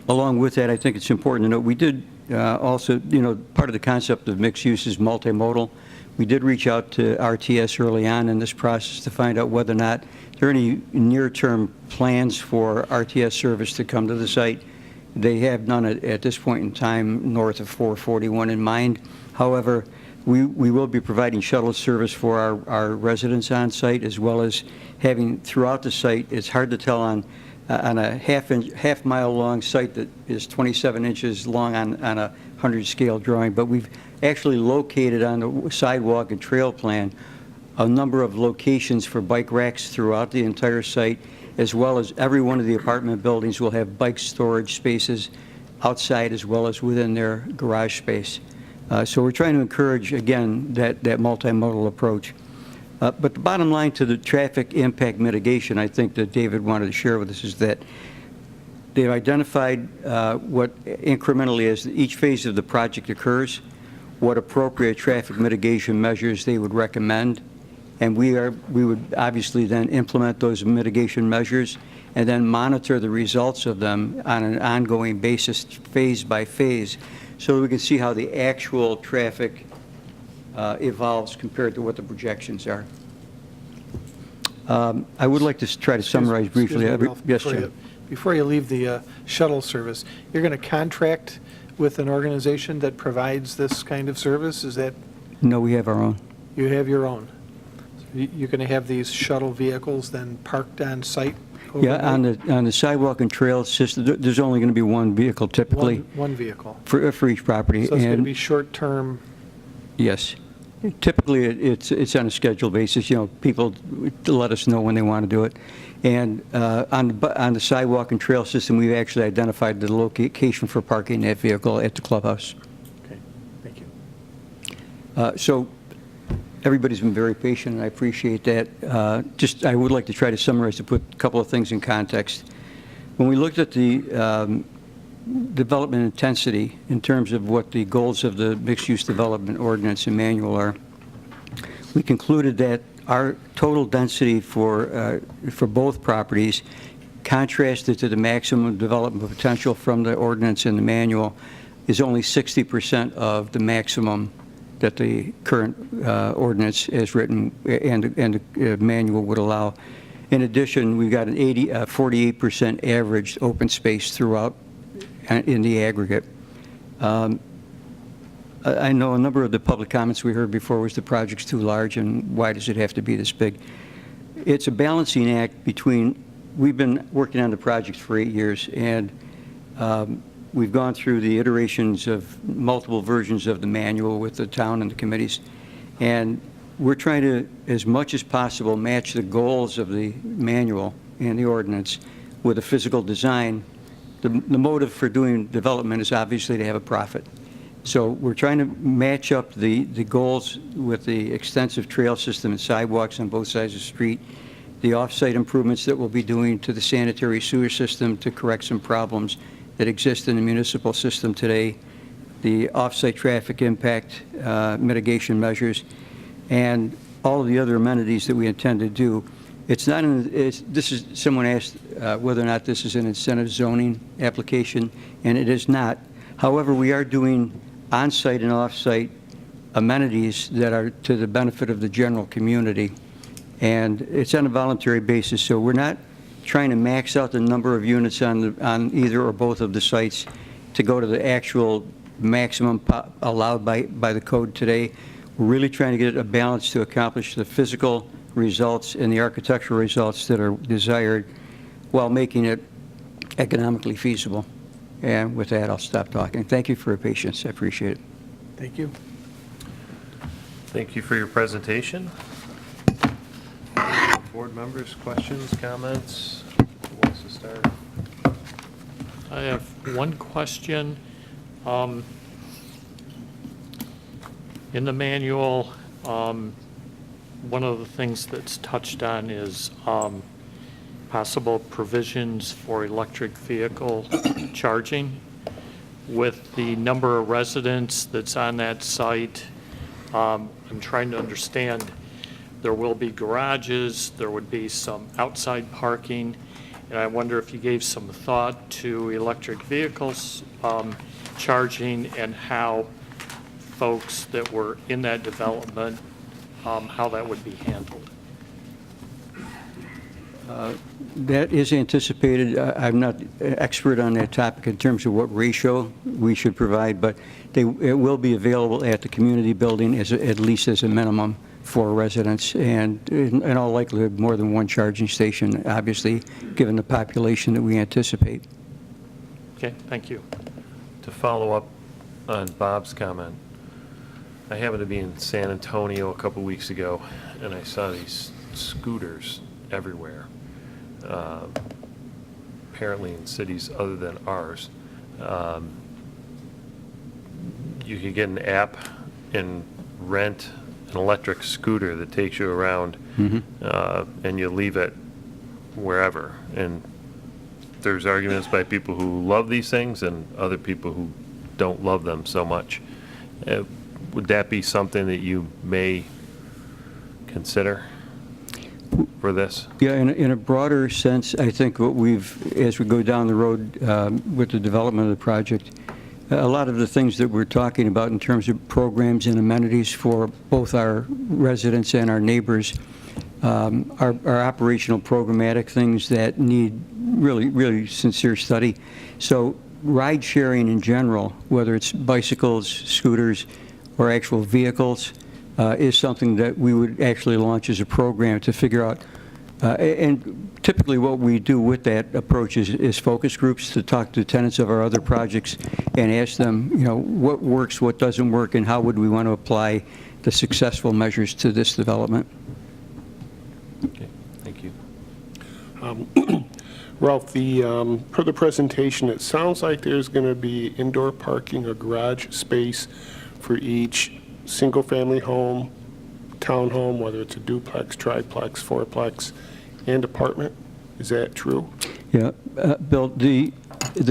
Speaker 12: Along with that, I think it's important to note we did also, you know, part of the concept of mixed use is multimodal. We did reach out to RTS early on in this process to find out whether or not there are any near-term plans for RTS service to come to the site. They have none at this point in time north of 441 in mind. However, we will be providing shuttle service for our residents on site, as well as having throughout the site. It's hard to tell on a half mile long site that is 27 inches long on a 100 scale drawing, but we've actually located on the sidewalk and trail plan a number of locations for bike racks throughout the entire site, as well as every one of the apartment buildings will have bike storage spaces outside as well as within their garage space. So we're trying to encourage, again, that multimodal approach. But the bottom line to the traffic impact mitigation, I think that David wanted to share with us, is that they've identified what incrementally as each phase of the project occurs, what appropriate traffic mitigation measures they would recommend, and we would obviously then implement those mitigation measures and then monitor the results of them on an ongoing basis, phase by phase, so we can see how the actual traffic evolves compared to what the projections are. I would like to try to summarize briefly.
Speaker 7: Excuse me, Ralph,
Speaker 12: Yes, sir.
Speaker 7: Before you leave the shuttle service, you're going to contract with an organization that provides this kind of service? Is that?
Speaker 12: No, we have our own.
Speaker 7: You have your own. You're going to have these shuttle vehicles then parked on site?
Speaker 12: Yeah, on the sidewalk and trail system, there's only going to be one vehicle typically.
Speaker 7: One vehicle.
Speaker 12: For each property.
Speaker 7: So it's going to be short-term?
Speaker 12: Yes. Typically, it's on a scheduled basis. You know, people let us know when they want to do it. And on the sidewalk and trail system, we've actually identified the location for parking that vehicle at the clubhouse.
Speaker 7: Okay, thank you.
Speaker 12: So everybody's been very patient, and I appreciate that. I would like to try to summarize to put a couple of things in context. When we looked at the development intensity in terms of what the goals of the mixed-use development ordinance and manual are, we concluded that our total density for both properties, contrasted to the maximum development potential from the ordinance and the manual, is only 60% of the maximum that the current ordinance as written and the manual would allow. In addition, we've got an 48% average open space throughout in the aggregate. I know a number of the public comments we heard before was the project's too large and why does it have to be this big? It's a balancing act between, we've been working on the project for 8 years, and we've gone through the iterations of multiple versions of the manual with the town and the committees, and we're trying to, as much as possible, match the goals of the manual and the ordinance with the physical design. The motive for doing development is obviously to have a profit. So we're trying to match up the goals with the extensive trail system and sidewalks on both sides of the street, the off-site improvements that we'll be doing to the sanitary sewer system to correct some problems that exist in the municipal system today, the off-site traffic impact mitigation measures, and all of the other amenities that we intend to do. It's not, someone asked whether or not this is an incentive zoning application, and it is not. However, we are doing on-site and off-site amenities that are to the benefit of the general community, and it's on a voluntary basis, so we're not trying to max out the number of units on either or both of the sites to go to the actual maximum allowed by the code today. We're really trying to get a balance to accomplish the physical results and the architectural results that are desired while making it economically feasible. And with that, I'll stop talking. Thank you for your patience. I appreciate it.
Speaker 7: Thank you.
Speaker 1: Thank you for your presentation. Board members, questions, comments? Who wants to start?
Speaker 3: I have one question. In the manual, one of the things that's touched on is possible provisions for electric vehicle charging. With the number of residents that's on that site, I'm trying to understand, there will be garages, there would be some outside parking, and I wonder if you gave some thought to electric vehicles charging and how folks that were in that development, how that would be handled.
Speaker 12: That is anticipated. I'm not an expert on that topic in terms of what ratio we should provide, but it will be available at the community building at least as a minimum for residents, and in all likelihood more than one charging station, obviously, given the population that we anticipate.
Speaker 3: Okay, thank you.
Speaker 1: To follow up on Bob's comment, I happened to be in San Antonio a couple weeks ago, and I saw these scooters everywhere, apparently in cities other than ours. You can get an app and rent an electric scooter that takes you around, and you leave it wherever. And there's arguments by people who love these things and other people who don't love them so much. Would that be something that you may consider for this?
Speaker 12: Yeah, in a broader sense, I think what as we go down the road with the development of the project, a lot of the things that we're talking about in terms of programs and amenities for both our residents and our neighbors are operational programmatic things that need really sincere study. So ride sharing in general, whether it's bicycles, scooters, or actual vehicles, is something that we would actually launch as a program to figure out. And typically what we do with that approach is focus groups to talk to tenants of our other projects and ask them, what works, what doesn't work, and how would we want to apply the successful measures to this development.
Speaker 1: Okay, thank you.
Speaker 6: Ralph, per the presentation, it sounds like there's going to be indoor parking or garage space for each single-family home, townhome, whether it's a duplex, triplex, fourplex, and apartment. Is that true?
Speaker 12: Yeah, Bill, the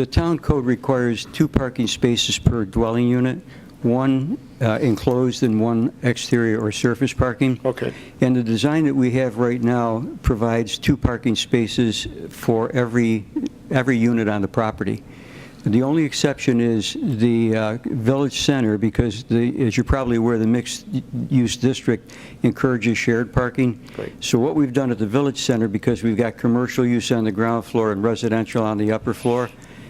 Speaker 12: town code requires 2 parking spaces per dwelling unit, one enclosed and one exterior or surface parking.
Speaker 6: Okay.
Speaker 12: And the design that we have right now provides 2 parking spaces for every unit on the property. The only exception is the village center, because as you're probably aware, the mixed-use district encourages shared parking.
Speaker 6: Right.
Speaker 12: So what we've done at the village center, because we've got commercial use on the ground floor and residential on the upper floor,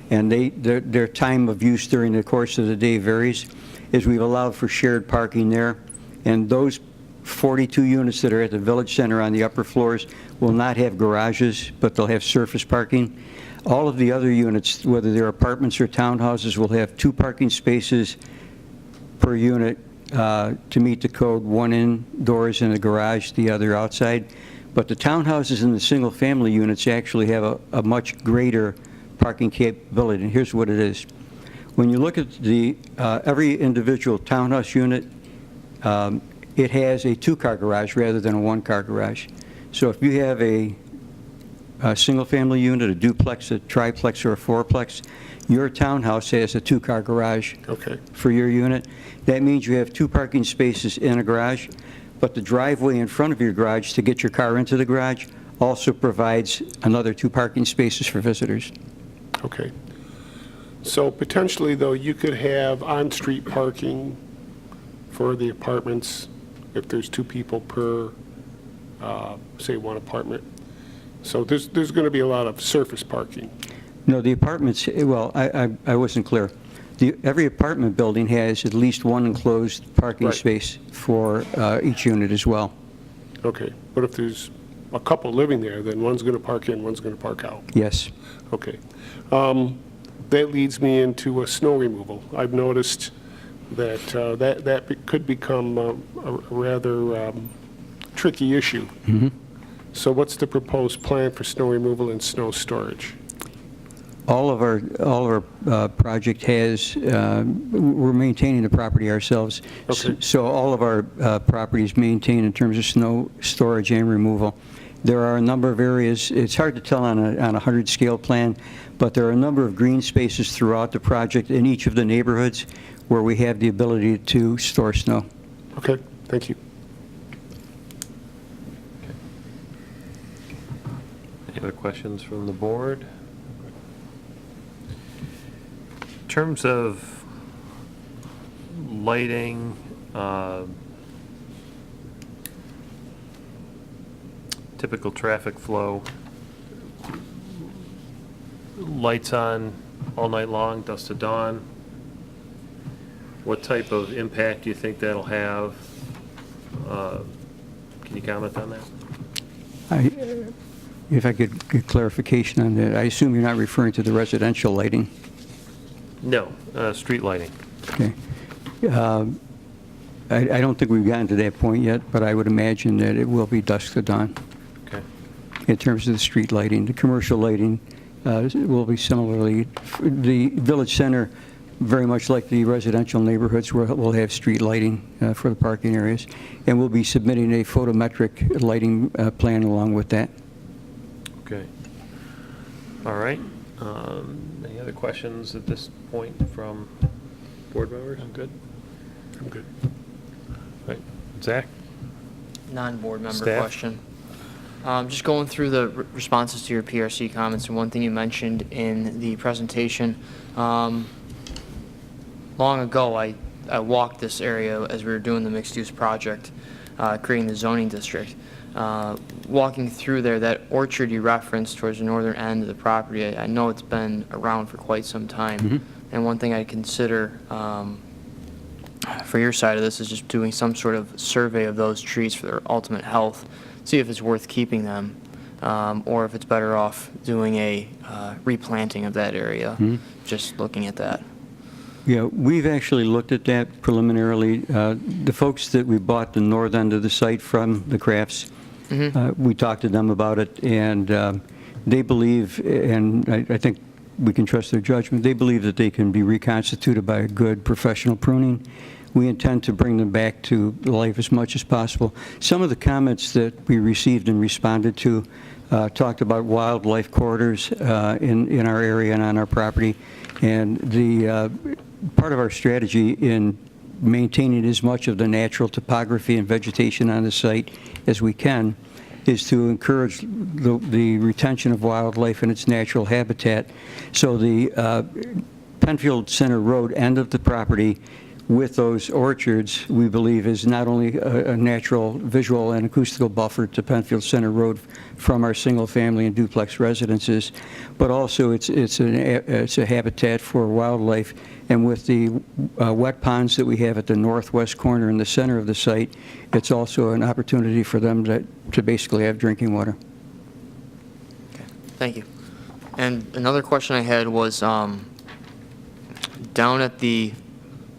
Speaker 12: and their time of use during the course of the day varies, is we've allowed for shared parking there. And those 42 units that are at the village center on the upper floors will not have garages, but they'll have surface parking. All of the other units, whether they're apartments or townhouses, will have 2 parking spaces per unit to meet the code, one indoors in the garage, the other outside. But the townhouses and the single-family units actually have a much greater parking capability, and here's what it is. When you look at every individual townhouse unit, it has a 2-car garage rather than a 1-car garage. So if you have a single-family unit, a duplex, a triplex, or a fourplex, your townhouse has a 2-car garage for your unit. That means you have 2 parking spaces in a garage, but the driveway in front of your garage to get your car into the garage also provides another 2 parking spaces for visitors.
Speaker 6: Okay. So potentially, though, you could have on-street parking for the apartments if there's 2 people per, say, one apartment. So there's going to be a lot of surface parking.
Speaker 12: No, the apartments, well, I wasn't clear. Every apartment building has at least one enclosed parking
Speaker 6: Right.
Speaker 12: space for each unit as well.
Speaker 6: Okay, but if there's a couple living there, then one's going to park in, one's going to park out.
Speaker 12: Yes.
Speaker 6: Okay. That leads me into snow removal. I've noticed that that could become a rather tricky issue. So what's the proposed plan for snow removal and snow storage?
Speaker 12: All of our project has, we're maintaining the property ourselves.
Speaker 6: Okay.
Speaker 12: So all of our properties maintain in terms of snow storage and removal. There are a number of areas, it's hard to tell on a 100 scale plan, but there are a number of green spaces throughout the project in each of the neighborhoods where we have the ability to store snow.
Speaker 6: Okay, thank you.
Speaker 1: Any other questions from the board? In terms of lighting, typical traffic flow, lights on all night long, dusk to dawn, what type of impact do you think that'll have? Can you comment on that?
Speaker 12: If I could get clarification on that, I assume you're not referring to the residential lighting?
Speaker 1: No, street lighting.
Speaker 12: Okay. I don't think we've gotten to that point yet, but I would imagine that it will be dusk to dawn.
Speaker 1: Okay.
Speaker 12: In terms of the street lighting. The commercial lighting will be similarly. The village center, very much like the residential neighborhoods, will have street lighting for the parking areas. And we'll be submitting a photometric lighting plan along with that.
Speaker 1: Okay. All right. Any other questions at this point from board members? I'm good. I'm good. All right. Zach?
Speaker 4: Non-board member
Speaker 1: Staff?
Speaker 4: question. Just going through the responses to your PRC comments, and one thing you mentioned in the presentation, long ago I walked this area as we were doing the mixed-use project, creating the zoning district. Walking through there, that orchard you referenced towards the northern end of the property, I know it's been around for quite some time. And one thing I'd consider for your side of this is just doing some sort of survey of those trees for their ultimate health, see if it's worth keeping them, or if it's better off doing a replanting of that area, just looking at that.
Speaker 12: Yeah, we've actually looked at that preliminarily. The folks that we bought the north end of the site from, the Crafts, we talked to them about it, and they believe, and I think we can trust their judgment, they believe that they can be reconstituted by a good professional pruning. We intend to bring them back to life as much as possible. Some of the comments that we received and responded to talked about wildlife corridors in our area and on our property, and the part of our strategy in maintaining as much of the natural topography and vegetation on the site as we can is to encourage the retention of wildlife in its natural habitat. So the Penfield Center Road end of the property with those orchards, we believe, is not only a natural visual and acoustical buffer to Penfield Center Road from our single-family and duplex residences, but also it's a habitat for wildlife. And with the wet ponds that we have at the northwest corner in the center of the site, it's also an opportunity for them to basically have drinking water.
Speaker 4: Okay, thank you. And another question I had was down at the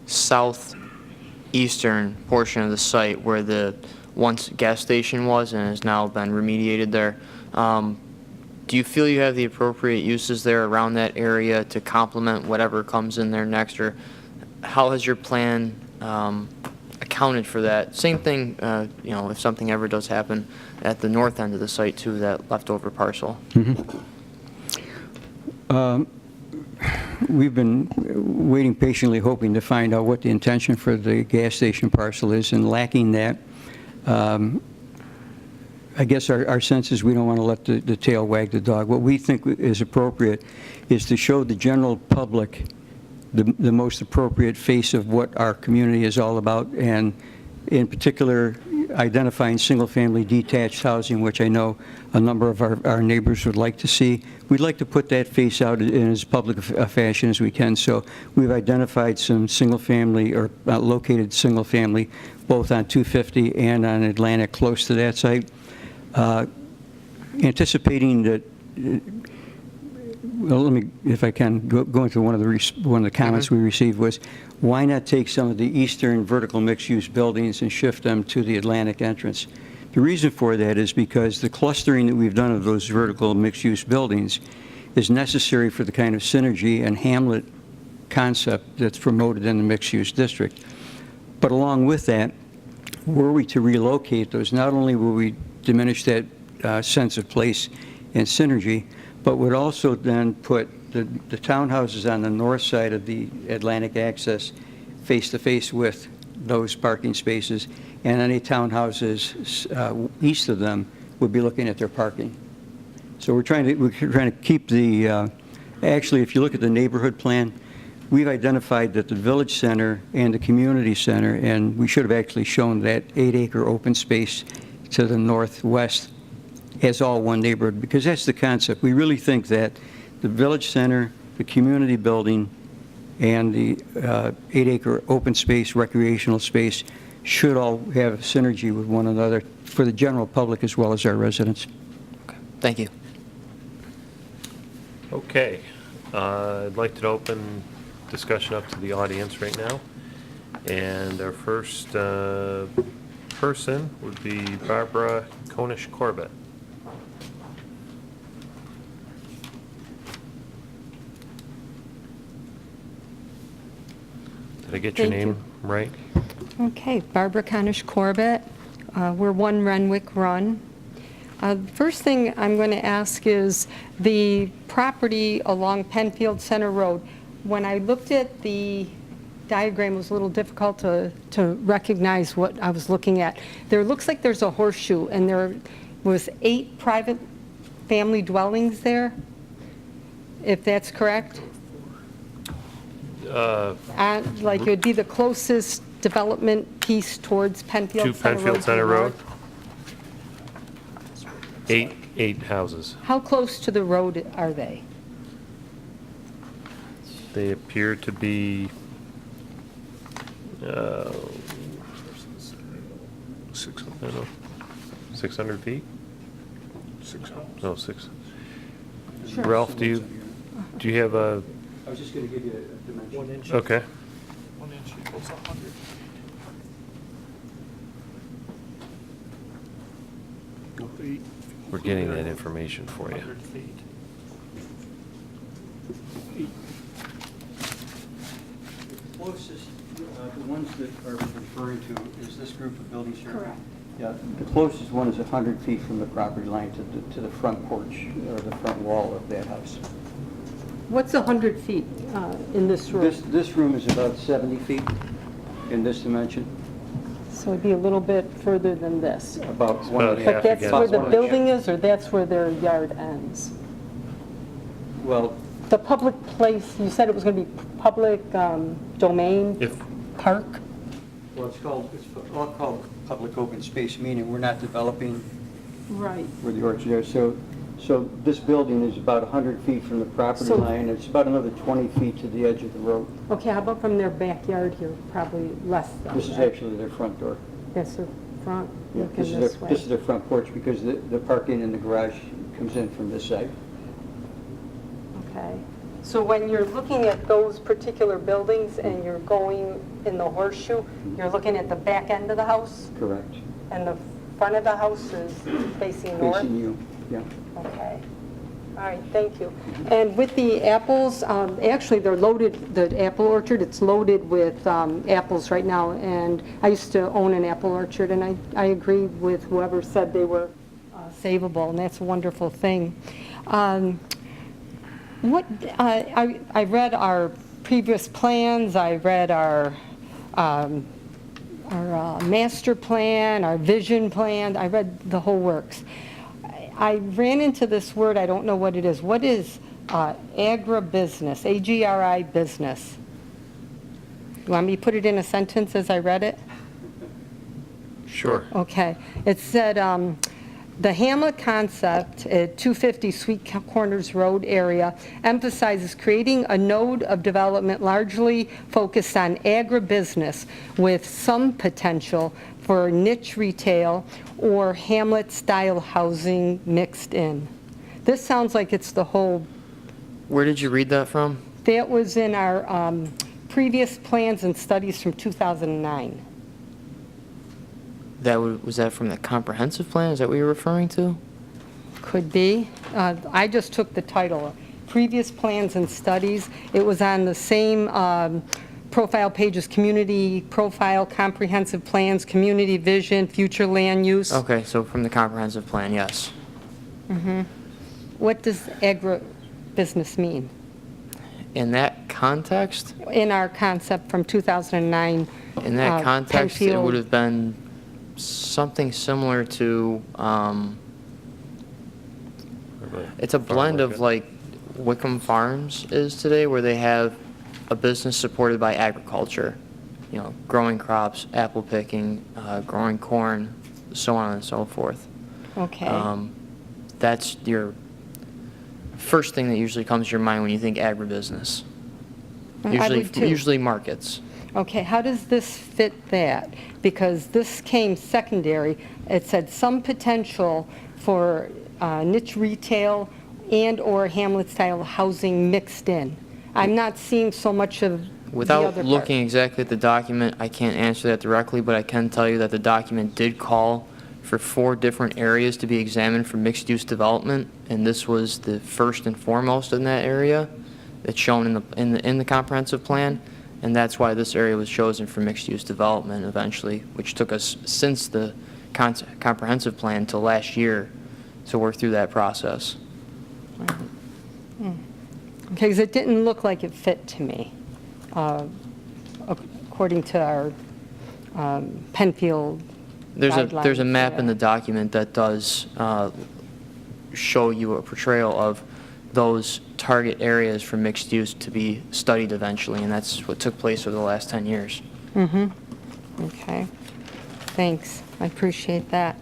Speaker 4: southeastern portion of the site where the once gas station was and has now been remediated there. Do you feel you have the appropriate uses there around that area to complement whatever comes in there next, or how has your plan accounted for that? Same thing, you know, if something ever does happen at the north end of the site too, that leftover parcel.
Speaker 12: We've been waiting patiently, hoping to find out what the intention for the gas station parcel is, and lacking that, I guess our sense is we don't want to let the tail wag the dog. What we think is appropriate is to show the general public the most appropriate face of what our community is all about, and in particular identifying single-family detached housing, which I know a number of our neighbors would like to see. We'd like to put that face out in as public a fashion as we can. So we've identified some single-family or located single-family, both on 250 and on Atlantic, close to that site. Anticipating that, well, let me, if I can, go into one of the comments we received was, why not take some of the eastern vertical mixed-use buildings and shift them to the Atlantic entrance? The reason for that is because the clustering that we've done of those vertical mixed-use buildings is necessary for the kind of synergy and hamlet concept that's promoted in the mixed-use district. But along with that, were we to relocate those, not only will we diminish that sense of place and synergy, but would also then put the townhouses on the north side of the Atlantic access face-to-face with those parking spaces, and any townhouses east of them would be looking at their parking. So we're trying to keep the, actually, if you look at the neighborhood plan, we've identified that the village center and the community center, and we should have actually shown that 8-acre open space to the northwest as all one neighborhood, because that's the concept. We really think that the village center, the community building, and the 8-acre open space, recreational space should all have synergy with one another for the general public as well as our residents.
Speaker 4: Thank you.
Speaker 1: Okay. I'd like to open discussion up to the audience right now. And our first person would be Barbara Konish-Corbett. Did I get your name right?
Speaker 15: Okay, Barbara Konish-Corbett. We're 1 Renwick Run. First thing I'm going to ask is the property along Penfield Center Road. When I looked at the diagram, it was a little difficult to recognize what I was looking at. There looks like there's a horseshoe, and there was 8 private family dwellings there, if that's correct? Like it would be the closest development piece towards Penfield Center Road.
Speaker 1: To Penfield Center Road? 8 houses.
Speaker 15: How close to the road are they?
Speaker 1: They appear to be 600 feet? 600. No, 6.
Speaker 15: Sure.
Speaker 1: Ralph, do you have a?
Speaker 12: I was just going to give you a dimension.
Speaker 3: 1 inch.
Speaker 1: Okay.
Speaker 3: 1 inch equals 100.
Speaker 1: We're getting that information for you.
Speaker 3: 100 feet.
Speaker 12: The closest, the ones that are referring to is this group of buildings here?
Speaker 15: Correct.
Speaker 12: Yeah, the closest one is 100 feet from the property line to the front porch or the front wall of that house.
Speaker 15: What's 100 feet in this room?
Speaker 12: This room is about 70 feet in this dimension.
Speaker 15: So it'd be a little bit further than this.
Speaker 12: About
Speaker 1: About
Speaker 12: 1.5.
Speaker 15: But that's
Speaker 1: again.
Speaker 15: where the
Speaker 12: About 1.5.
Speaker 15: building is, or that's where their yard ends?
Speaker 12: Well,
Speaker 15: The public place, you said it was going to be public domain, park?
Speaker 12: well, it's all called public open space, meaning we're not developing
Speaker 15: Right.
Speaker 12: where the orchard is. So this building is about 100 feet from the property
Speaker 15: So-
Speaker 12: line. It's about another 20 feet to the edge of the road.
Speaker 15: Okay, how about from their backyard here? Probably less than
Speaker 12: This is
Speaker 15: that.
Speaker 12: actually their front door.
Speaker 15: That's the front,
Speaker 12: Yeah,
Speaker 15: looking
Speaker 12: this is
Speaker 15: this
Speaker 12: their,
Speaker 15: way.
Speaker 12: this is their front porch because the parking in the garage comes in from this side.
Speaker 15: Okay. So when you're looking at those particular buildings and you're going in the horseshoe, you're looking at the back end of the house?
Speaker 12: Correct.
Speaker 15: And the front of the house is facing north?
Speaker 12: Facing you, yeah.
Speaker 15: Okay. All right, thank you. And with the apples, actually, they're loaded, the apple orchard, it's loaded with apples right now. And I used to own an apple orchard, and I agree with whoever said they were savable, and that's a wonderful thing. I read our previous plans, I read our master plan, our vision plan, I read the whole works. I ran into this word, I don't know what it is. What is agribusiness, A-G-R-I business? You want me to put it in a sentence as I read it?
Speaker 1: Sure.
Speaker 15: Okay. It said, the hamlet concept at 250 Sweet Corners Road area emphasizes creating a node of development largely focused on agribusiness with some potential for niche retail or hamlet-style housing mixed in. This sounds like it's the whole,
Speaker 4: Where did you read that from?
Speaker 15: that was in our previous plans and studies from 2009.
Speaker 4: Was that from the comprehensive plan? Is that what you're referring to?
Speaker 15: Could be. I just took the title, Previous Plans and Studies. It was on the same profile pages, Community Profile, Comprehensive Plans, Community Vision, Future Land Use.
Speaker 4: Okay, so from the comprehensive plan, yes.
Speaker 15: What does agribusiness mean?
Speaker 4: In that context,
Speaker 15: In our concept from 2009.
Speaker 4: in that context, it
Speaker 15: Penfield-
Speaker 4: would have been something similar to, it's a blend of like Wickham Farms is today, where they have a business supported by agriculture, you know, growing crops, apple picking, growing corn, so on and so forth.
Speaker 15: Okay.
Speaker 4: That's your first thing that usually comes to your mind when you think agribusiness.
Speaker 15: I would too.
Speaker 4: Usually markets.
Speaker 15: Okay, how does this fit that? Because this came secondary. It said some potential for niche retail and/or hamlet-style housing mixed in. I'm not seeing so much of the other
Speaker 4: Without
Speaker 15: part.
Speaker 4: looking exactly at the document, I can't answer that directly, but I can tell you that the document did call for 4 different areas to be examined for mixed-use development, and this was the first and foremost in that area. It's shown in the comprehensive plan, and that's why this area was chosen for mixed-use development eventually, which took us since the comprehensive plan till last year to work through that process.
Speaker 15: Okay, because it didn't look like it fit to me, according to our Penfield
Speaker 4: There's a
Speaker 15: guidelines,
Speaker 4: map in
Speaker 15: yeah.
Speaker 4: the document that does show you a portrayal of those target areas for mixed use to be studied eventually, and that's what took place over the last 10 years.
Speaker 15: Okay, thanks, I appreciate that.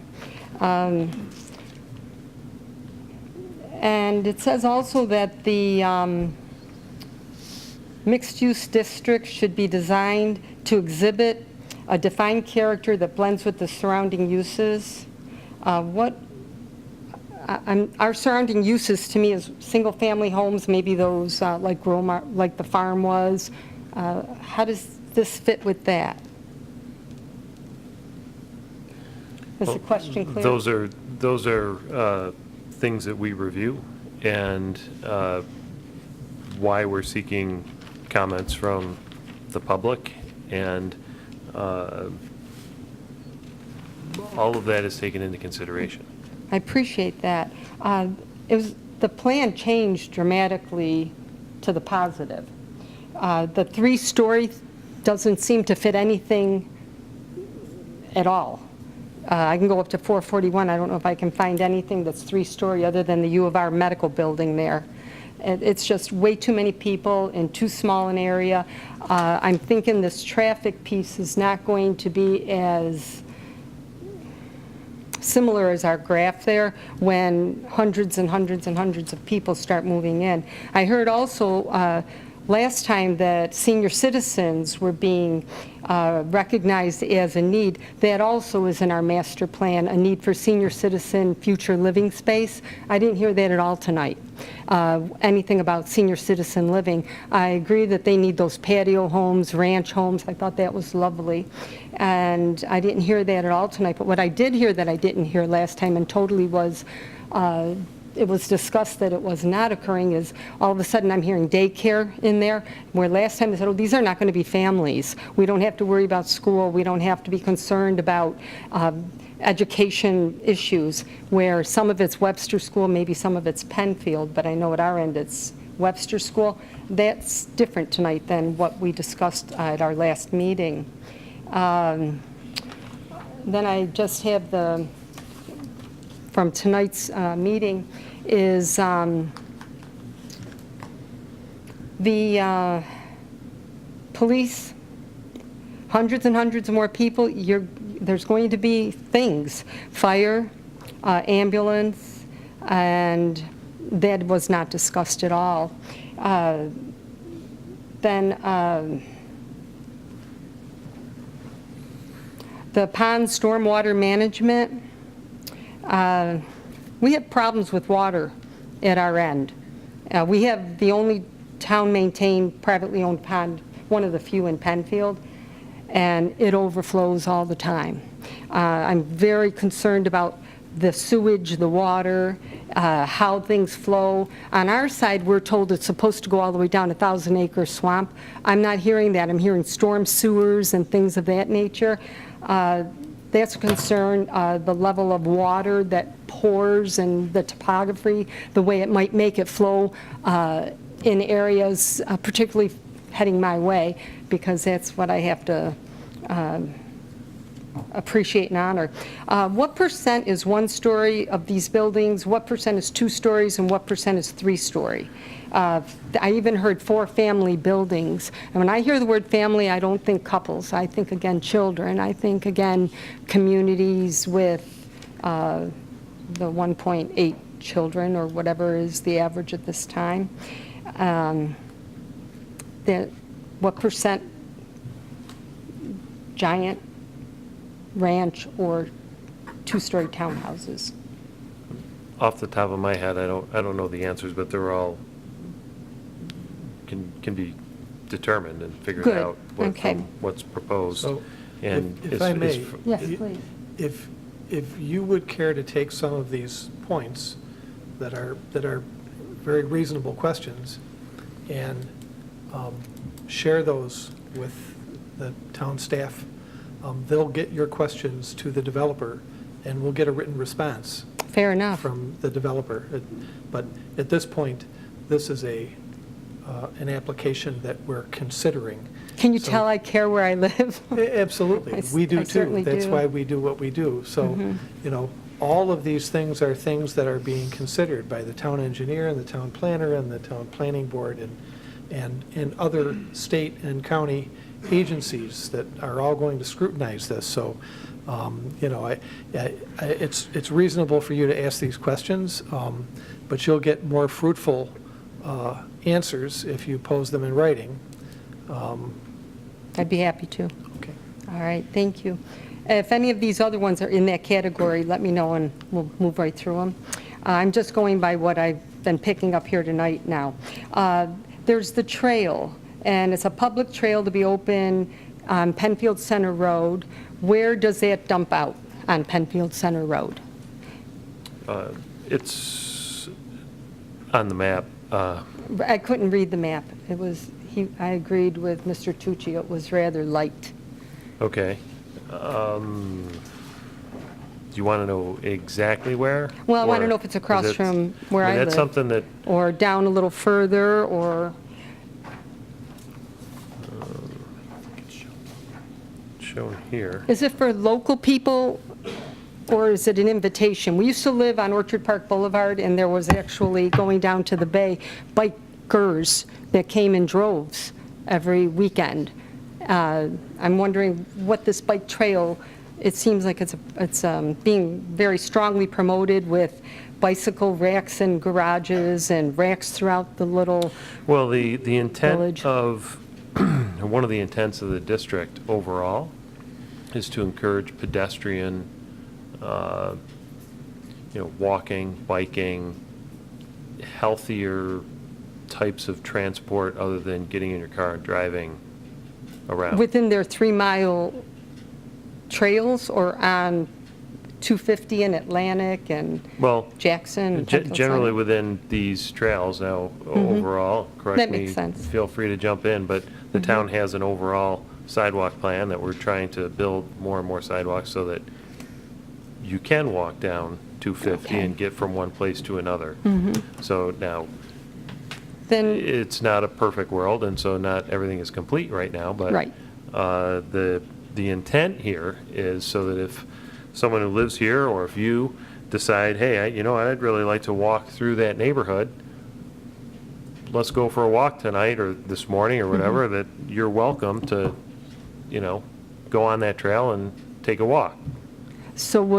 Speaker 15: And it says also that the mixed-use district should be designed to exhibit a defined character that blends with the surrounding uses. Our surrounding uses to me is single-family homes, maybe those like like the farm was. How does this fit with that? Is the question clear?
Speaker 1: Those are things that we review, and why we're seeking comments from the public, and all of that is taken into consideration.
Speaker 15: I appreciate that. The plan changed dramatically to the positive. The 3-story doesn't seem to fit anything at all. I can go up to 441. I don't know if I can find anything that's 3-story other than the U of R medical building there. It's just way too many people in too small an area. I'm thinking this traffic piece is not going to be as similar as our graph there when hundreds and hundreds and hundreds of people start moving in. I heard also last time that senior citizens were being recognized as a need. That also is in our master plan, a need for senior citizen future living space. I didn't hear that at all tonight, anything about senior citizen living. I agree that they need those patio homes, ranch homes. I thought that was lovely. And I didn't hear that at all tonight. But what I did hear that I didn't hear last time and totally was it was discussed that it was not occurring is all of a sudden I'm hearing daycare in there, where last time they said, oh, these are not going to be families. We don't have to worry about school. We don't have to be concerned about education issues, where some of it's Webster School, maybe some of it's Penfield, but I know at our end it's Webster School. That's different tonight than what we discussed at our last meeting. Then I just have from tonight's meeting is the police, hundreds and hundreds of more people. there's going to be things, fire, ambulance, and that was not discussed at all. Then the pond stormwater management, we have problems with water at our end. We have the only town-maintained, privately owned pond, one of the few in Penfield, and it overflows all the time. I'm very concerned about the sewage, the water, how things flow. On our side, we're told it's supposed to go all the way down 1,000-acre swamp. I'm not hearing that. I'm hearing storm sewers and things of that nature. That's a concern, the level of water that pours and the topography, the way it might make it flow in areas, particularly heading my way, because that's what I have to appreciate and honor. What percent is 1 story of these buildings? What percent is 2 stories? And what percent is 3 story? I even heard 4-family buildings. And when I hear the word family, I don't think couples. I think, again, children. I think, again, communities with the 1.8 children or whatever is the average at this time. What percent giant ranch or 2-story townhouses?
Speaker 1: Off the top of my head, I don't know the answers, but they're all can be determined and figured
Speaker 15: Good.
Speaker 1: out
Speaker 15: Okay.
Speaker 1: from what's proposed.
Speaker 6: So,
Speaker 1: And
Speaker 6: if I may,
Speaker 15: Yes, please.
Speaker 6: if you would care to take some of these points that are very reasonable questions and share those with the town staff, they'll get your questions to the developer, and we'll get a written response
Speaker 15: Fair enough.
Speaker 6: from the developer. But at this point, this is an application that we're considering.
Speaker 15: Can you
Speaker 6: So-
Speaker 15: tell I care where I live?
Speaker 6: Absolutely. We do
Speaker 15: I
Speaker 6: too.
Speaker 15: certainly
Speaker 6: That's
Speaker 15: do.
Speaker 6: why we do what we do. So, all of these things are things that are being considered by the town engineer and the town planner and the town planning board and other state and county agencies that are all going to scrutinize this. So, it's reasonable for you to ask these questions, but you'll get more fruitful answers if you pose them in writing.
Speaker 15: I'd be happy to.
Speaker 6: Okay.
Speaker 15: All right, thank you. If any of these other ones are in that category, let me know and we'll move right through them. I'm just going by what I've been picking up here tonight now. There's the trail, and it's a public trail to be open on Penfield Center Road. Where does that dump out on Penfield Center Road?
Speaker 1: It's on the map.
Speaker 15: I couldn't read the map. It was, I agreed with Mr. Tucci, it was rather light.
Speaker 1: Okay. Do you want to know exactly where?
Speaker 15: Well, I want to
Speaker 1: Or-
Speaker 15: know if it's across
Speaker 1: 'cause
Speaker 15: from where I live.
Speaker 1: That's something that,
Speaker 15: Or down a little further, or,
Speaker 1: shown here.
Speaker 15: is it for local people, or is it an invitation? We used to live on Orchard Park Boulevard, and there was actually, going down to the bay, bikers that came in droves every weekend. I'm wondering what this bike trail, it seems like it's being very strongly promoted with bicycle racks and garages and racks throughout the little,
Speaker 1: Well, the intent
Speaker 15: Village.
Speaker 1: of, one of the intents of the district overall is to encourage pedestrian, walking, biking, healthier types of transport other than getting in your car and driving around.
Speaker 15: within their 3-mile trails, or on 250 and Atlantic and
Speaker 1: Well,
Speaker 15: Jackson and Penfield
Speaker 1: generally
Speaker 15: Center?
Speaker 1: within these trails now, overall, correct
Speaker 15: That
Speaker 1: me.
Speaker 15: makes sense.
Speaker 1: Feel free to jump in, but the town has an overall sidewalk plan that we're trying to build more and more sidewalks so that you can walk down 250
Speaker 15: Okay.
Speaker 1: and get from one place to another. So now,
Speaker 15: Then,
Speaker 1: it's not a perfect world, and so not everything is complete right now, but
Speaker 15: Right.
Speaker 1: the intent here is so that if someone who lives here, or if you decide, hey, I'd really like to walk through that neighborhood, let's go for a walk tonight or this morning or whatever, that you're welcome to, go on that trail and take a walk.
Speaker 15: So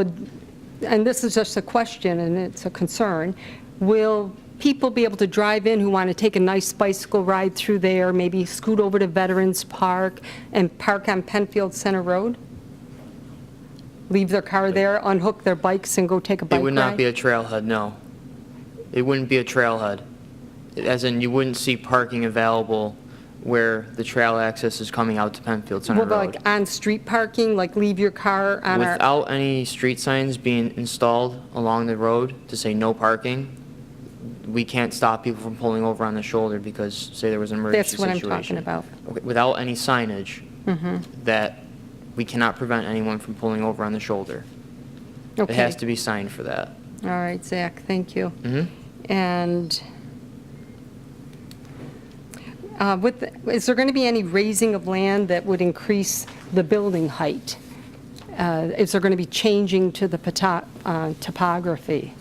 Speaker 15: and this is just a question and it's a concern, will people be able to drive in who want to take a nice bicycle ride through there, maybe scoot over to Veterans Park and park on Penfield Center Road? Leave their car there, unhook their bikes and go take a bike ride?
Speaker 4: It would not be a trailhead, no. It wouldn't be a trailhead. As in, you wouldn't see parking available where the trail access is coming out to Penfield Center
Speaker 15: What about
Speaker 4: Road.
Speaker 15: like on-street parking, like leave your car on our...
Speaker 4: Without any street signs being installed along the road to say no parking, we can't stop people from pulling over on the shoulder because, say, there was an emergency
Speaker 15: That's what I'm
Speaker 4: situation.
Speaker 15: talking about.
Speaker 4: Okay, without any signage, that we cannot prevent anyone from pulling over on the shoulder. It
Speaker 15: Okay.
Speaker 4: has to be signed for that.
Speaker 15: All right, Zach, thank you.
Speaker 4: Mhm.
Speaker 15: And is there going to be any raising of land that would increase the building height? Is there going to be changing to the topography?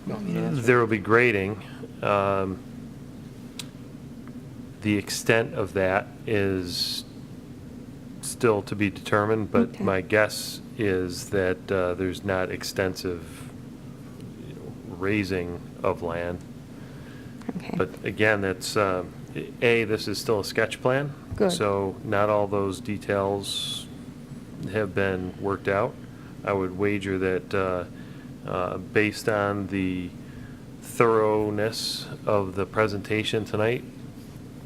Speaker 1: There will be grading. The extent of that is still to be determined, but
Speaker 15: Okay.
Speaker 1: my guess is that there's not extensive raising of land.
Speaker 15: Okay.
Speaker 1: But again, that's, this is still a sketch plan.
Speaker 15: Good.
Speaker 1: So not all those details have been worked out. I would wager that based on the thoroughness of the presentation tonight,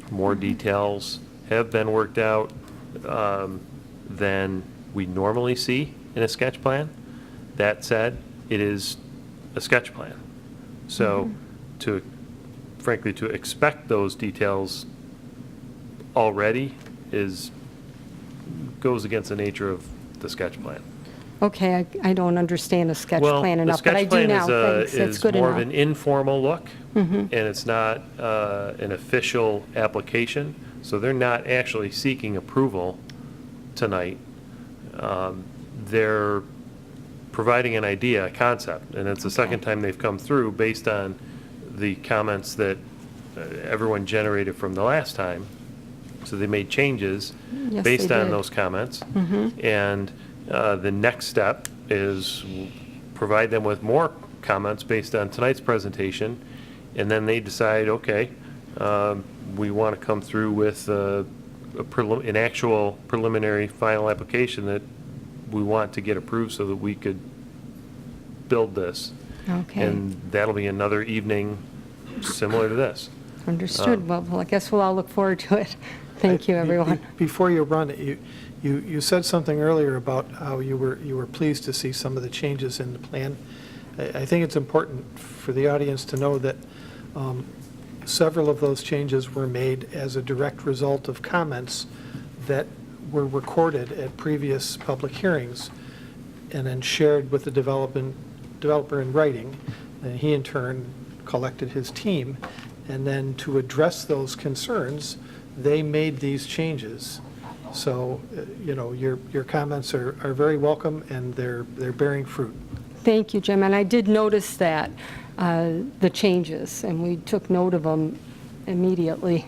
Speaker 1: more details have been worked out than we normally see in a sketch plan. That said, it is a sketch plan. So frankly, to expect those details already goes against the nature of the sketch plan.
Speaker 15: Okay, I don't understand a sketch
Speaker 1: Well,
Speaker 15: plan
Speaker 1: the
Speaker 15: enough, but I
Speaker 1: sketch
Speaker 15: do
Speaker 1: plan
Speaker 15: now. Thanks,
Speaker 1: is
Speaker 15: that's good
Speaker 1: more
Speaker 15: enough.
Speaker 1: of an informal look, and it's not an official application, so they're not actually seeking approval tonight. They're providing an idea, a concept, and it's the second time they've come through based on the comments that everyone generated from the last time. So they made changes
Speaker 15: Yes,
Speaker 1: based
Speaker 15: they
Speaker 1: on
Speaker 15: did.
Speaker 1: those comments. And the next step is provide them with more comments based on tonight's presentation, and then they decide, okay, we want to come through with an actual preliminary final application that we want to get approved so that we could build this.
Speaker 15: Okay.
Speaker 1: And that'll be another evening similar to this.
Speaker 15: Understood. Well, I guess we'll all look forward to it. Thank you, everyone.
Speaker 7: Before you run, you said something earlier about how you were pleased to see some of the changes in the plan. I think it's important for the audience to know that several of those changes were made as a direct result of comments that were recorded at previous public hearings and then shared with the developer in writing. And he in turn collected his team. And then to address those concerns, they made these changes. So, your comments are very welcome and they're bearing fruit.
Speaker 15: Thank you, Jim. And I did notice that, the changes, and we took note of them immediately.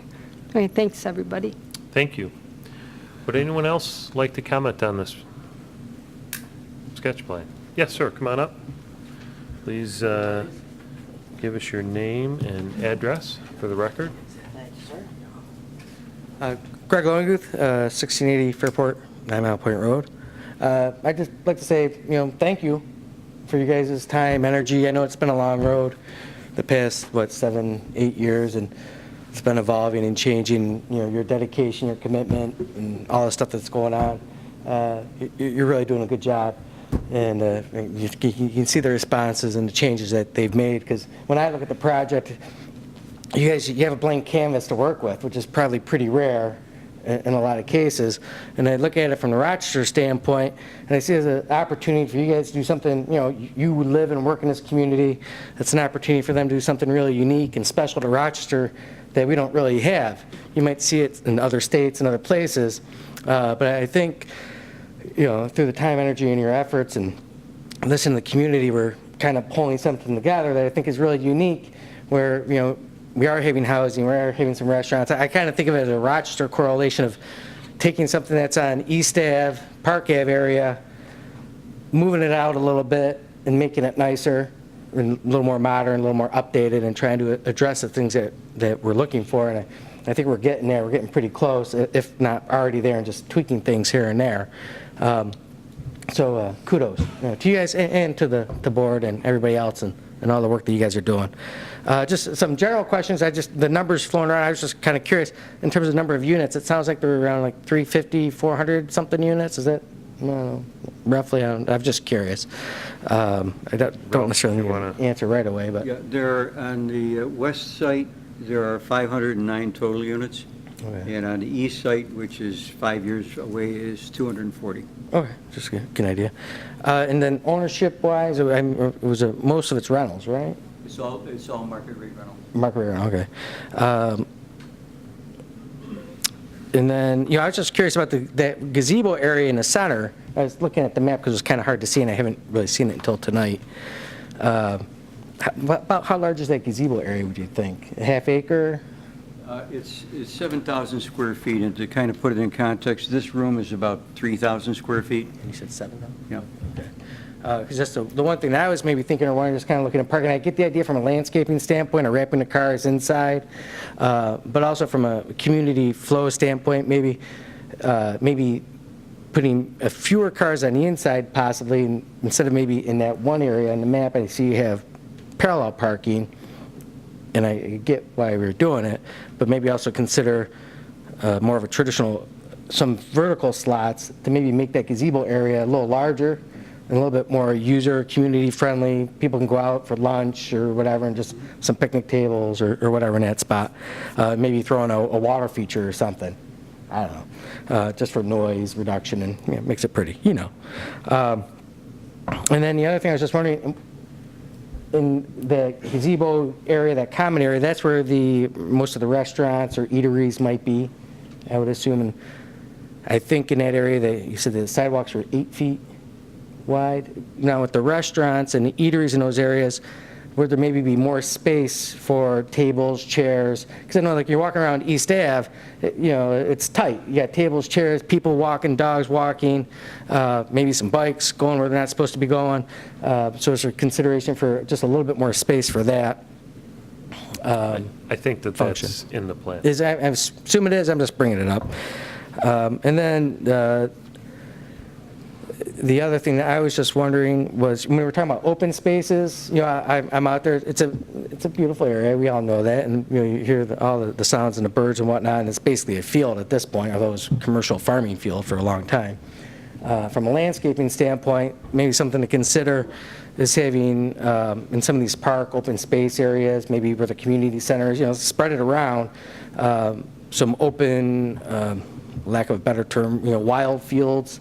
Speaker 15: All right, thanks, everybody.
Speaker 1: Thank you. Would anyone else like to comment on this sketch plan? Yes, sir, come on up. Please give us your name and address for the record.
Speaker 16: Greg Longuth, 1680 Fairport, 9 Mile Point Road. I'd just like to say, thank you for you guys' time, energy. I know it's been a long road the past, 7, 8 years, and it's been evolving and changing, your dedication, your commitment, and all the stuff that's going on. You're really doing a good job. And you can see the responses and the changes that they've made, because when I look at the project, you have a blank canvas to work with, which is probably pretty rare in a lot of cases. And I look at it from the Rochester standpoint, and I see it as an opportunity for you guys to do something, you live and work in this community. It's an opportunity for them to do something really unique and special to Rochester that we don't really have. You might see it in other states and other places, but I think, through the time, energy, and your efforts and listening to the community, we're kind of pulling something together that I think is really unique, where, we are having housing, we are having some restaurants. I kind of think of it as a Rochester correlation of, taking something that's on East Ave, Park Ave area, moving it out a little bit and making it nicer, and a little more modern, a little more updated, and trying to address the things that we're looking for. And I think we're getting there. We're getting pretty close, if not already there, and just tweaking things here and there. So kudos to you guys and to the board and everybody else and all the work that you guys are doing. Just some general questions. The numbers flowing around, I was just kind of curious in terms of number of units. It sounds like they're around like 350, 400 something units. Is that roughly? I'm just curious. I don't necessarily want to answer right away, but
Speaker 12: Yeah, there, on the west site, there are 509 total units.
Speaker 16: Okay.
Speaker 12: And on the east site, which is 5 years away, is 240.
Speaker 16: Okay, just get an idea. And then ownership-wise, it was most of it's rentals, right?
Speaker 12: It's all market rate rental.
Speaker 16: Market rate rental, okay. And then, I was just curious about that gazebo area in the center. I was looking at the map because it was kind of hard to see, and I haven't really seen it until tonight. About how large is that gazebo area, would you think? A half acre?
Speaker 12: It's 7,000 square feet, and to kind of put it in context, this room is about 3,000 square feet.
Speaker 16: You said 7,000?
Speaker 12: Yeah.
Speaker 16: Okay. Because that's the one thing that I was maybe thinking of, just kind of looking at parking. I get the idea from a landscaping standpoint, of wrapping the cars inside, but also from a community flow standpoint, maybe putting fewer cars on the inside possibly, instead of maybe in that one area on the map. I see you have parallel parking, and I get why we were doing it, but maybe also consider more of a traditional, some vertical slots to maybe make that gazebo area a little larger and a little bit more user, community friendly. People can go out for lunch or whatever, and just some picnic tables or whatever in that spot. Maybe throw in a water feature or something. I don't know, just for noise reduction, and makes it pretty, And then the other thing I was just wondering, in the gazebo area, that common area, that's where most of the restaurants or eateries might be, I would assume. And I think in that area, you said the sidewalks were 8 feet wide. Now with the restaurants and the eateries in those areas, would there maybe be more space for tables, chairs? Because I know, like, you're walking around East Ave, it's tight. You got tables, chairs, people walking, dogs walking, maybe some bikes going where they're not supposed to be going. So is there consideration for just a little bit more space for that?
Speaker 1: I think that's
Speaker 16: function.
Speaker 1: in the plan.
Speaker 16: I assume it is. I'm just bringing it up. And then the other thing that I was just wondering was, when we were talking about open spaces, I'm out there. It's a beautiful area. We all know that, and you hear all the sounds and the birds and whatnot. And it's basically a field at this point, although it was a commercial farming field for a long time. From a landscaping standpoint, maybe something to consider is having in some of these park open space areas, maybe where the community centers, spread it around, some open, lack of a better term, wild fields,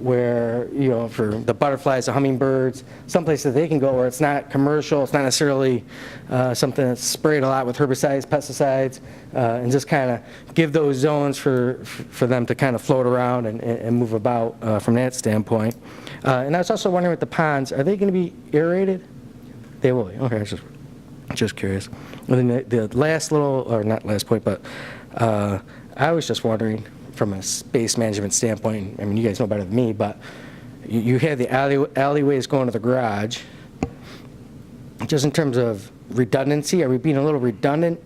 Speaker 16: where, for the butterflies, the hummingbirds, someplace that they can go where it's not commercial, it's not necessarily something that's sprayed a lot with herbicides, pesticides, and just kind of give those zones for them to kind of float around and move about from that standpoint. And I was also wondering with the ponds, are they going to be aerated? They will be. Okay, I was just curious. And then the last or not last point, but I was just wondering, from a space management standpoint, I mean, you guys know better than me, but you have the alleyways going to the garage. Just in terms of redundancy, are we being a little redundant?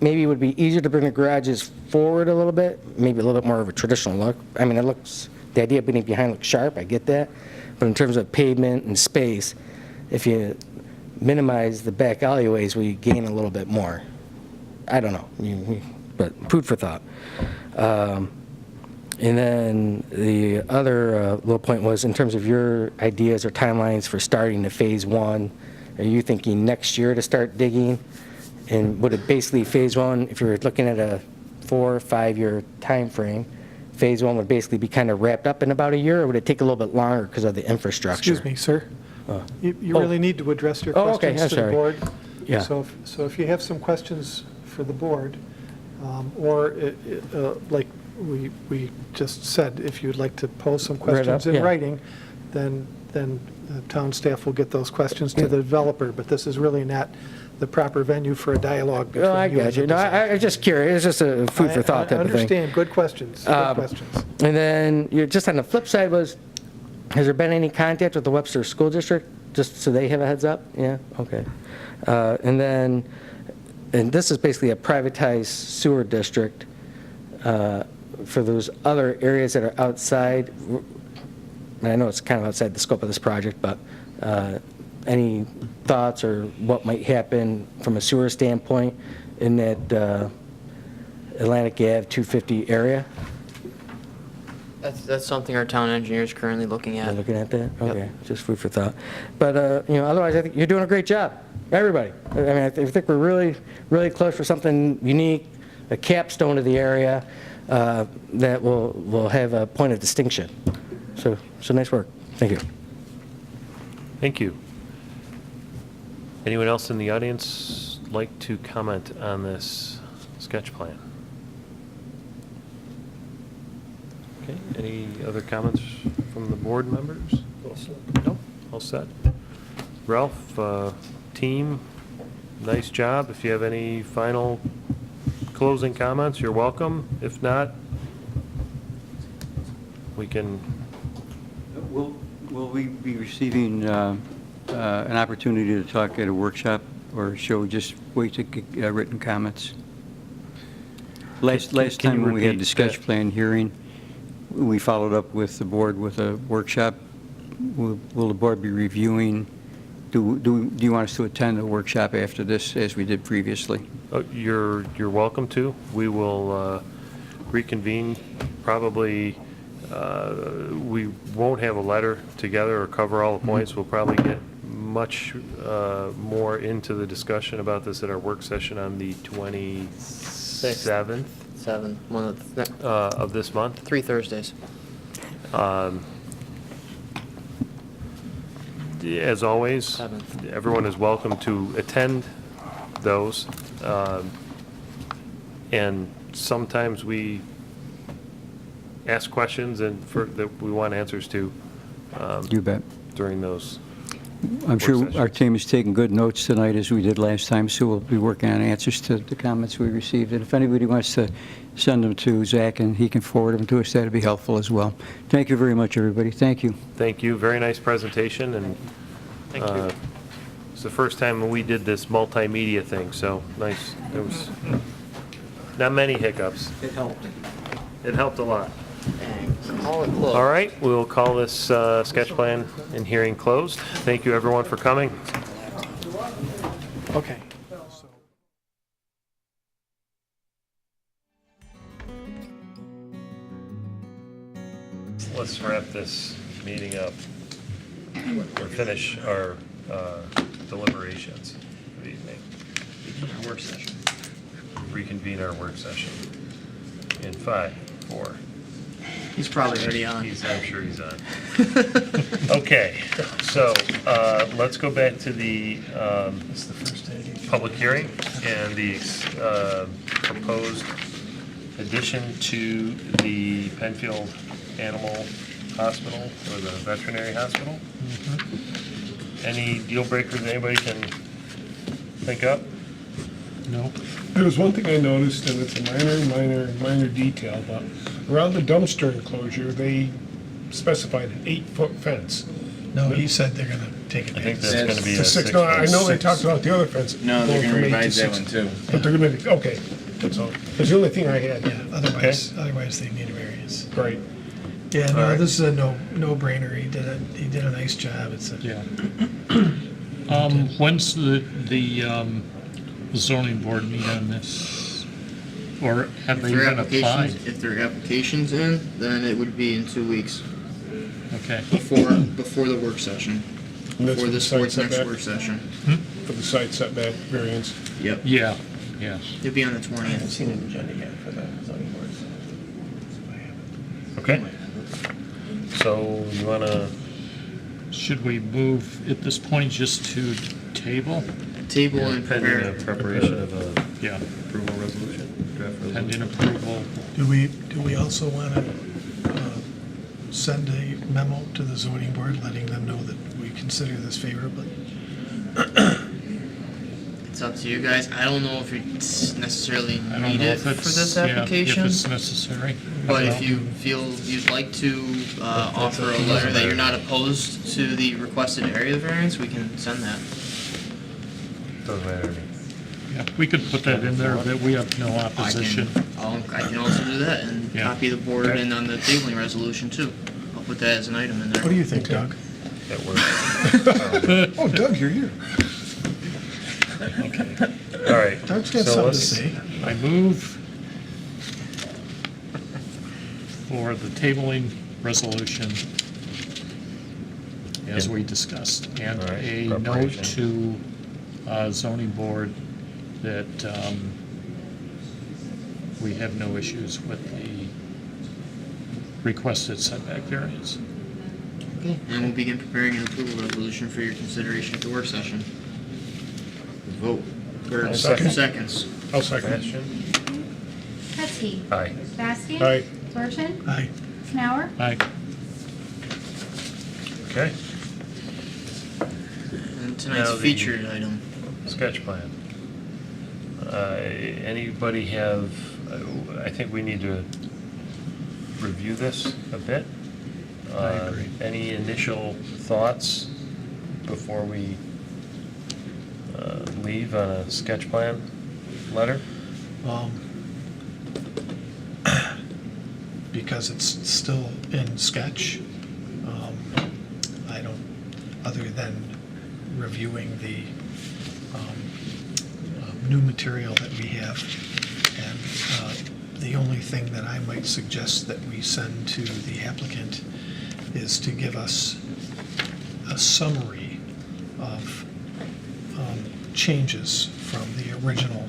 Speaker 16: Maybe it would be easier to bring the garages forward a little bit, maybe a little bit more of a traditional look. I mean, the idea of being behind looks sharp, I get that. But in terms of pavement and space, if you minimize the back alleyways, we gain a little bit more. I don't know, but food for thought. And then the other little point was, in terms of your ideas or timelines for starting the phase one, are you thinking next year to start digging? And would it basically, phase one, if you're looking at a 4 or 5 year time frame, phase one would basically be kind of wrapped up in about a year, or would it take a little bit longer because of the infrastructure?
Speaker 7: Excuse me, sir. You really need to address your
Speaker 16: okay.
Speaker 7: questions to the board.
Speaker 16: Yeah.
Speaker 7: So if you have some questions for the board, or like we just said, if you'd like to pose some questions in writing, then town staff will get those questions to the developer. But this is really not the proper venue for a dialogue between
Speaker 16: No, I
Speaker 7: you
Speaker 16: got
Speaker 7: and
Speaker 16: you.
Speaker 7: the
Speaker 16: No,
Speaker 7: designer.
Speaker 16: I'm just curious. It's just a food for thought type
Speaker 7: I
Speaker 16: of thing.
Speaker 7: understand, good questions, good questions.
Speaker 16: And then you're just on the flip side has there been any contact with the Webster School District, just so they have a heads up? Yeah, okay. And this is basically a privatized sewer district for those other areas that are outside. And I know it's kind of outside the scope of this project, but any thoughts or what might happen from a sewer standpoint in that Atlantic Ave 250 area?
Speaker 4: That's something our town engineer is currently looking
Speaker 16: You're
Speaker 4: at.
Speaker 16: looking at that? Okay, just food for thought. But, otherwise, I think you're doing a great job, everybody. I mean, I think we're really, really close for something unique, a capstone of the area that will have a point of distinction. So nice work. Thank you.
Speaker 1: Thank you. Anyone else in the audience like to comment on this sketch plan? Okay, any other comments from the board members? No? All set? Ralph, team, nice job. If you have any final closing comments, you're welcome. If not, we can...
Speaker 12: Will we be receiving an opportunity to talk at a workshop, or shall we just wait to get written comments? Last
Speaker 1: Can
Speaker 12: time
Speaker 1: you
Speaker 12: when we had
Speaker 1: repeat
Speaker 12: the sketch
Speaker 1: that?
Speaker 12: plan hearing, we followed up with the board with a workshop. Will the board be reviewing? Do you want us to attend a workshop after this, as we did previously?
Speaker 1: You're welcome to. We will reconvene probably. We won't have a letter together or cover all the points. We'll probably get much more into the discussion about this at our work session on the 27th
Speaker 4: One of the,
Speaker 1: of this month.
Speaker 4: 3 Thursdays.
Speaker 1: As always,
Speaker 4: 7th.
Speaker 1: everyone is welcome to attend those. And sometimes we ask questions that we want answers to.
Speaker 12: You bet.
Speaker 1: During those.
Speaker 12: I'm sure
Speaker 1: work
Speaker 12: our
Speaker 1: sessions.
Speaker 12: team is taking good notes tonight, as we did last time, so we'll be working on answers to the comments we received. And if anybody wants to send them to Zach and he can forward them to us, that'd be helpful as well. Thank you very much, everybody. Thank you.
Speaker 1: Thank you. Very nice presentation, and
Speaker 4: Thank you.
Speaker 1: it's the first time we did this multimedia thing, so nice. There was not many hiccups.
Speaker 12: It helped.
Speaker 1: It helped a lot.
Speaker 4: Call it close.
Speaker 1: All right, we'll call this sketch plan and hearing closed. Thank you, everyone, for coming.
Speaker 7: Okay.
Speaker 1: Let's wrap this meeting up, or finish our deliberations for the evening.
Speaker 4: Work session.
Speaker 1: Reconvene our work session in 5, 4.
Speaker 4: He's probably already on.
Speaker 1: I'm sure he's on. Okay, so let's go back to the public hearing and the proposed addition to the Penfield Animal Hospital, or the veterinary hospital. Any deal breakers anybody can think up?
Speaker 3: No?
Speaker 6: There was one thing I noticed, and it's a minor detail, but around the dumpster enclosure, they specified an 8-foot fence.
Speaker 7: No, he said they're gonna take it
Speaker 1: I think
Speaker 7: back.
Speaker 1: that's gonna be a
Speaker 6: To
Speaker 1: 6
Speaker 6: six, no, I know they
Speaker 1: foot.
Speaker 6: talked about the other fence.
Speaker 17: No, they're
Speaker 6: going
Speaker 17: gonna
Speaker 6: from 8 to
Speaker 17: revise that
Speaker 6: 6.
Speaker 17: one too.
Speaker 6: But they're gonna, okay, so, that's the only thing I had.
Speaker 7: Yeah, otherwise they need a variance.
Speaker 6: Right.
Speaker 7: Yeah,
Speaker 1: All
Speaker 7: no,
Speaker 1: right.
Speaker 7: this is a no-brainer. He did a nice job. It's a,
Speaker 3: Yeah. When's the zoning board meet on this? Or have
Speaker 4: If
Speaker 3: they
Speaker 4: their
Speaker 3: even applied?
Speaker 4: applications, if their application's in, then it would be in 2 weeks
Speaker 3: Okay.
Speaker 4: before the work session.
Speaker 6: And that's
Speaker 4: For
Speaker 6: for the
Speaker 4: this
Speaker 6: side
Speaker 4: board's next
Speaker 6: setback?
Speaker 4: work session.
Speaker 6: For the side setback variance.
Speaker 4: Yep.
Speaker 3: Yeah, yes.
Speaker 4: It'd be on the
Speaker 8: I haven't
Speaker 4: 20th.
Speaker 8: seen an agenda yet for the zoning boards.
Speaker 1: Okay. So you wanna,
Speaker 3: Should we move at this point just to table?
Speaker 4: Table and
Speaker 1: pending
Speaker 4: prepare.
Speaker 1: a preparation of a
Speaker 3: Yeah,
Speaker 1: approval resolution, draft resolution?
Speaker 3: pending approval.
Speaker 7: do we also want to send a memo to the zoning board letting them know that we consider this favorably?
Speaker 4: It's It's up to you guys. I don't know if it's necessarily
Speaker 3: I don't
Speaker 4: need
Speaker 3: know
Speaker 4: it
Speaker 3: if
Speaker 4: for
Speaker 3: it's,
Speaker 4: this
Speaker 3: yeah,
Speaker 4: application.
Speaker 3: if it's necessary.
Speaker 4: But
Speaker 3: Well,
Speaker 4: if you feel you'd like to offer a letter that you're not opposed to the requested area variance, we can send that.
Speaker 1: Doesn't matter to me.
Speaker 3: Yeah, we could put that in there, that we have no opposition.
Speaker 4: I can also do that and
Speaker 3: Yeah.
Speaker 4: copy the board and on the tabling resolution too. I'll put that as an item in there.
Speaker 7: What do you think, Doug?
Speaker 1: That works.
Speaker 7: Oh, Doug, you're here.
Speaker 3: Okay.
Speaker 1: All right.
Speaker 7: Doug's got
Speaker 1: so
Speaker 7: something to
Speaker 1: let's-
Speaker 7: say.
Speaker 3: I move for the tabling resolution as we discussed, and
Speaker 1: All right,
Speaker 3: a note
Speaker 1: preparation.
Speaker 3: to zoning board that we have no issues with the requested setback variance.
Speaker 4: Okay, and we'll begin preparing an approval resolution for your consideration at the work session. Vote. Or
Speaker 1: I'll second.
Speaker 4: seconds.
Speaker 6: I'll second.
Speaker 1: Question?
Speaker 2: Hetzke.
Speaker 1: Aye.
Speaker 2: Bastian.
Speaker 6: Aye.
Speaker 2: Dorchin.
Speaker 7: Aye.
Speaker 2: Canower.
Speaker 3: Aye.
Speaker 1: Okay.
Speaker 4: And tonight's
Speaker 1: Now the-
Speaker 4: featured item.
Speaker 1: Sketch plan. Anybody have, I think we need to review this a bit.
Speaker 3: I agree.
Speaker 1: Any initial thoughts before we leave on a sketch plan letter?
Speaker 7: Because it's still in sketch, I don't, other than reviewing the new material that we have, and the only thing that I might suggest that we send to the applicant is to give us a summary of changes from the original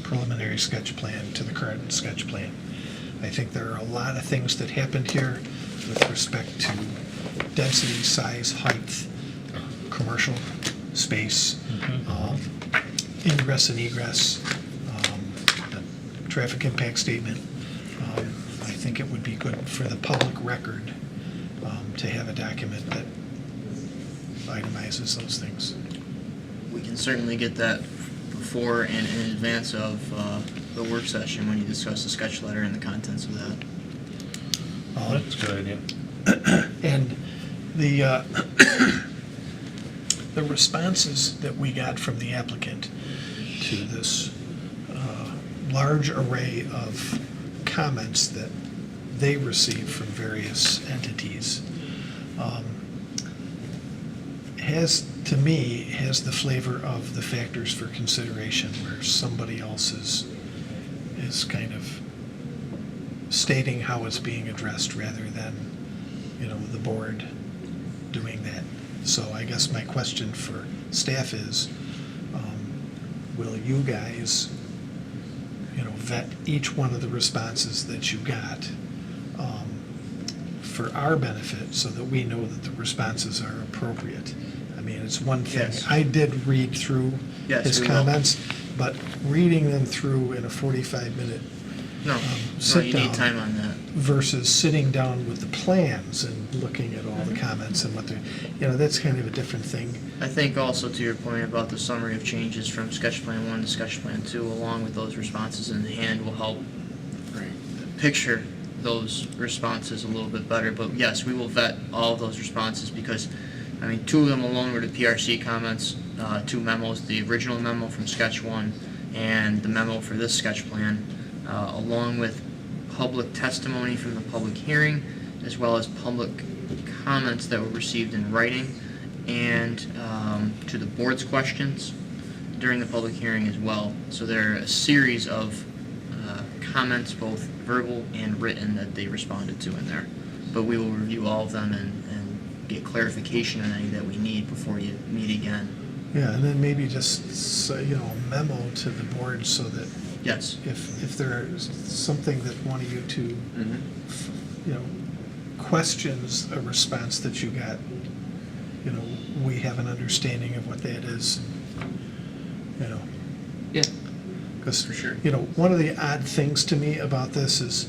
Speaker 7: preliminary sketch plan to the current sketch plan. I think there are a lot of things that happened here with respect to density, size, height, commercial space, ingress and egress, the traffic impact statement. I think it would be good for the public record to have a document that itemizes those things.
Speaker 4: We can certainly get that before and in advance of the work session when you discuss the sketch letter and the contents of that.
Speaker 1: That's a good idea.
Speaker 7: And the the responses that we got from the applicant to this large array of comments that they received from various entities to me, has the flavor of the factors for consideration, where somebody else is kind of stating how it's being addressed rather than, the board doing that. So I guess my question for staff is, will you guys, vet each one of the responses that you got for our benefit so that we know that the responses are appropriate? I mean, it's one thing.
Speaker 4: Yes.
Speaker 7: I did read through
Speaker 4: Yes,
Speaker 7: his
Speaker 4: we will.
Speaker 7: comments, but reading them through in a 45-minute
Speaker 4: No,
Speaker 7: sit
Speaker 4: you need
Speaker 7: down
Speaker 4: time on that.
Speaker 7: versus sitting down with the plans and looking at all the comments and what they're, that's kind of a different thing.
Speaker 4: I think also to your point about the summary of changes from sketch plan 1 to sketch plan 2, along with those responses in hand, will help picture those responses a little bit better. But yes, we will vet all of those responses because, 2 of them alone were the PRC comments, 2 memos, the original memo from sketch 1 and the memo for this sketch plan, along with public testimony from the public hearing, as well as public comments that were received in writing, and to the board's questions during the public hearing as well. So there are a series of comments, both verbal and written, that they responded to in there. But we will review all of them and get clarification on any that we need before you meet again.
Speaker 7: Yeah, and then maybe just, a memo to the board so that
Speaker 4: Yes.
Speaker 7: if there's something that one of you two, questions a response that you got, we have an understanding of what that is,
Speaker 4: Yeah.
Speaker 7: Because,
Speaker 4: For sure.
Speaker 7: One of the odd things to me about this is,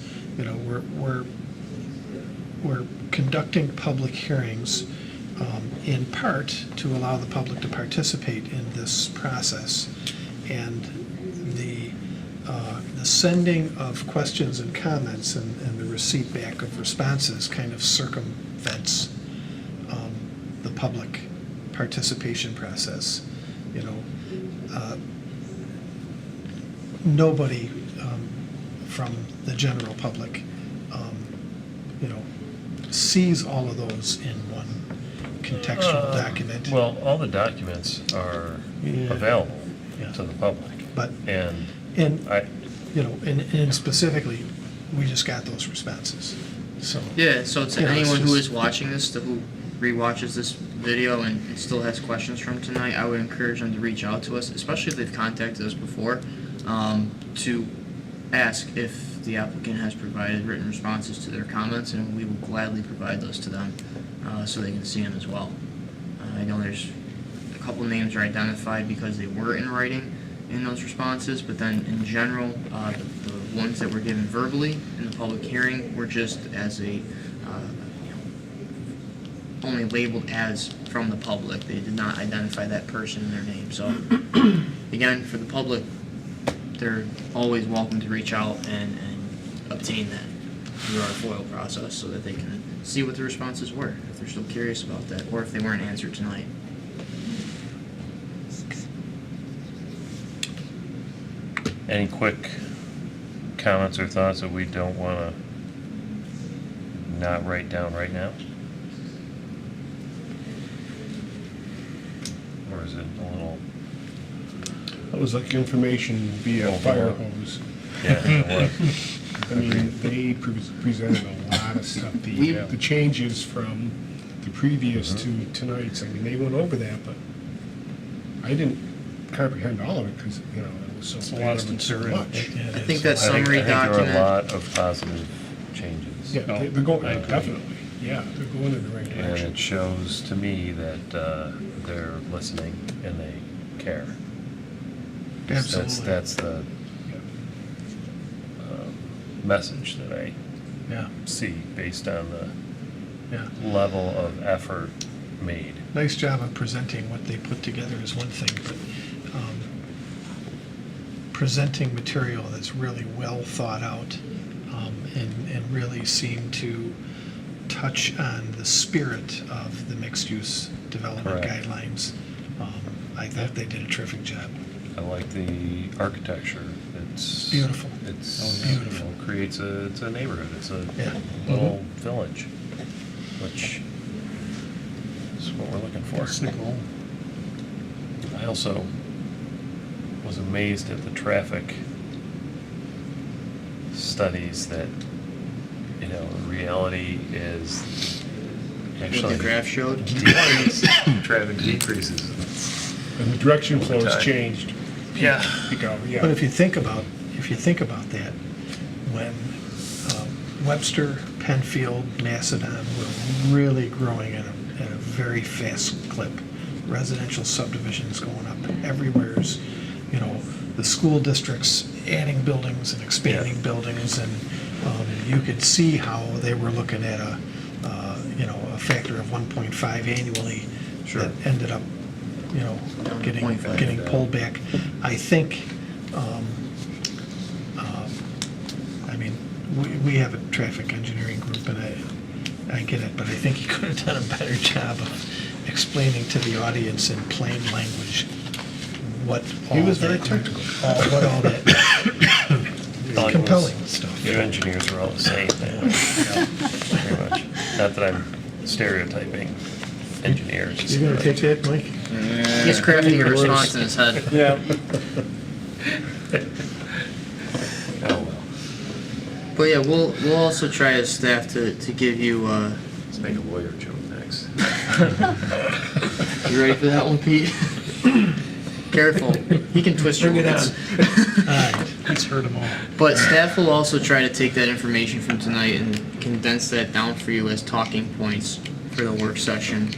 Speaker 7: we're conducting public hearings in part to allow the public to participate in this process. And the sending of questions and comments and the receipt back of responses kind of circumvents the public participation process. You know, nobody from the general public, you know, sees all of those in one contextual document.
Speaker 1: Well, all the documents are available to the public.
Speaker 7: But,
Speaker 1: And
Speaker 7: you know, and specifically, we just got those responses, so.
Speaker 4: Yeah, so to
Speaker 7: you know, it's
Speaker 4: anyone who
Speaker 7: just-
Speaker 4: is watching this, who rewatches this video and still has questions from tonight, I would encourage them to reach out to us, especially if they've contacted us before, to ask if the applicant has provided written responses to their comments, and we will gladly provide those to them, so they can see them as well. I know there's a couple names are identified because they were in writing in those responses, but then in general, the ones that were given verbally in the public hearing were just as a, only labeled as from the public. They did not identify that person in their name. So again, for the public, they're always welcome to reach out and obtain that through our FOIL process so that they can see what the responses were, if they're still curious about that, or if they weren't answered tonight.
Speaker 1: any quick comments or thoughts that we don't want to not write down right now? Or is it a little...
Speaker 6: That was like information via fire hose.
Speaker 1: Yeah, it was.
Speaker 6: I mean, they presented a lot of stuff, the changes from the previous to tonight's. I mean, they went over that, but I didn't comprehend all of it because, you know, it was so fast and so much.
Speaker 4: I think that summary
Speaker 1: I think
Speaker 4: document.
Speaker 1: there are a lot of positive changes.
Speaker 6: Yeah, they're going, definitely, yeah, they're going in the right
Speaker 1: And
Speaker 6: direction.
Speaker 1: it shows to me that they're listening and they care.
Speaker 7: Absolutely.
Speaker 1: That's the message that I see based on the level of effort made.
Speaker 7: Nice job of presenting what they put together is one thing, but presenting material that's really well thought out and really seemed to touch on the spirit of the mixed-use development
Speaker 1: Correct.
Speaker 7: guidelines. I thought they did a terrific job.
Speaker 1: I like the architecture. It's
Speaker 7: Beautiful.
Speaker 1: It's
Speaker 7: Beautiful.
Speaker 1: You know, creates it's a neighborhood. It's a
Speaker 7: Yeah.
Speaker 1: little village, which is what we're looking for.
Speaker 3: That's the goal.
Speaker 1: I also was amazed at the traffic studies that, you know, the reality is actually
Speaker 4: What the graph showed?
Speaker 1: traffic decreases.
Speaker 6: And the direction flow has
Speaker 1: time.
Speaker 6: changed.
Speaker 1: Yeah.
Speaker 7: But if you think about that, when Webster, Penfield, Macedon were really growing at a very fast clip, residential subdivisions going up everywhere's, you know, the school districts adding buildings and expanding buildings, and you could see how they were looking at a factor of 1.5 annually that ended up, you know, getting pulled back. I think, I mean, we have a traffic engineering group, and I get it, but I think he could have done a better job of explaining to the audience in plain language what all
Speaker 6: He was
Speaker 7: that,
Speaker 6: very technical.
Speaker 7: what all that compelling stuff.
Speaker 1: You engineers are all the same, man. Pretty much. Not that I'm stereotyping engineers.
Speaker 7: You gonna take that, Mike?
Speaker 4: He's crafting a response in his head.
Speaker 1: Yeah. Oh, well.
Speaker 4: But yeah, we'll also try as staff to give you.
Speaker 1: Let's make a lawyer joke next.
Speaker 4: You ready for that one, Pete? Careful, he can twist your words.
Speaker 3: He's heard them all.
Speaker 4: But staff will also try to take that information from tonight and condense that down for you as talking points for the work session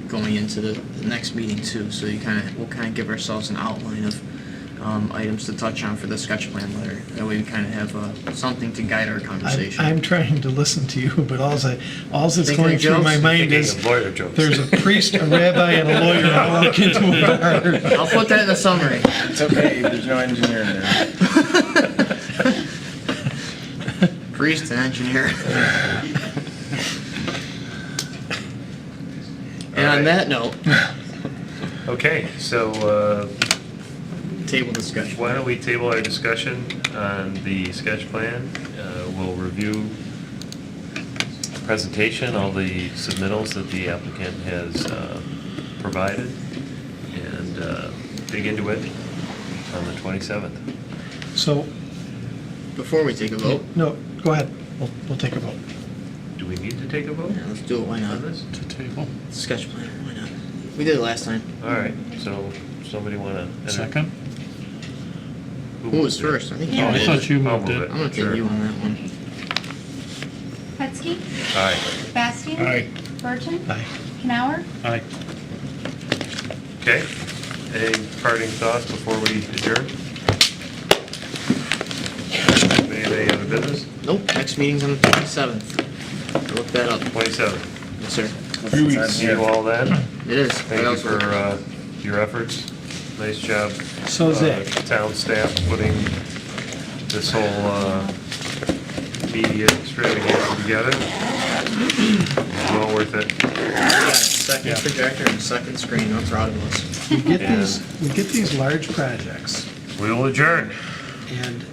Speaker 4: going into the next meeting too. So we'll kind of give ourselves an outline of items to touch on for the sketch plan letter. That way we kind of have something to guide our conversation.
Speaker 7: I'm trying to listen to you, but all's that's
Speaker 4: Thinking
Speaker 7: going
Speaker 4: of
Speaker 7: through my
Speaker 4: jokes?
Speaker 7: mind is,
Speaker 1: Thinking of lawyer jokes.
Speaker 7: there's a priest, a rabbi, and a lawyer all walk into a bar.
Speaker 4: I'll put that in the summary.
Speaker 8: It's okay, there's no engineer in there.
Speaker 4: Priest and engineer. And on that note,
Speaker 1: Okay, so
Speaker 4: table discussion.
Speaker 1: why don't we table our discussion on the sketch plan? We'll review the presentation, all the submittals that the applicant has provided, and dig into it on the 27th.
Speaker 7: So,
Speaker 4: Before we take a vote,
Speaker 7: no, go ahead. We'll take a vote.
Speaker 1: Do we need to take a vote
Speaker 4: yeah, let's do it. Why not?
Speaker 1: on this?
Speaker 3: To table.
Speaker 4: Sketch plan. Why not? We did it last time.
Speaker 1: All right, so somebody want to?
Speaker 3: Second?
Speaker 4: Who was first? I think you
Speaker 3: Oh, I
Speaker 4: did.
Speaker 3: thought you
Speaker 1: I'll
Speaker 3: moved
Speaker 1: move
Speaker 3: it.
Speaker 4: I'm gonna take
Speaker 1: Sure.
Speaker 4: you on that one.
Speaker 2: Hetzke,
Speaker 1: Aye.
Speaker 2: Bastian.
Speaker 13: Aye.
Speaker 2: Burton.
Speaker 7: Aye.
Speaker 2: Canower.
Speaker 3: Aye.
Speaker 1: Okay, any parting thoughts before we adjourn? Any other business?
Speaker 4: Nope. Next meeting's on the 27th. Look that up.
Speaker 1: 27th.
Speaker 4: Yes, sir.
Speaker 1: See you all then.
Speaker 4: It is.
Speaker 1: Thank you for your efforts. Nice job.
Speaker 7: So Zach.
Speaker 1: Town staff putting this whole media extravaganza together. Well worth it.
Speaker 4: Second projector and second screen. I'm proud of us.
Speaker 7: We get these large projects,
Speaker 1: We will adjourn.
Speaker 7: and